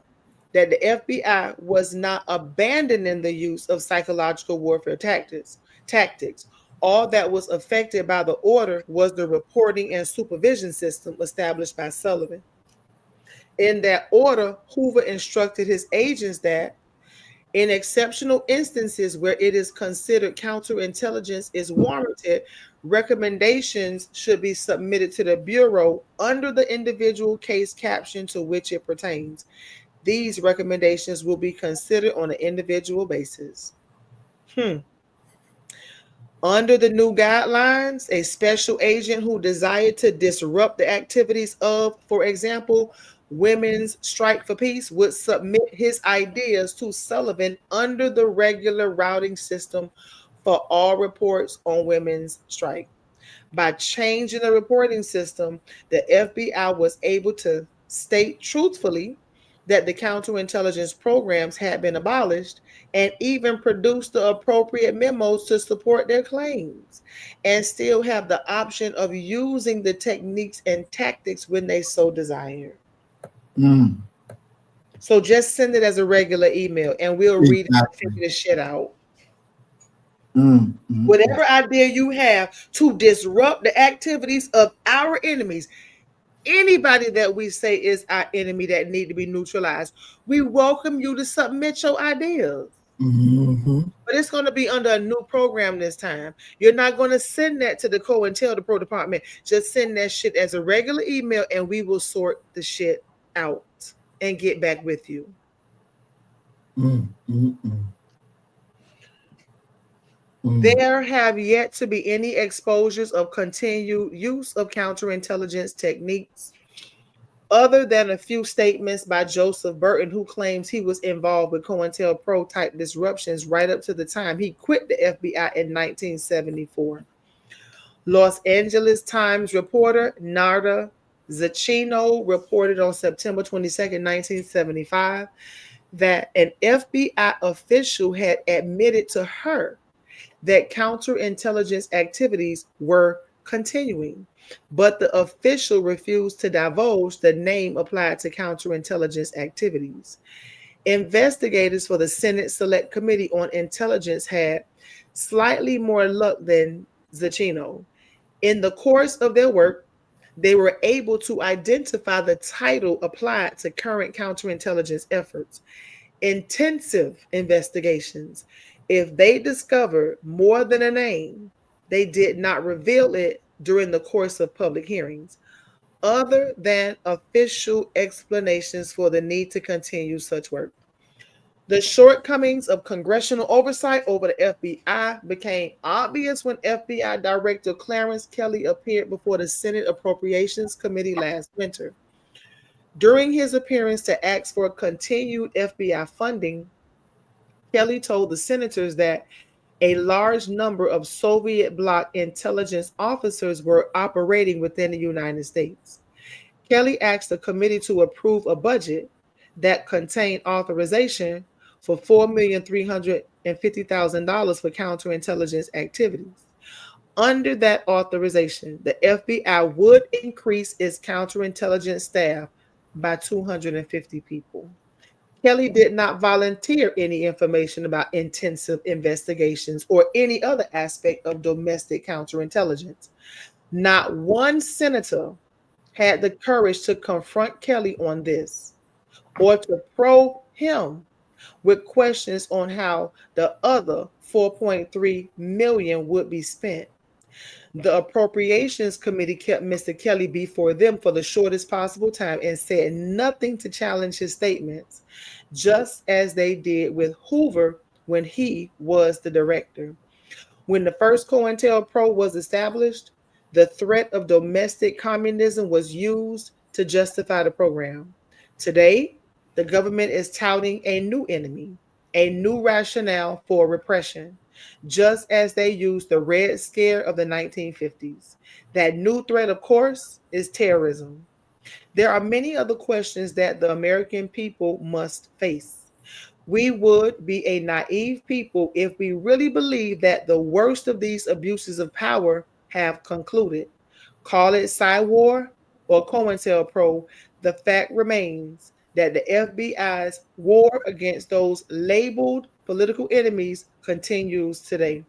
that the FBI was not abandoning the use of psychological warfare tactics. All that was affected by the order was the reporting and supervision system established by Sullivan. In that order, Hoover instructed his agents that in exceptional instances where it is considered counterintelligence is warranted, recommendations should be submitted to the Bureau under the individual case caption to which it pertains. These recommendations will be considered on an individual basis. Under the new guidelines, a special agent who desired to disrupt the activities of, for example, Women's Strike for Peace would submit his ideas to Sullivan under the regular routing system for all reports on women's strike. By changing the reporting system, the FBI was able to state truthfully that the counterintelligence programs had been abolished and even produce the appropriate memos to support their claims, and still have the option of using the techniques and tactics when they so desire. Mm. So just send it as a regular email and we'll read it and Exactly. figure this shit out. Mm, mm, mm. Whatever idea you have to disrupt the activities of our enemies, anybody that we say is our enemy that need to be neutralized, we welcome you to submit your ideas. Mm-hmm. But it's going to be under a new program this time. You're not going to send that to the COINTELPRO department. Just send that shit as a regular email and we will sort the shit out and get back with you. Mm, mm, mm. Mm. There have yet to be any exposures of continued use of counterintelligence techniques, other than a few statements by Joseph Burton, who claims he was involved with COINTELPRO type disruptions right up to the time he quit the FBI in 1974. Los Angeles Times reporter Narda Zacchino reported on September 22nd, 1975, that an FBI official had admitted to her that counterintelligence activities were continuing, but the official refused to divulge the name applied to counterintelligence activities. Investigators for the Senate Select Committee on Intelligence had slightly more luck than Zacchino. In the course of their work, they were able to identify the title applied to current counterintelligence efforts: intensive investigations. If they discovered more than a name, they did not reveal it during the course of public hearings, other than official explanations for the need to continue such work. The shortcomings of congressional oversight over the FBI became obvious when FBI Director Clarence Kelly appeared before the Senate Appropriations Committee last winter. During his appearance to ask for continued FBI funding, Kelly told the senators that a large number of Soviet bloc intelligence officers were operating within the United States. Kelly asked the committee to approve a budget that contained authorization for $4,350,000 for counterintelligence activities. Under that authorization, the FBI would increase its counterintelligence staff by 250 people. Kelly did not volunteer any information about intensive investigations or any other aspect of domestic counterintelligence. Not one senator had the courage to confront Kelly on this or to probe him with questions on how the other 4.3 million would be spent. The Appropriations Committee kept Mr. Kelly before them for the shortest possible time and said nothing to challenge his statements, just as they did with Hoover when he was the director. When the first COINTELPRO was established, the threat of domestic communism was used to justify the program. Today, the government is touting a new enemy, a new rationale for repression, just as they used the Red Scare of the 1950s. That new threat, of course, is terrorism. There are many other questions that the American people must face. We would be a naive people if we really believe that the worst of these abuses of power have concluded. Call it War or COINTELPRO, the fact remains that the FBI's war against those labeled political enemies continues today.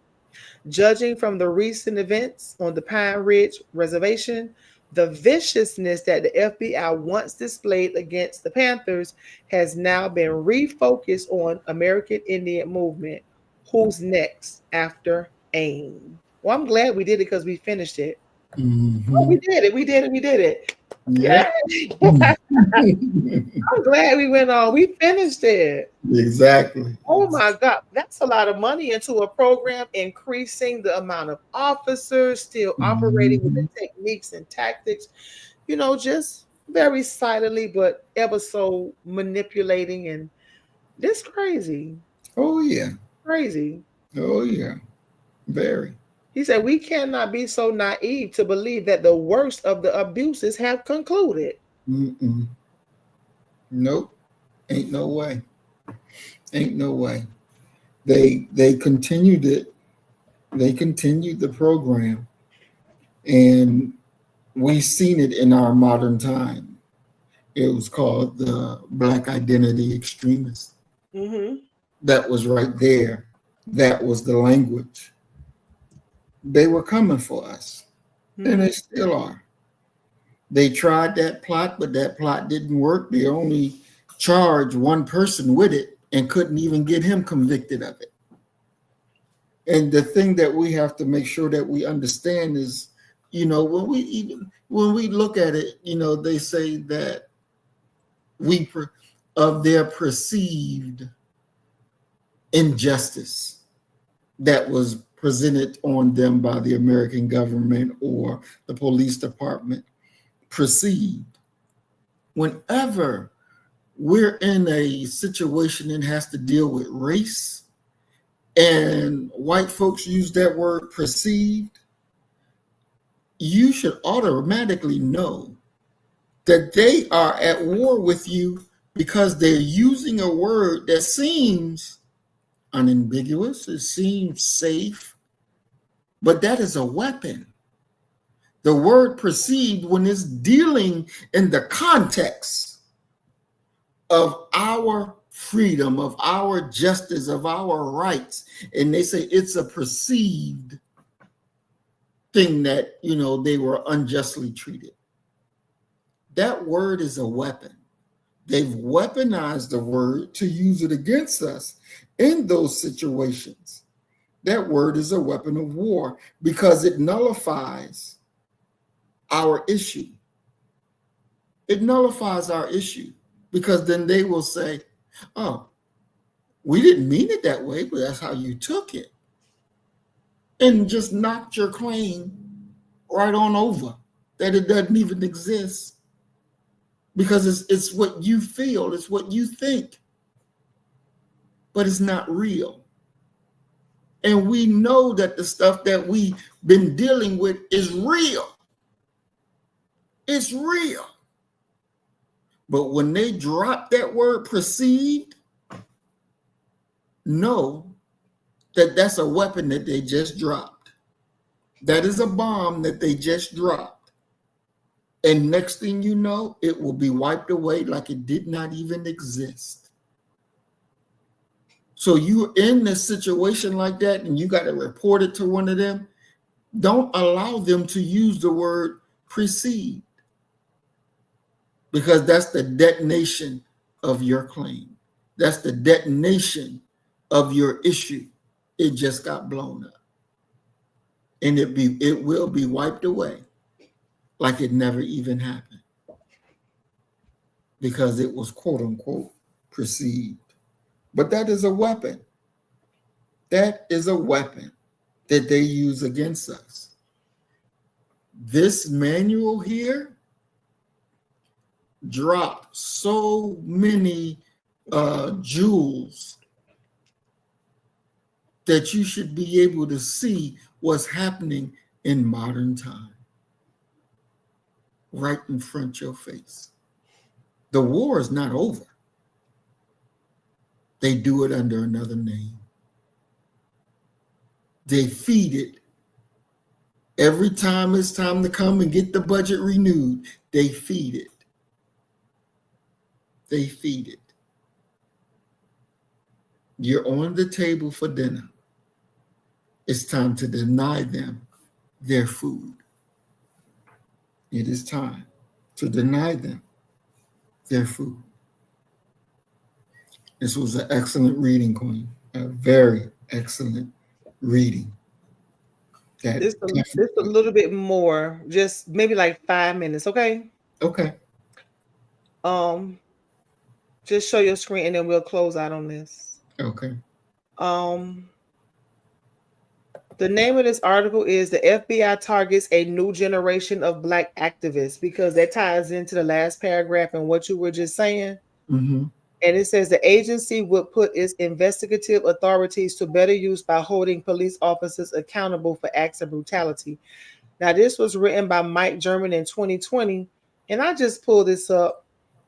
Judging from the recent events on the Pine Ridge Reservation, the viciousness that the FBI once displayed against the Panthers has now been refocused on American Indian movement. Who's next after AIM? Well, I'm glad we did it because we finished it. Oh, we did it. We did it. We did it. Yeah. Yay! I'm glad we went on. We finished it. Exactly. Oh my God, that's a lot of money into a program, increasing the amount of officers still operating with the techniques and tactics, just very silently, but ever so manipulating. And this crazy, Oh yeah. crazy. Oh yeah. Very. He said, we cannot be so naive to believe that the worst of the abuses have concluded. Nope. Ain't no way. Ain't no way. They continued it. They continued the program, and we've seen it in our modern time. It was called the Black Identity Extremists. That was right there. That was the language. They were coming for us, and they still are. They tried that plot, but that plot didn't work. They only charged one person with it and couldn't even get him convicted of it. And the thing that we have to make sure that we understand is, when we look at it, they say that of their perceived injustice that was presented on them by the American government or the police department, perceived. Whenever we're in a situation that has to deal with race, and white folks use that word perceived, you should automatically know that they are at war with you because they're using a word that seems unambiguous, it seems safe, but that is a weapon. The word perceived, when it's dealing in the context of our freedom, of our justice, of our rights, and they say it's a perceived thing that, they were unjustly treated. That word is a weapon. They've weaponized the word to use it against us in those situations. That word is a weapon of war because it nullifies our issue. It nullifies our issue because then they will say, oh, we didn't mean it that way, but that's how you took it. And just knocked your claim right on over, that it doesn't even exist. Because it's what you feel, it's what you think, but it's not real. And we know that the stuff that we've been dealing with is real. It's real. But when they drop that word perceived, know that that's a weapon that they just dropped. That is a bomb that they just dropped. And next thing you know, it will be wiped away like it did not even exist. So you're in a situation like that and you got to report it to one of them. Don't allow them to use the word precede, because that's the detonation of your claim. That's the detonation of your issue. It just got blown up. And it will be wiped away like it never even happened, because it was quote unquote perceived. But that is a weapon. That is a weapon that they use against us. This manual here dropped so many jewels that you should be able to see what's happening in modern time right in front of your face. The war is not over. They do it under another name. They feed it. Every time it's time to come and get the budget renewed, they feed it. They feed it. You're on the table for dinner. It's time to deny them their food. It is time to deny them their food. This was an excellent reading, Queen. A very excellent reading. Just a little bit more, just maybe like 5 minutes, okay? Okay. Just show your screen and then we'll close out on this. Okay. The name of this article is "The FBI Targets a New Generation of Black Activists," because that ties into the last paragraph and what you were just saying. Mm-hmm. And it says the agency would put its investigative authorities to better use by holding police officers accountable for acts of brutality. Now, this was written by Mike German in 2020, and I just pulled this up,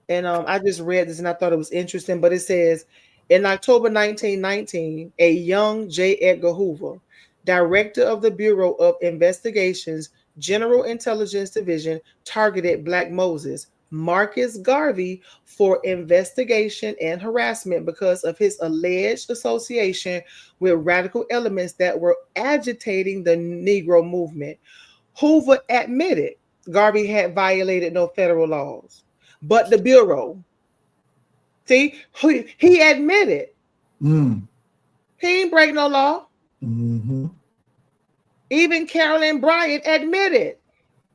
and I just read this, and I thought it was interesting. But it says, in October 1919, a young J. Edgar Hoover, director of the Bureau of Investigation's General Intelligence Division, targeted Black Moses Marcus Garvey for investigation and harassment because of his alleged association with radical elements that were agitating the Negro movement. Hoover admitted Garvey had violated no federal laws, but the Bureau, see, he admitted he ain't break no law. Mm-hmm. Even Carolyn Bryant admitted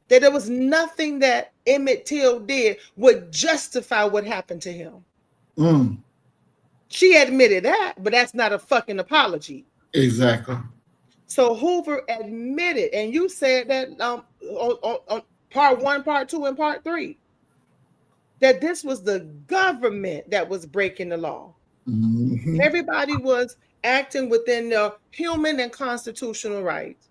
that there was nothing that Emmett Till did would justify what happened to him. She admitted that, but that's not a fucking apology. Exactly. So Hoover admitted, and you said that on part 1, part 2, and part 3, that this was the government that was breaking the law. Mm-hmm. Everybody was acting within their human and constitutional rights.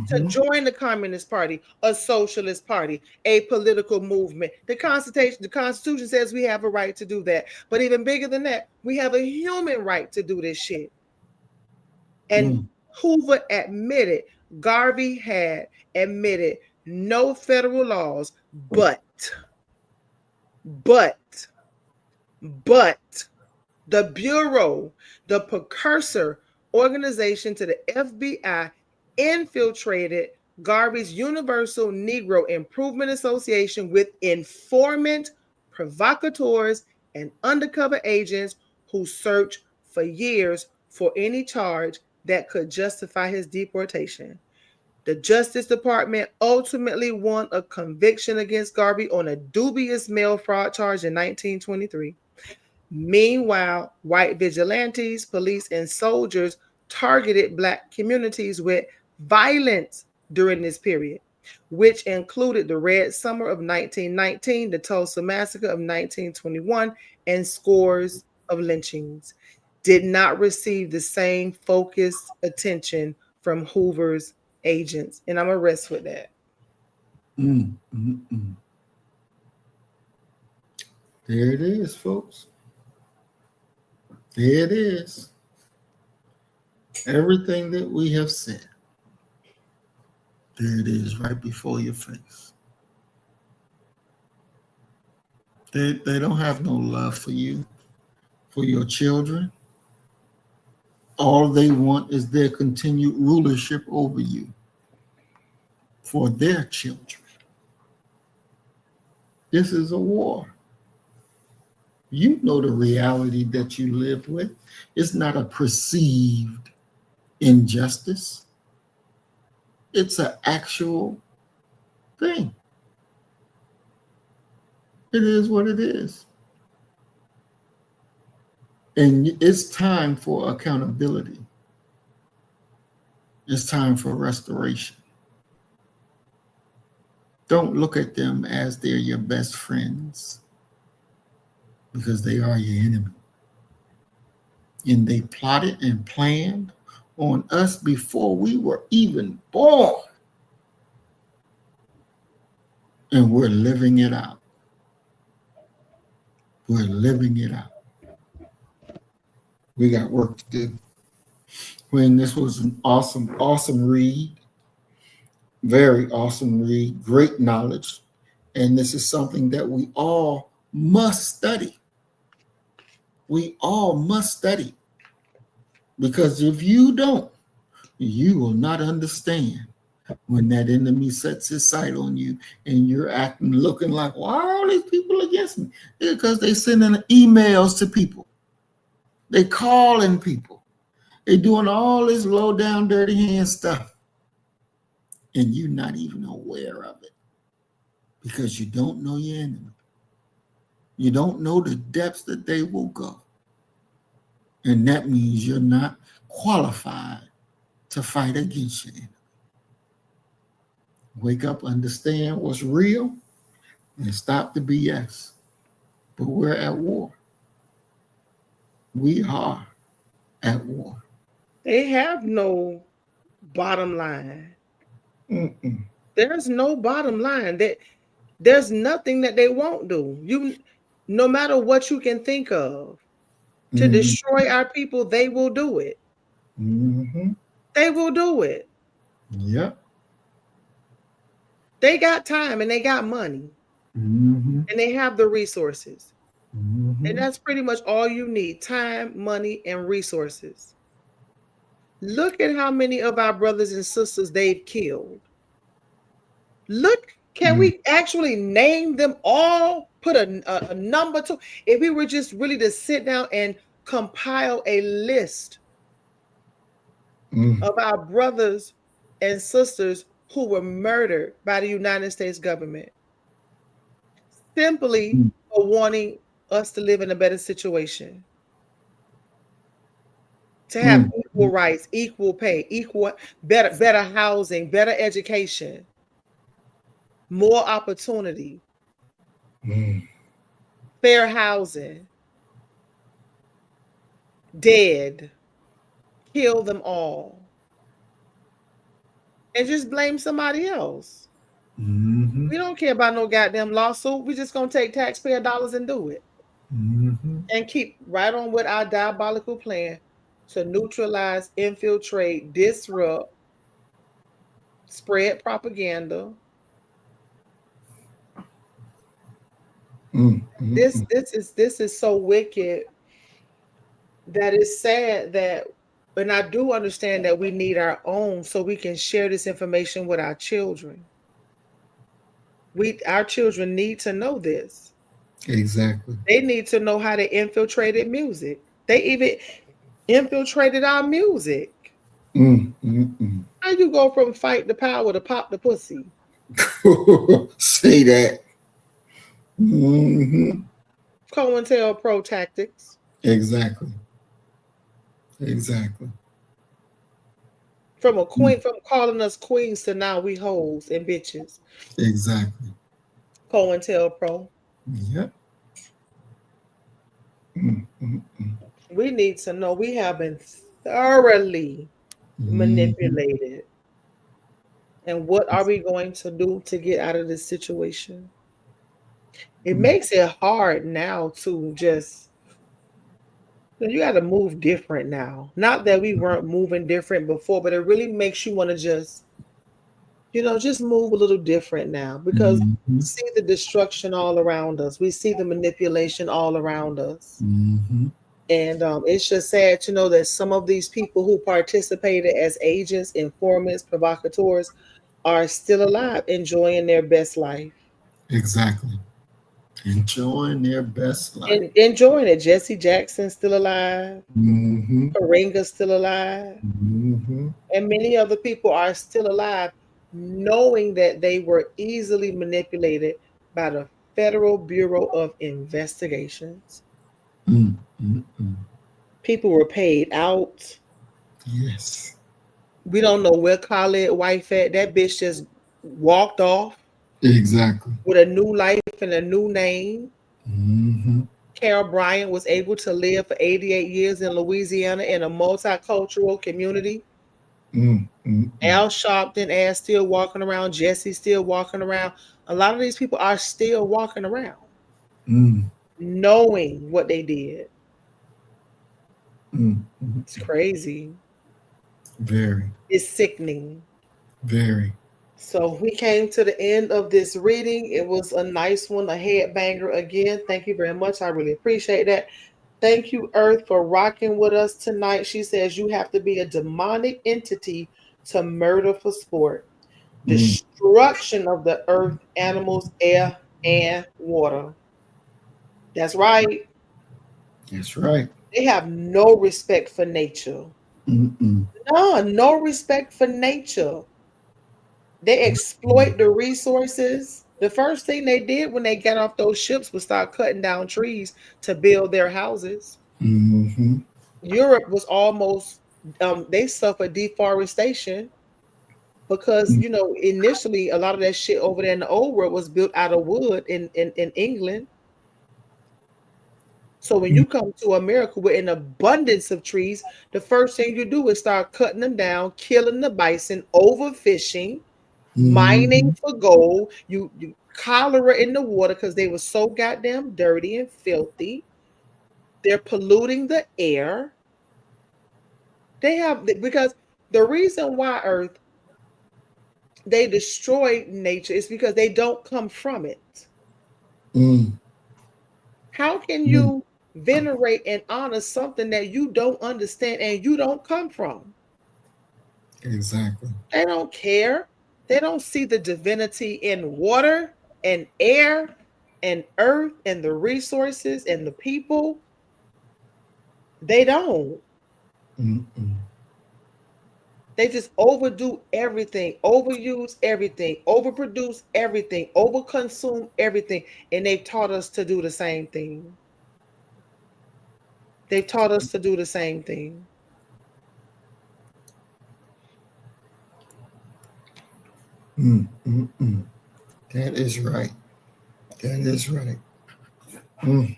To join the Communist Party, a socialist party, a political movement. The Constitution says we have a right to do that. But even bigger than that, we have a human right to do this shit. And Hoover admitted, Garvey had admitted no federal laws, but the Bureau, the precursor organization to the FBI, infiltrated Garvey's Universal Negro Improvement Association with informant, provocateurs, and undercover agents who searched for years for any charge that could justify his deportation. The Justice Department ultimately won a conviction against Garvey on a dubious mail fraud charge in 1923. Meanwhile, white vigilantes, police, and soldiers targeted Black communities with violence during this period, which included the Red Summer of 1919, the Tulsa Massacre of 1921, and scores of lynchings. Did not receive the same focused attention from Hoover's agents. And I'm going to rest with that. There it is, folks. There it is. Everything that we have said. There it is, right before your face. They don't have no love for you, for your children. All they want is their continued rulership over you for their children. This is a war. You know the reality that you live with. It's not a perceived injustice. It's an actual thing. It is what it is. And it's time for accountability. It's time for restoration. Don't look at them as they're your best friends, because they are your enemy. And they plotted and planned on us before we were even born. And we're living it out. We're living it out. We got work to do. When this was an awesome read, very awesome read, great knowledge. And this is something that we all must study. We all must study. Because if you don't, you will not understand when that enemy sets his sight on you and you're acting, looking like, why are all these people against me? Because they sending emails to people. They calling people. They doing all this low down, dirty hand stuff. And you're not even aware of it because you don't know your enemy. You don't know the depths that they will go. And that means you're not qualified to fight against your enemy. Wake up, understand what's real, and stop the BS. But we're at war. We are at war. They have no bottom line. Mm-mm. There's no bottom line. There's nothing that they won't do. No matter what you can think of to destroy our people, they will do it. Mm-hmm. They will do it. Yep. They got time and they got money. Mm-hmm. And they have the resources. Mm-hmm. And that's pretty much all you need: time, money, and resources. Look at how many of our brothers and sisters they've killed. Can we actually name them all? Put a number to, if we were just really to sit down and compile a list of our brothers and sisters who were murdered by the United States government simply for wanting us to live in a better situation, to have equal rights, equal pay, better housing, better education, more opportunity, fair housing. Dead, kill them all, and just blame somebody else. We don't care about no goddamn lawsuit. We just gonna take taxpayer dollars and do it, and keep right on with our diabolical plan to neutralize, infiltrate, disrupt, spread propaganda. This is so wicked that it's sad that, and I do understand that we need our own so we can share this information with our children. Our children need to know this. Exactly. They need to know how they infiltrated music. They even infiltrated our music. How you go from fight the power to pop the pussy? Say that. COINTELPRO tactics. Exactly. Exactly. From a queen, from calling us queens to now we hoes and bitches. Exactly. COINTELPRO. Yep. We need to know we have been thoroughly manipulated. And what are we going to do to get out of this situation? It makes it hard now to just, you got to move different now. Not that we weren't moving different before, but it really makes you want to just move a little different now, because we see the destruction all around us. We see the manipulation all around us. And it's just sad to know that some of these people who participated as agents, informants, provocateurs are still alive, enjoying their best life. Exactly. Enjoying their best life. And enjoying it. Jesse Jackson's still alive. Mm-hmm. Karinga's still alive. Mm-hmm. And many other people are still alive, knowing that they were easily manipulated by the Federal Bureau of Investigations. Mm-hmm. People were paid out. Yes. We don't know where Khaled wife at. That bitch just walked off Exactly. with a new life and a new name. Mm-hmm. Carol Bryant was able to live for 88 years in Louisiana in a multicultural community. Mm-hmm. Al Sharpton ass still walking around. Jesse still walking around. A lot of these people are still walking around, Mm-hmm. knowing what they did. Mm-hmm. It's crazy. Very, It's sickening. very. So we came to the end of this reading. It was a nice one, a headbanger again. Thank you very much. I really appreciate that. Thank you, Earth, for rocking with us tonight. She says you have to be a demonic entity to murder for sport. Mm. Destruction of the earth, animals, air, and water. That's right. That's right. They have no respect for nature. Mm-mm. None, no respect for nature. They exploit the resources. The first thing they did when they got off those ships was start cutting down trees to build their houses. Mm-hmm. Europe was almost they suffered deforestation because initially a lot of that shit over there in the old world was built out of wood in England. So when you come to America with an abundance of trees, the first thing you do is start cutting them down, killing the bison, overfishing, mining Mm-hmm. for gold. You cholera in the water because they were so goddamn dirty and filthy. They're polluting the air. They have because the reason why Earth they destroy nature is because they don't come from it. Mm. How can Mm. you venerate and honor something that you don't understand and you don't come from? Exactly. They don't care. They don't see the divinity in water and air and earth and the resources and the people. They don't. Mm-mm. They just overdo everything, overuse everything, overproduce everything, overconsume everything. And they've taught us to do the same thing. They've taught us to do the same thing. Mm-mm. That is right. That is right. Mm.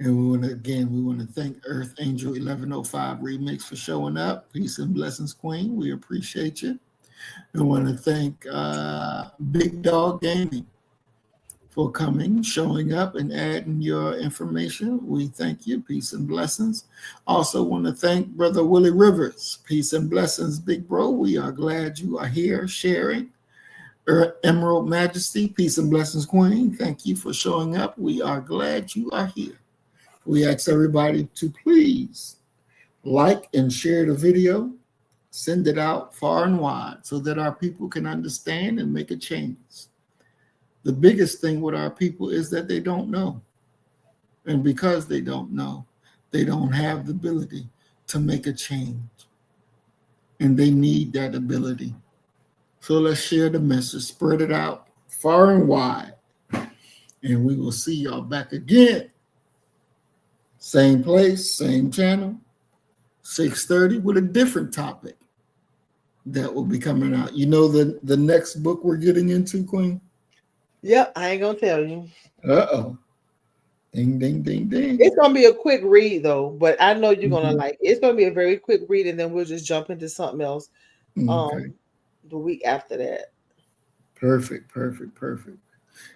And we want to thank Earth Angel 1105 Remix for showing up. Peace and blessings, Queen. We appreciate you. We want to thank Big Dog Gaming for coming, showing up, and adding your information. We thank you. Peace and blessings. Also want to thank Brother Willie Rivers. Peace and blessings, big bro. We are glad you are here sharing. Emerald Majesty, peace and blessings, Queen. Thank you for showing up. We are glad you are here. We ask everybody to please like and share the video, send it out far and wide so that our people can understand and make a change. The biggest thing with our people is that they don't know. And because they don't know, they don't have the ability to make a change. And they need that ability. So let's share the message, spread it out far and wide. And we will see y'all back again. Same place, same channel, 6:30 with a different topic that will be coming out. You know the next book we're getting into, Queen? Yep, I ain't gonna tell you. Uh-oh. Ding, ding, ding, ding. It's gonna be a quick read though, but I know you're gonna Mhm. like it. It's gonna be a very quick read, and then we'll just jump into something else Okay. the week after that. Perfect, perfect, perfect.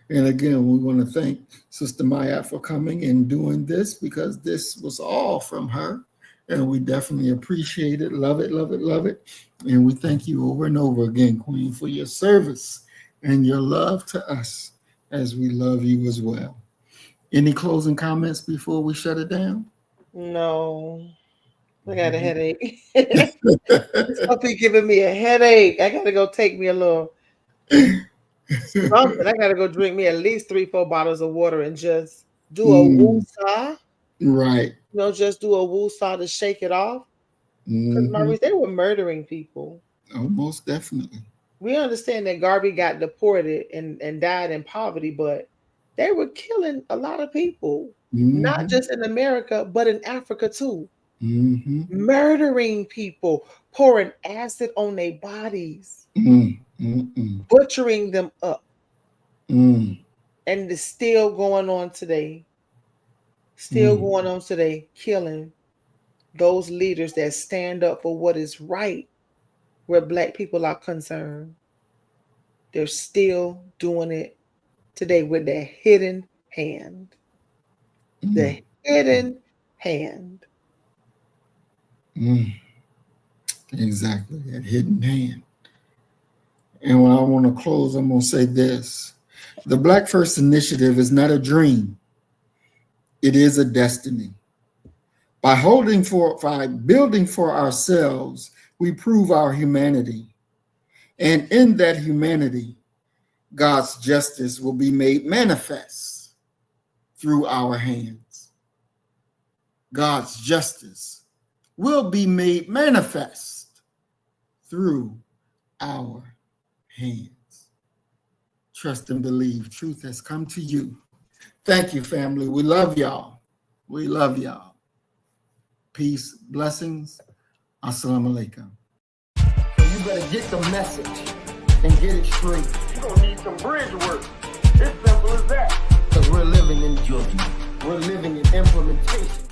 And again, we want to thank Sister Maya for coming and doing this because this was all from her. And we definitely appreciate it. Love it, love it, love it. And we thank you over and over again, Queen, for your service and your love to us as we love you as well. Any closing comments before we shut it down? No, I got a headache. Stop be giving me a headache. I gotta go take me a little something. I gotta go drink me at least 3-4 bottles of water and just do a woo-saw. Right. You know, just do a woo-saw to shake it off. Because Maurice, they were murdering people. Oh, most definitely. We understand that Garvey got deported and died in poverty, but they were killing a lot of people, not just in America, but in Africa too. Murdering people, pouring acid on their bodies, butchering them up. And it's still going on today. Still going on today, killing those leaders that stand up for what is right where Black people are concerned. They're still doing it today with their hidden hand. The hidden hand. Exactly, that hidden hand. And when I want to close, I'm going to say this. The Black First Initiative is not a dream. It is a destiny. By building for ourselves, we prove our humanity. And in that humanity, God's justice will be made manifest through our hands. God's justice will be made manifest through our hands. Trust and believe. Truth has come to you. Thank you, family. We love y'all. We love y'all. Peace, blessings. Assalamu alaikum. So you better get the message and get it straight. You're going to need some bridge work. It's simple as that. Because we're living in judgment. We're living in implementation.